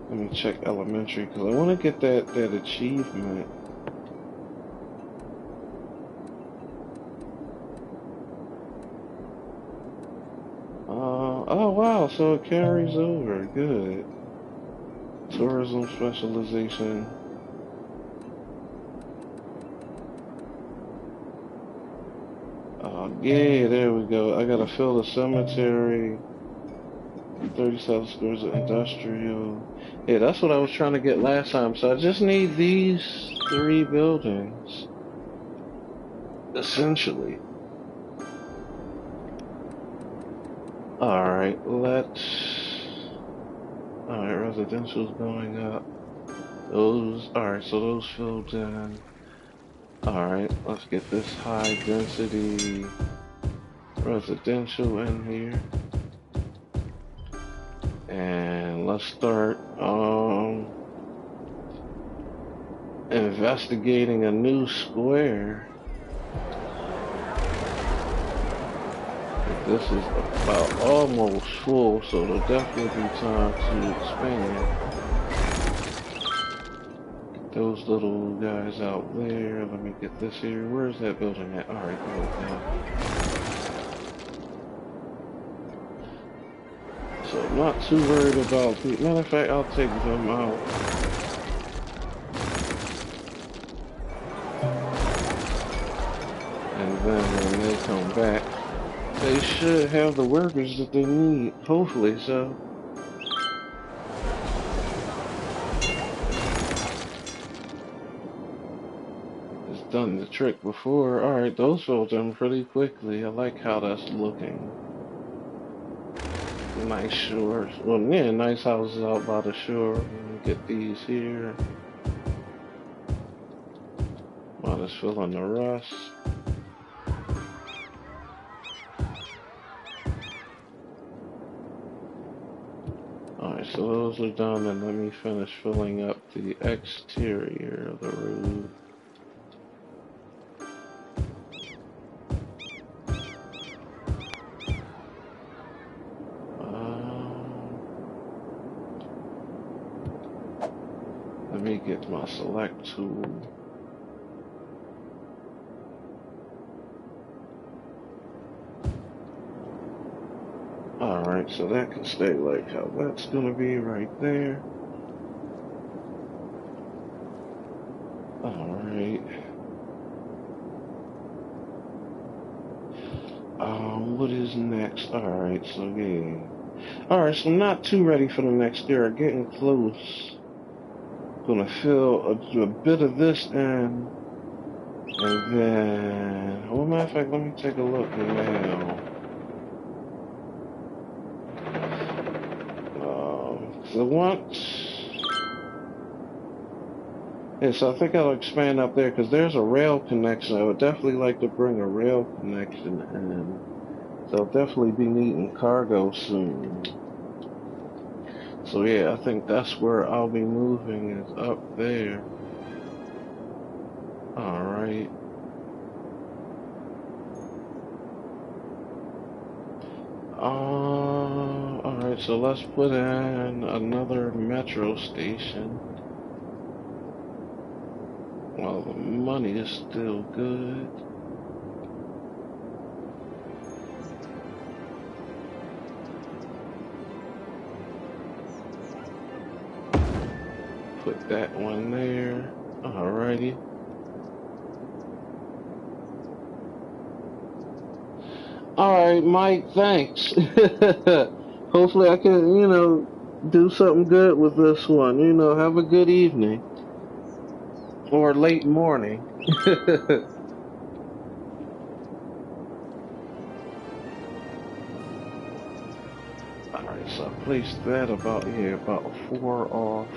Let me check elementary, because I want to get that achievement. Oh wow, so it carries over. Good. Tourism specialization. Yeah, there we go. I gotta fill the cemetery. 37 scores of industrial. Yeah, that's what I was trying to get last time. So I just need these 3 buildings. Essentially. Alright, alright, residential's going up. Alright, so those filled in. Alright, let's get this high density residential in here. And let's start investigating a new square. This is about almost full, so there'll definitely be time to expand. those little guys out there. Let me get this here. Where's that building at? Alright, there we go. So I'm not too worried about the matter of fact, I'll take them out. And then when they come back, they should have the workers that they need. Hopefully so. It's done the trick before. Alright, those fell done pretty quickly. I like how that's looking. Nice shores. Well, yeah, nice houses out by the shore. Get these here. While it's filling the rust. Alright, so those are done, and let me finish filling up the exterior of the road. Let me get my select tool. Alright, so that can stay like how that's gonna be right there. Alright. What is next? Alright, so yeah. Alright, so I'm not too ready for the next year. Getting close. Gonna fill a bit of this in. And then, well, matter of fact, let me take a look now. So so I think I'll expand up there because there's a rail connection. I would definitely like to bring a rail connection in. So I'll definitely be needing cargo soon. So yeah, I think that's where I'll be moving, is up there. Alright. Alright, so let's put in another metro station. Well, the money is still good. Put that one there. Alrighty. Alright, Mike, thanks. Hopefully I can, do something good with this one. Have a good evening. Or late morning. Alright, so I placed that about 4 off.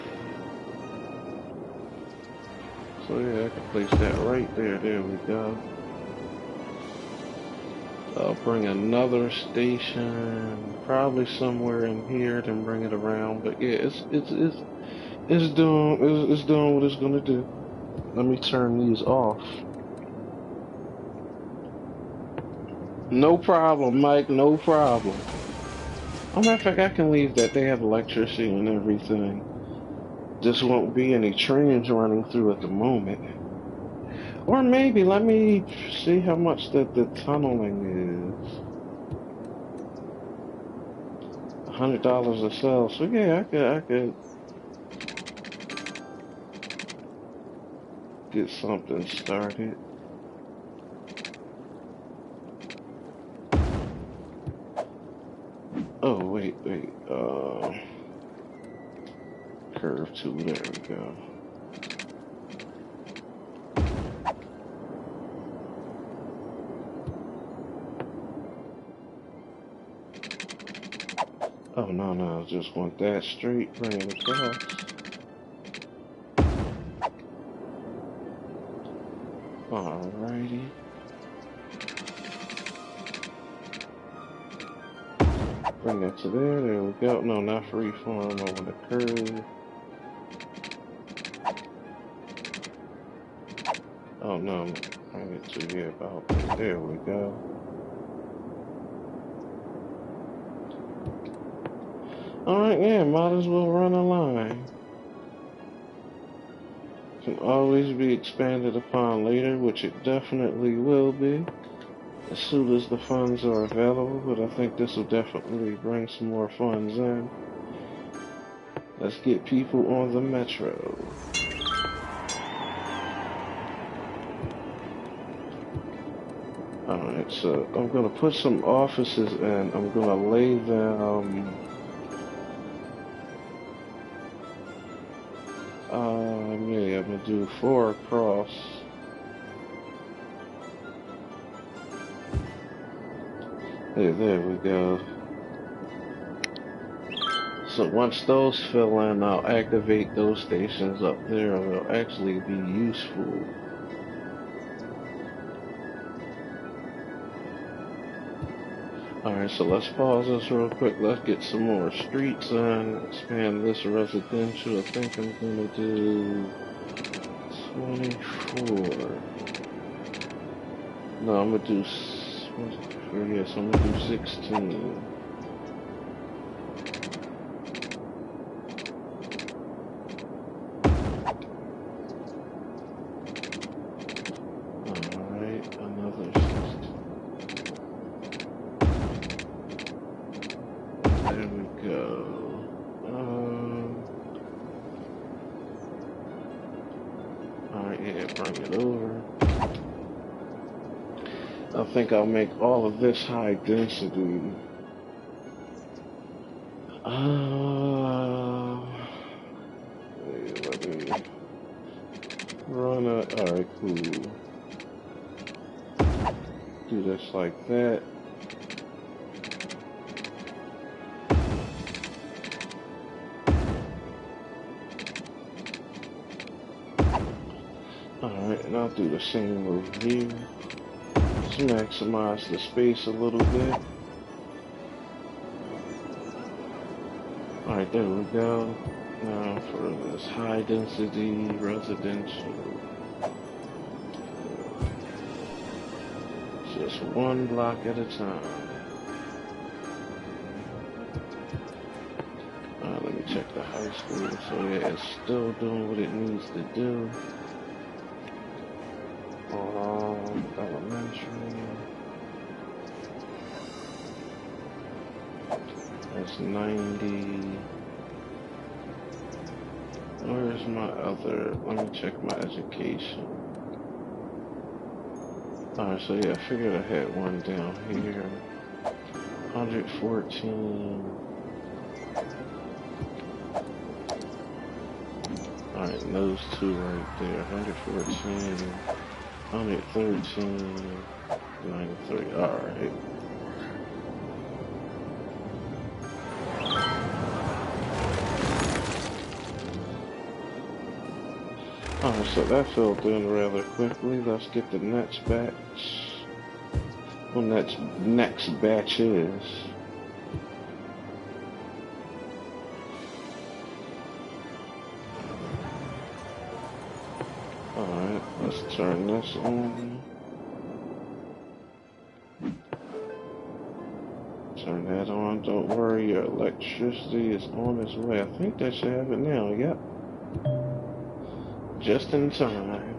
So yeah, I can place that right there. There we go. I'll bring another station, probably somewhere in here, then bring it around. But yeah, it's doing what it's gonna do. Let me turn these off. No problem, Mike. No problem. Oh, matter of fact, I can leave that. They have electricity and everything. Just won't be any trains running through at the moment. Or maybe, let me see how much the tunneling is. $100 a cell. So yeah, I could get something started. Oh, wait. Curve 2, there we go. Oh, no, I just want that straight, bring it across. Alrighty. Bring that to there we go. No, not freeform, I want a curve. Oh, no, bring it to here about there we go. Alright, yeah, might as well run a line. can always be expanded upon later, which it definitely will be, as soon as the funds are available, but I think this will definitely bring some more funds in. Let's get people on the metro. Alright, so I'm gonna put some offices in. I'm gonna lay them yeah, I'm gonna do 4 across. Hey, there we go. So once those fill in, I'll activate those stations up there, and they'll actually be useful. Alright, so let's pause this real quick. Let's get some more streets in, expand this residential. I think I'm gonna do 24. No, I'm gonna do, yes, I'm gonna do 16. Alright, another 16. There we go. Alright, yeah, bring it over. I think I'll make all of this high density. Wait, let me run it. Alright, cool. Do this like that. Alright, and I'll do the same over here. Just maximize the space a little bit. Alright, there we go. Now for this high density residential. Just one block at a time. Let me check the high school. So yeah, it's still doing what it needs to do. Elementary. That's 90. Where's my other? Let me check my education. Alright, so yeah, I figured I had one down here. 114. Alright, and those two right there. 114. 113, 93, alright. Alright, so that filled in rather quickly. Let's get the next batch. Well, next batch is. Alright, let's turn this on. Turn that on. Don't worry, your electricity is on its way. I think that should have it now. Yep. Just in time.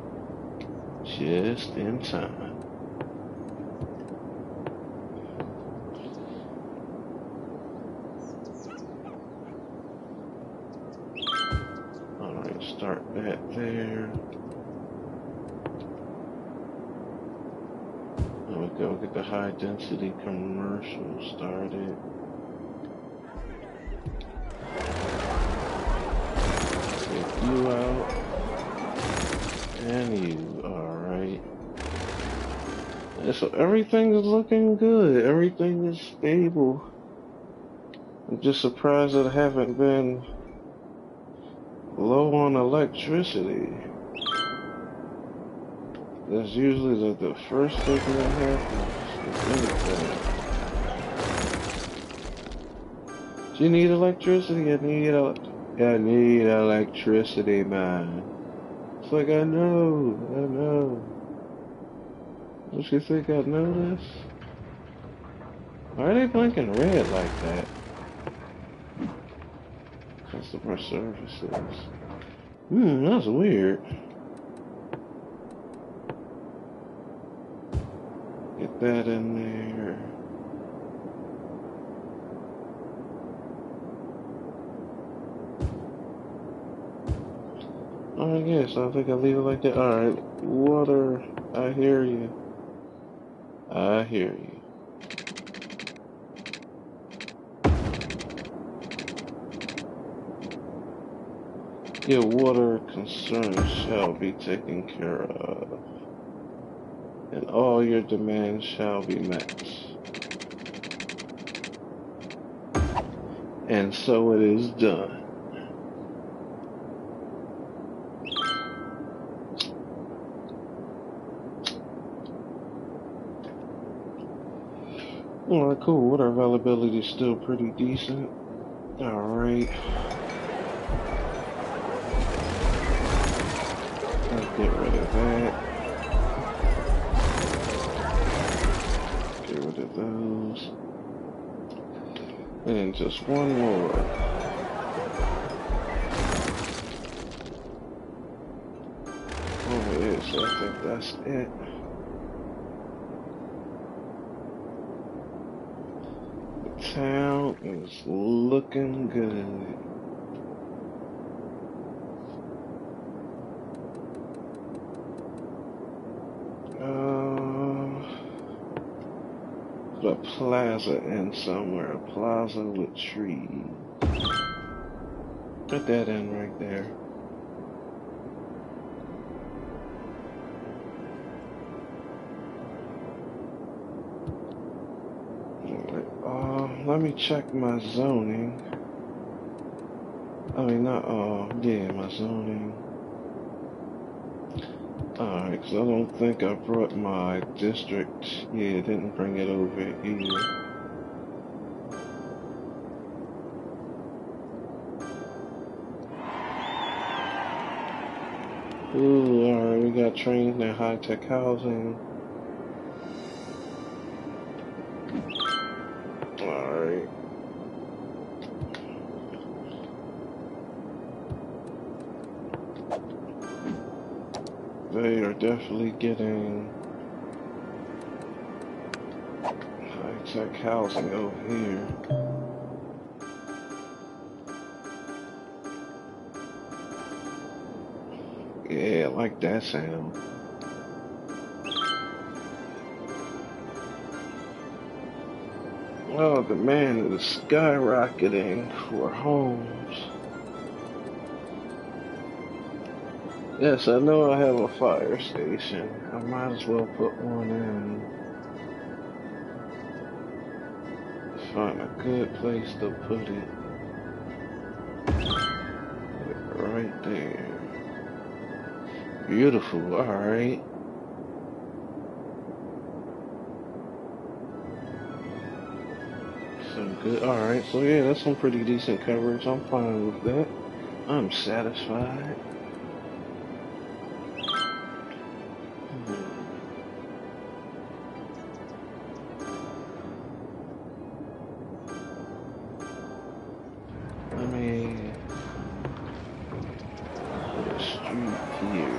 Just in time. Alright, start that there. There we go, get the high density commercial started. Get you out. And you, alright. Yeah, so everything is looking good. Everything is stable. I'm just surprised that I haven't been low on electricity. That's usually the first thing that happens with anything. Do you need electricity? I need electricity, man. It's like, I know. Don't you think I know this? Why are they blinking red like that? Customer services. That's weird. Get that in there. Alright, yeah, so I think I'll leave it like that. Alright, water, I hear you. I hear you. Your water concerns shall be taken care of, and all your demands shall be met. And so it is done. Alright, cool. Water availability is still pretty decent. Alright. Let's get rid of that. Get rid of those. And just one more. Oh, yeah, so I think that's it. The town is looking good. Put a plaza in somewhere. A plaza with trees. Put that in right there. Let me check my zoning. I mean, not, yeah, my zoning. Alright, because I don't think I brought my district. Yeah, didn't bring it over either. Ooh, alright, we got trains and high-tech housing. Alright. They are definitely getting high-tech housing over here. Yeah, I like that sound. Oh, demand is skyrocketing for homes. Yes, I know I have a fire station. I might as well put one in. Find a good place to put it. Put it right there. Beautiful, alright. Some good, alright, so yeah, that's some pretty decent coverage. I'm fine with that. I'm satisfied. Let me put a street here.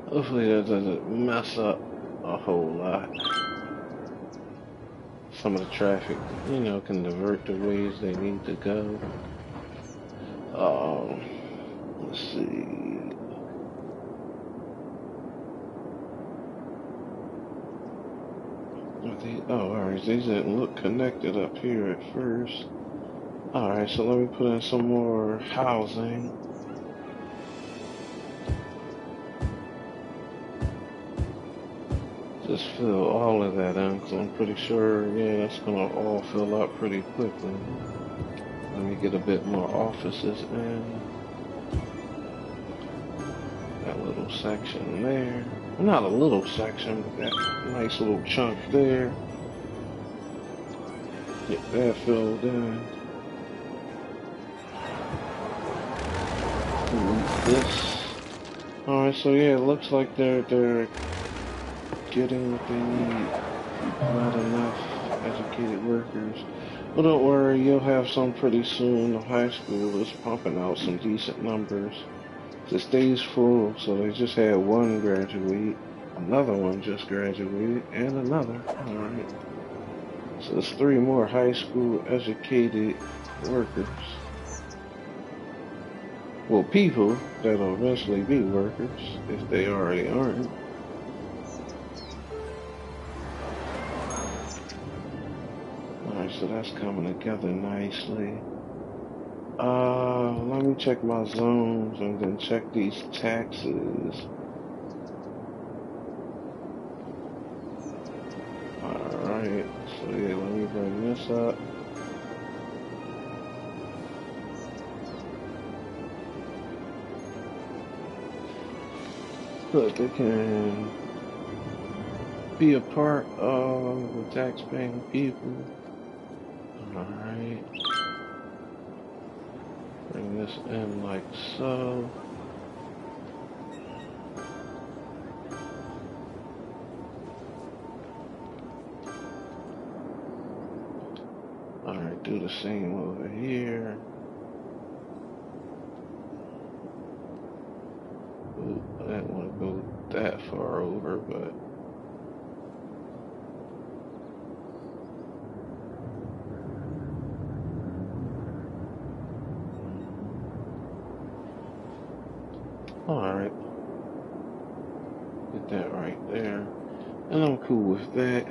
Hopefully that doesn't mess up a whole lot. Some of the traffic, you know, can divert the ways they need to go. Let's see. Oh, alright, these didn't look connected up here at first. Alright, so let me put in some more housing. Just fill all of that in, because I'm pretty sure, yeah, that's going to all fill up pretty quickly. Let me get a bit more offices in. That little section there. Not a little section, but that nice little chunk there. Get that filled in. This. Alright, so yeah, it looks like they're getting what they need. Not enough educated workers. Well, don't worry, you'll have some pretty soon. The high school is pumping out some decent numbers. It stays full, so they just had one graduate, another one just graduated, and another. Alright. So there's 3 more high school educated workers. Well, people that'll eventually be workers, if they already aren't. Alright, so that's coming together nicely. Let me check my zones and then check these taxes. Alright, so yeah, let me bring this up. So they can be a part of the tax-paying people. Alright. Bring this in like so. Alright, do the same over here. Ooh, I didn't want to go that far over, but alright. Get that right there. And I'm cool with that.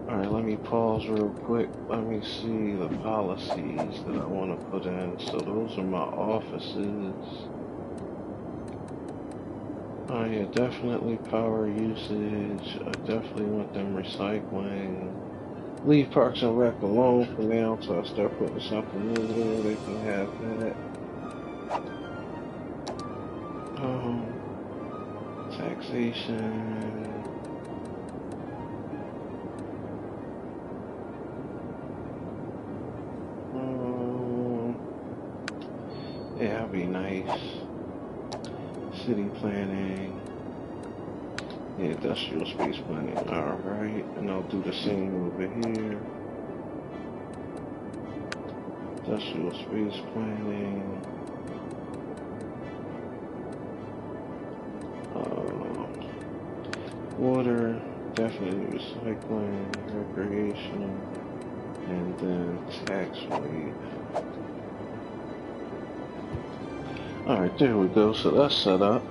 Alright, let me pause real quick. Let me see the policies that I want to put in. So those are my offices. Oh yeah, definitely power usage. I definitely want them recycling. Leave Parks and Rec alone for now until I start putting something new there. They can have that. Taxation. Yeah, that'd be nice. City planning. Yeah, industrial space planning. Alright, and I'll do the same over here. Industrial space planning. Water, definitely recycling, recreational, and then tax relief. Alright, there we go. So that's set up.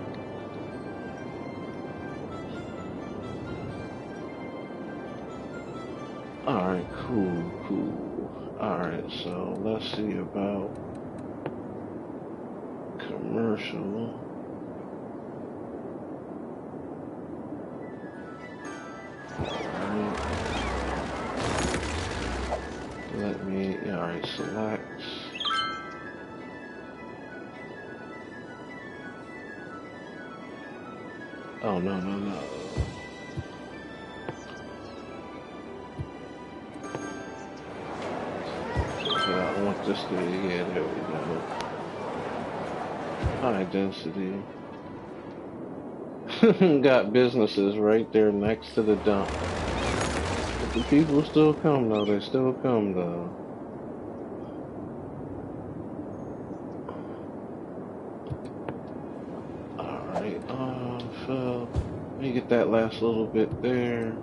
Alright, cool. Alright, so let's see about commercial. Alright, select. Oh, no. I want this to, yeah, there we go. High density. Got businesses right there next to the dump. But the people still come though, they still come though. Alright, so let me get that last little bit there.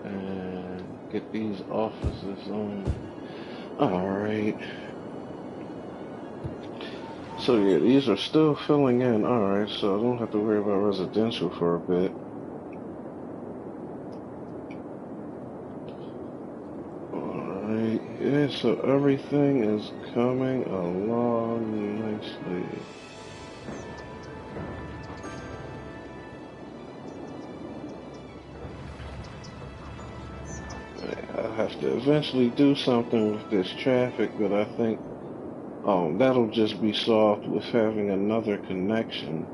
And get these offices on. Alright. So yeah, these are still filling in. Alright, so I don't have to worry about residential for a bit. Alright, yeah, so everything is coming along nicely. I have to eventually do something with this traffic, but I think that'll just be solved with having another connection.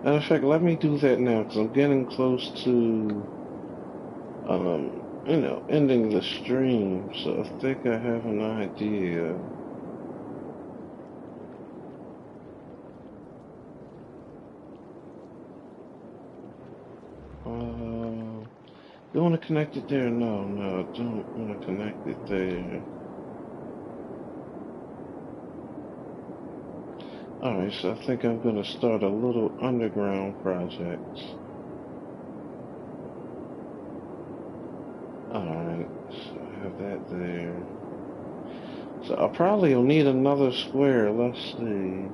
Matter of fact, let me do that now, because I'm getting close to, ending the stream, so I think I have an idea. Do you want to connect it there? No, no, don't want to connect it there. Alright, so I think I'm going to start a little underground project. Alright, so I have that there. So I probably will need another square. Let's see.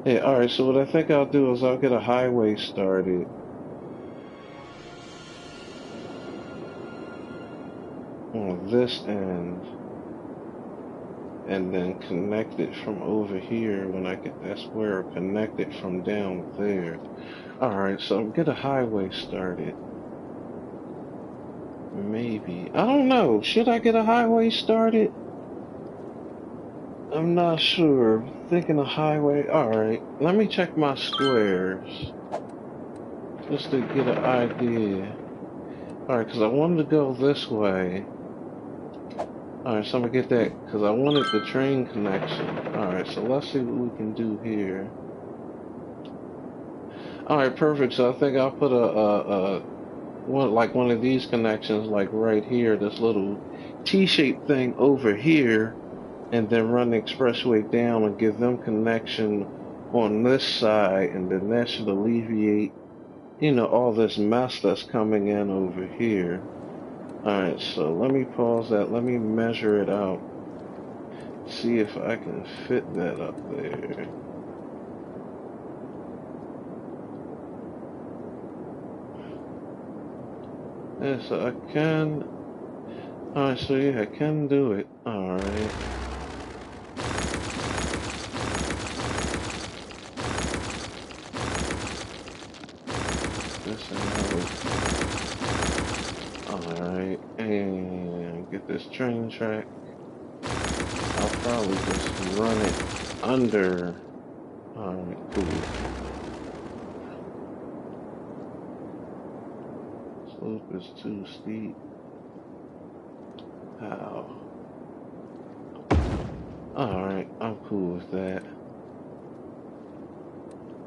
Yeah, alright, so what I think I'll do is I'll get a highway started. On this end. And then connect it from over here when I get that square, connect it from down there. Alright, so I'll get a highway started. Maybe. I don't know. Should I get a highway started? I'm not sure. Thinking a highway. Alright, let me check my squares. Just to get an idea. Alright, because I wanted to go this way. Alright, so I'm going to get that, because I wanted the train connection. Alright, so let's see what we can do here. Alright, perfect. So I think I'll put one of these connections, like right here, this little T-shaped thing over here, and then run the expressway down and give them connection on this side, and then that should alleviate, you know, all this mess that's coming in over here. Alright, so let me pause that, let me measure it out, see if I can fit that up there. Yeah, so I can, alright, so yeah, I can do it, alright. This another. Alright, and get this train track. I'll probably just run it under. Alright, cool. Slope is too steep. How? Alright, I'm cool with that.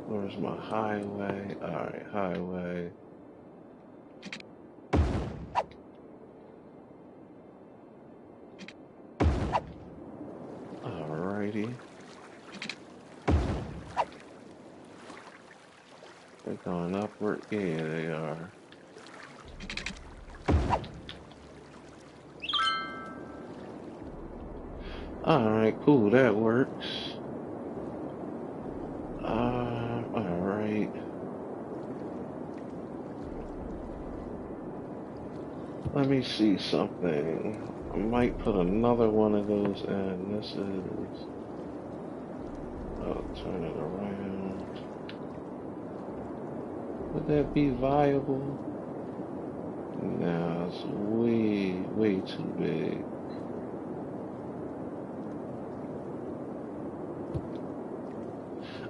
Where's my highway? Alright, highway. Alrighty. They're going upward? Yeah, they are. Alright, cool, that works. Alright. Let me see something. I might put another one of those in. This is... I'll turn it around. Would that be viable? No, it's way too big.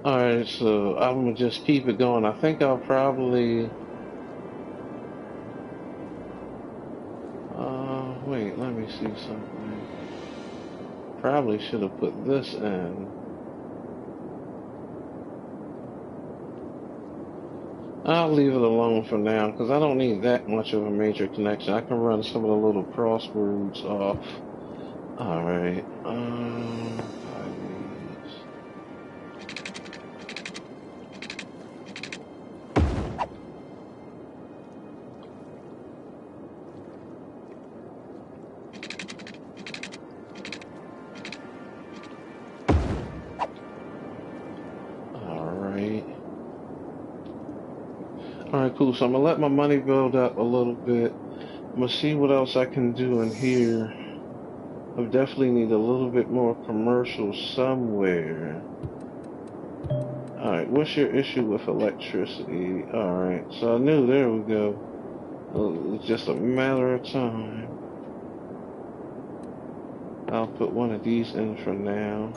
Alright, so I'm gonna just keep it going. I think I'll probably... wait, let me see something. Probably should have put this in. I'll leave it alone for now, because I don't need that much of a major connection. I can run some of the little crossroads off. Alright, Alright, cool. So I'm going to let my money build up a little bit. I'm going to see what else I can do in here. I definitely need a little bit more commercial somewhere. Alright, what's your issue with electricity? Alright, so I knew, there we go. It's just a matter of time. I'll put one of these in for now.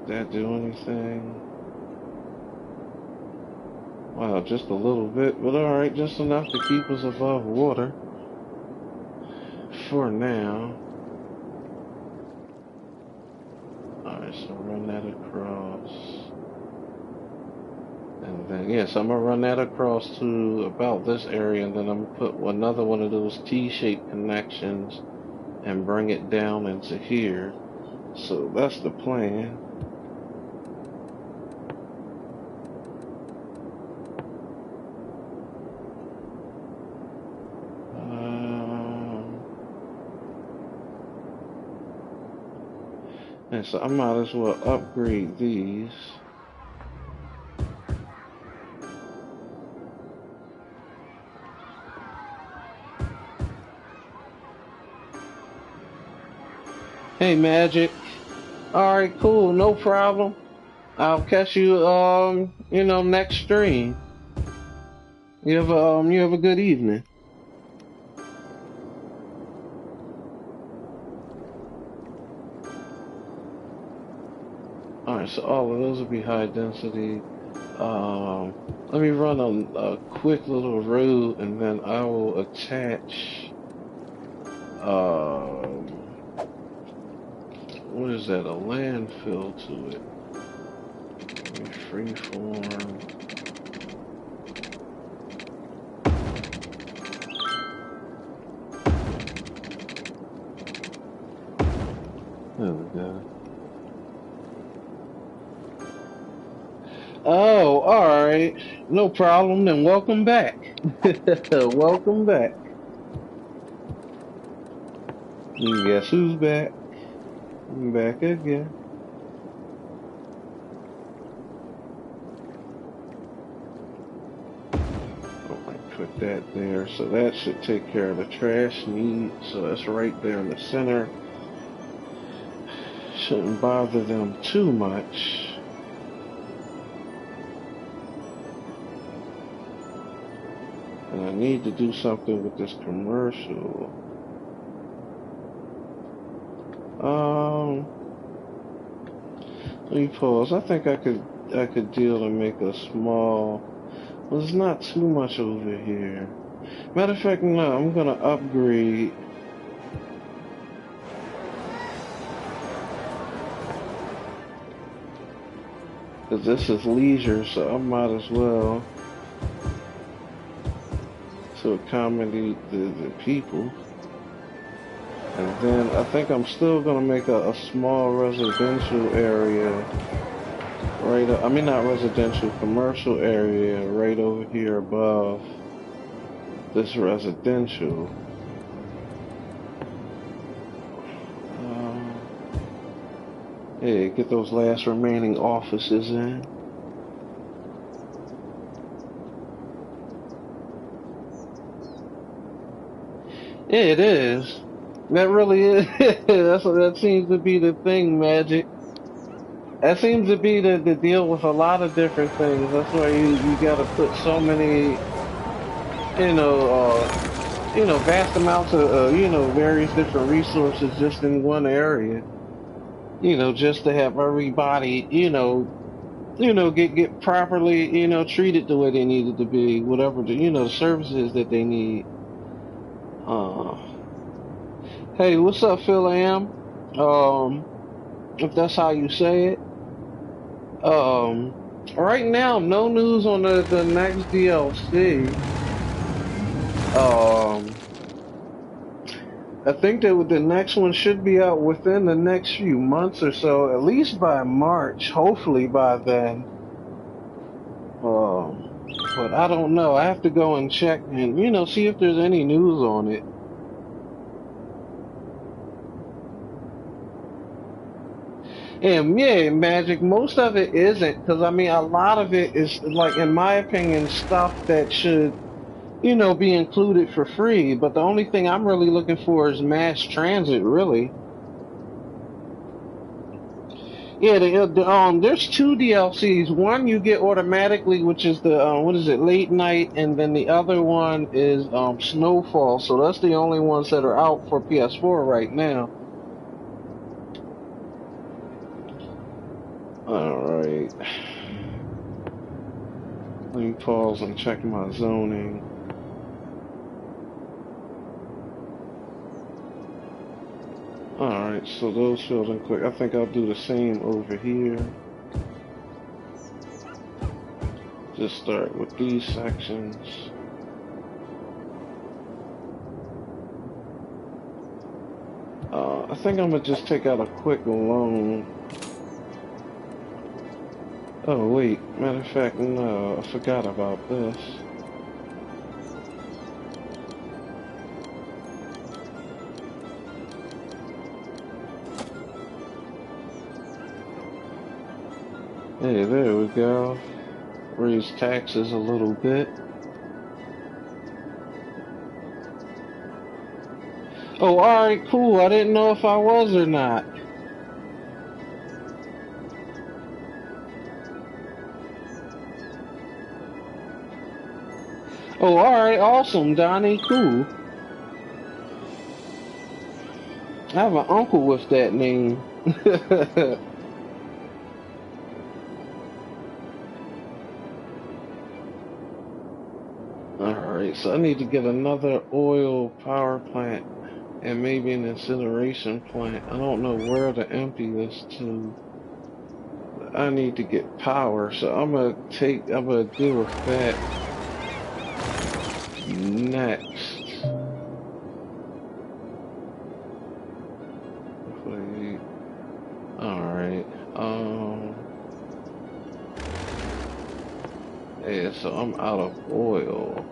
That do anything? Wow, just a little bit, but alright, just enough to keep us above water. for now. Alright, so run that across. And then, yes, I'm going to run that across to about this area, and then I'm going to put another one of those T-shaped connections and bring it down into here. So that's the plan. And so I might as well upgrade these. Hey, Magic. Alright, cool, no problem. I'll catch you, you know, next stream. You have a good evening. Alright, so all of those will be high density. Let me run a quick little road, and then I will attach, what is that, a landfill to it. Freeform. There we go. Oh, alright. No problem, then welcome back. Welcome back. And guess who's back? I'm back again. Put that there, so that should take care of the trash need. So that's right there in the center. Shouldn't bother them too much. And I need to do something with this commercial. Let me pause. I think I could deal to make a small. Well, there's not too much over here. Matter of fact, no, I'm gonna upgrade. Cause this is leisure, so I might as well to accommodate the people. And then I think I'm still gonna make a small residential area. Right, I mean not residential, commercial area right over here above this residential. Yeah, get those last remaining offices in. Yeah, it is. That really is. That seems to be the thing, Magic. That seems to be the deal with a lot of different things. That's why you gotta put so many, vast amounts of, various different resources just in one area. Just to have everybody, get properly, treated the way they needed to be, whatever the services that they need. Hey, what's up, Phil Am? If that's how you say it. Right now, no news on the next DLC. I think that the next one should be out within the next few months or so, at least by March, hopefully by then. But I don't know. I have to go and check and, see if there's any news on it. And yeah, Magic, most of it isn't, because I mean, a lot of it is, like, in my opinion, stuff that should, be included for free. But the only thing I'm really looking for is mass transit, really. Yeah, there's two DLCs. One you get automatically, which is the, late night, and then the other one is Snowfall. So that's the only ones that are out for PS4 right now. Alright. Let me pause and check my zoning. Alright, so those filled in quick. I think I'll do the same over here. Just start with these sections. I think I'm gonna just take out a quick loan. Oh wait, matter of fact, no, I forgot about this. Hey, there we go. Raise taxes a little bit. Oh, alright, cool. I didn't know if I was or not. Oh, alright, awesome, Donnie, cool. I have an uncle with that name. Alright, so I need to get another oil power plant and maybe an incineration plant. I don't know where to empty this to. I need to get power, so I'm gonna deal with that next. Alright, yeah, so I'm out of oil.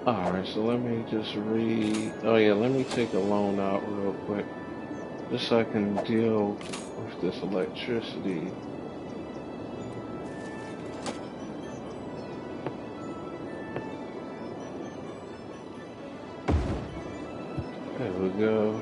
Alright, so let me just read. Oh yeah, let me take a loan out real quick. Just so I can deal with this electricity. There we go.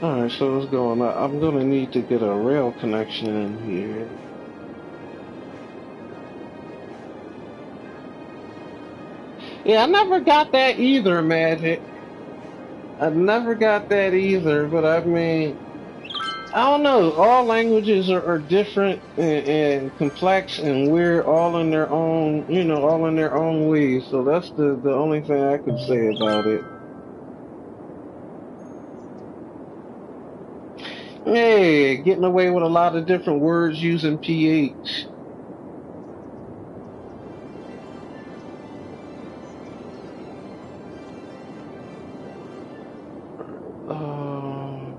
Alright, so what's going on? I'm gonna need to get a rail connection in here. Yeah, I never got that either, Magic. I never got that either, but I mean, I don't know. All languages are different and complex and weird, all in their own, all in their own ways. So that's the only thing I could say about it. Hey, getting away with a lot of different words using PH.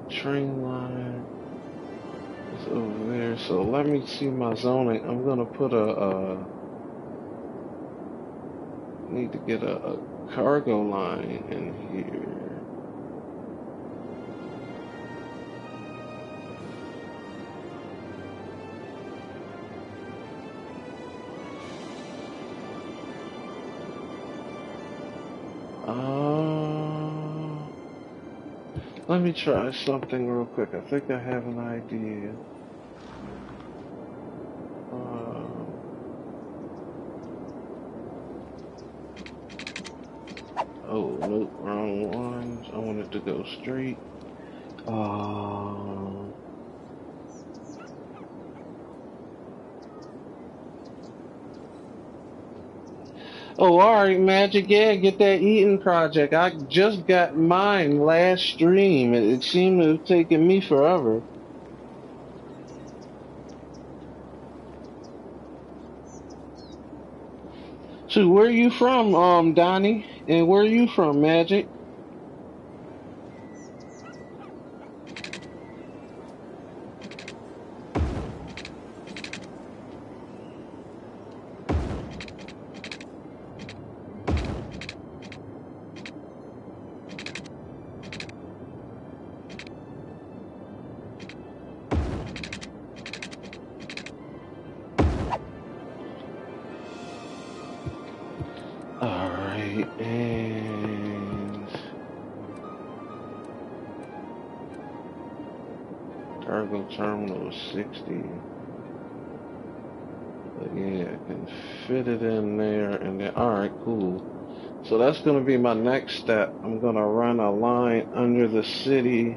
Train line is over there. So let me see my zoning. I'm gonna put need to get a cargo line in here. Let me try something real quick. I think I have an idea. Oh, nope, wrong ones. I want it to go straight. Oh, alright, Magic, yeah, get that Eaton project. I just got mine last stream. It seemed to have taken me forever. So where are you from, Donnie? And where are you from, Magic? Alright, and cargo terminal is 60. But yeah, I can fit it in there and then, alright, cool. So that's going to be my next step. I'm going to run a line under the city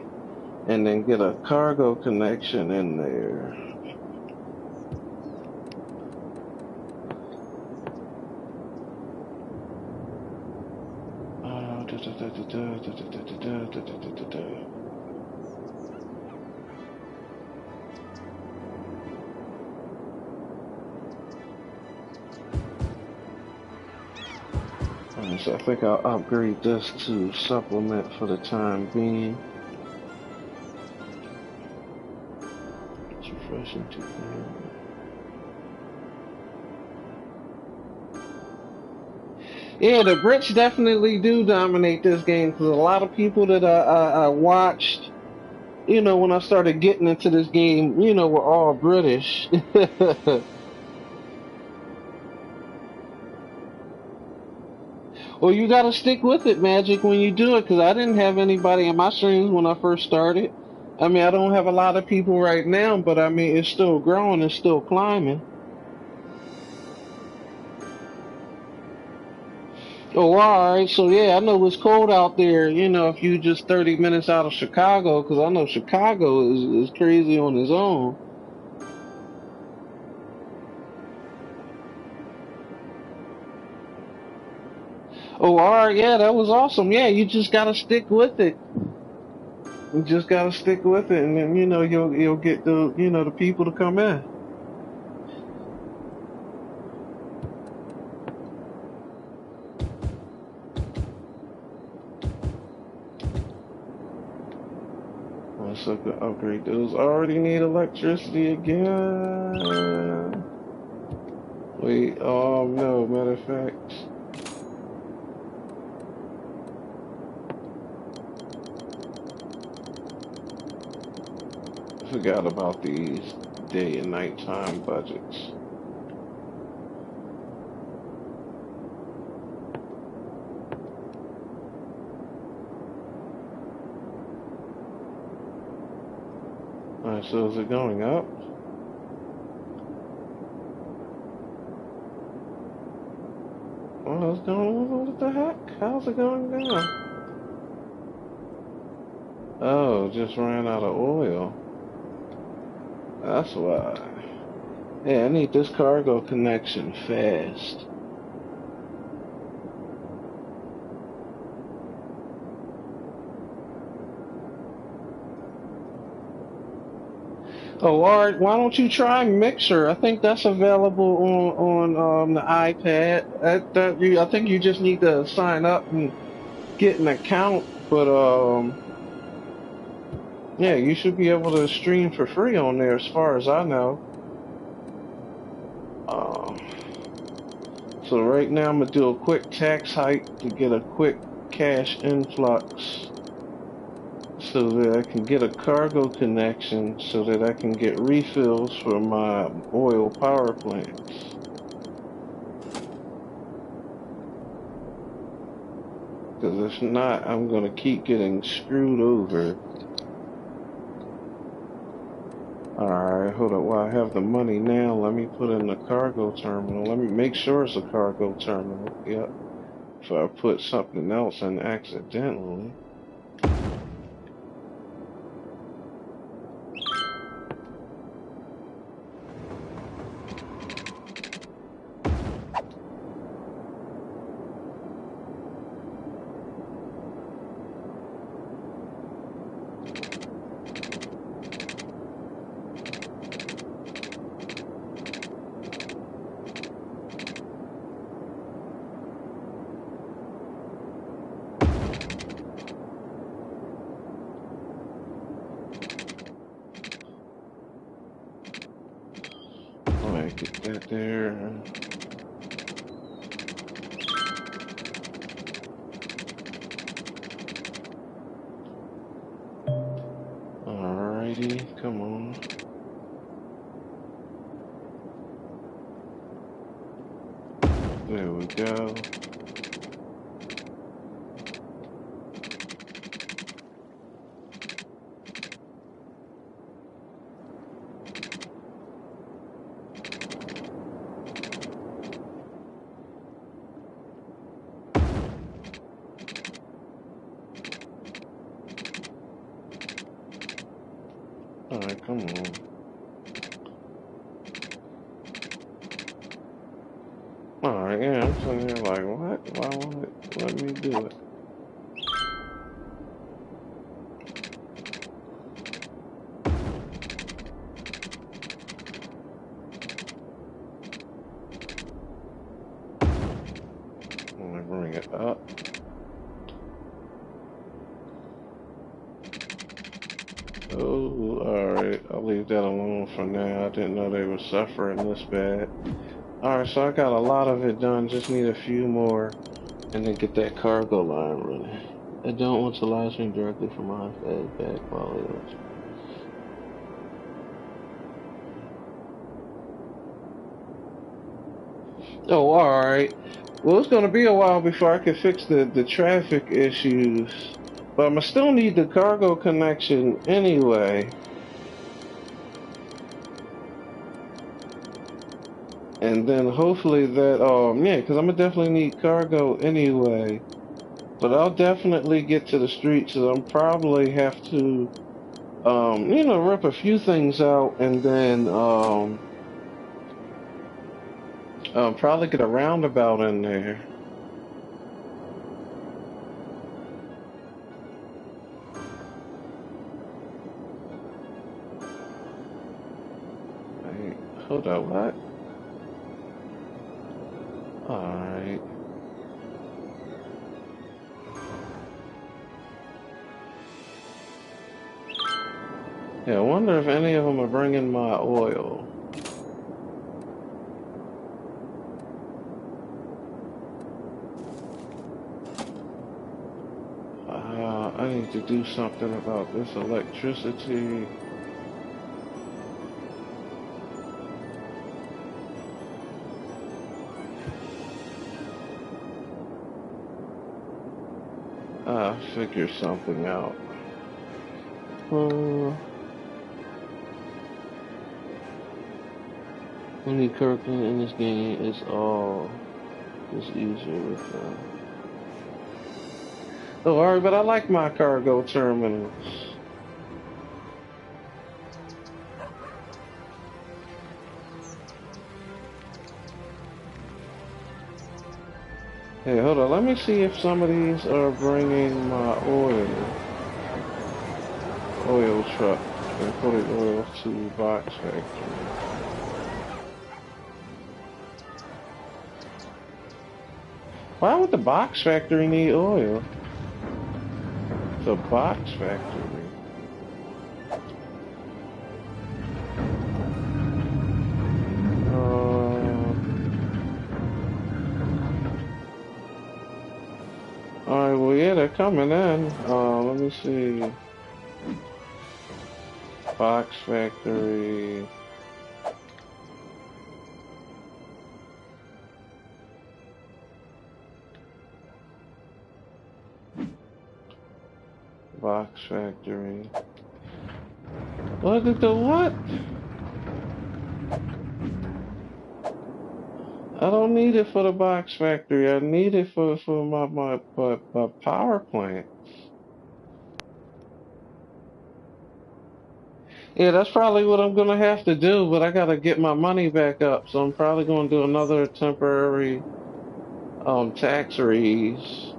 and then get a cargo connection in there. Alright, so I think I'll upgrade this to supplement for the time being. It's refreshing to Yeah, the Brits definitely do dominate this game because a lot of people that I watched, you know, when I started getting into this game, you know, were all British. Well, you gotta stick with it, Magic, when you do it, because I didn't have anybody in my streams when I first started. I mean, I don't have a lot of people right now, but I mean, it's still growing, it's still climbing. Oh, alright, so yeah, I know it's cold out there, you know, if you just 30 minutes out of Chicago, because I know Chicago is crazy on its own. Oh, alright, yeah, that was awesome. Yeah, you just gotta stick with it. You just gotta stick with it, and then, you know, you'll get the, you know, the people to come in. So I could upgrade those. I already need electricity again. Wait, no, matter of fact. I forgot about these day and nighttime budgets. Alright, so is it going up? Oh, it's going, what the heck? How's it going down? Oh, just ran out of oil. That's why. Yeah, I need this cargo connection fast. Oh, alright. Why don't you try Mixer? I think that's available on the iPad. I think you just need to sign up and get an account. But yeah, you should be able to stream for free on there, as far as I know. So right now I'm gonna do a quick tax hike to get a quick cash influx, so that I can get a cargo connection, so that I can get refills for my oil power plants. Because if not, I'm going to keep getting screwed over. Alright, hold up. While I have the money now, let me put in the cargo terminal. Let me make sure it's a cargo terminal. Yep. If I put something else in accidentally. Alright, get that there. Alrighty, come on. There we go. Alright, come on. Alright, yeah, I'm sitting here like, what? Why won't it let me do it? Let me bring it up. Oh, alright. I'll leave that alone for now. I didn't know they were suffering this bad. Alright, so I got a lot of it done. Just need a few more and then get that cargo line running. I don't want to live stream directly from my iPad. Bad quality. Oh, alright. Well, it's gonna be a while before I can fix the traffic issues. But I'm gonna still need the cargo connection anyway. And then hopefully that, yeah, because I'm gonna definitely need cargo anyway. But I'll definitely get to the streets, so I'm probably have to, you know, rip a few things out and then, probably get a roundabout in there. Wait, hold on, what? Alright. Yeah, I wonder if any of them are bringing my oil. I need to do something about this electricity. I'll figure something out. Only Kirkland in this game is all just easier with them. Oh, alright, but I like my cargo terminals. Hey, hold on, let me see if some of these are bringing my oil truck and putting oil to box factory. Why would the box factory need oil? The box factory. Alright, well, yeah, they're coming in. Let me see. Box factory. Box factory. Look at the what? I don't need it for the box factory. I need it for my power plant. Yeah, that's probably what I'm gonna have to do, but I gotta get my money back up, so I'm probably gonna do another temporary tax raise.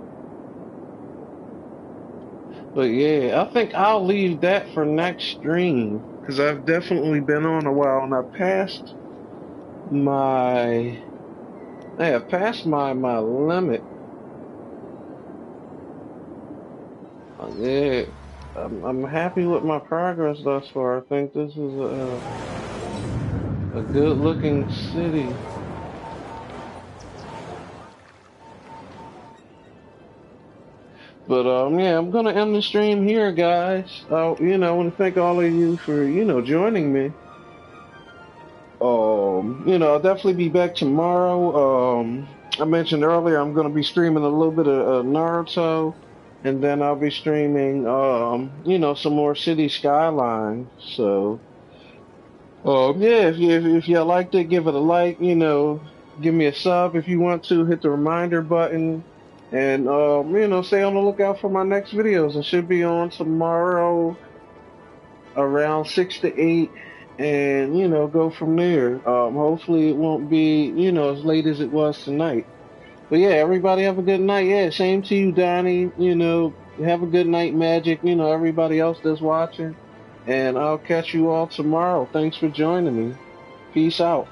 But yeah, I think I'll leave that for next stream, because I've definitely been on a while and I passed my my limit. Yeah, I'm happy with my progress thus far. I think this is a good looking city. But yeah, I'm gonna end the stream here, guys. You know, I want to thank all of you for joining me. You know, I'll definitely be back tomorrow. I mentioned earlier I'm gonna be streaming a little bit of Naruto, and then I'll be streaming you know, some more City Skylines. So yeah, if you liked it, give it a like. You know, give me a sub if you want to. Hit the reminder button. And, you know, stay on the lookout for my next videos. It should be on tomorrow around 6 to 8, and go from there. Hopefully it won't be as late as it was tonight. But yeah, everybody have a good night. Yeah, same to you, Donnie. Have a good night, Magic. Everybody else that's watching, and I'll catch you all tomorrow. Thanks for joining me. Peace out.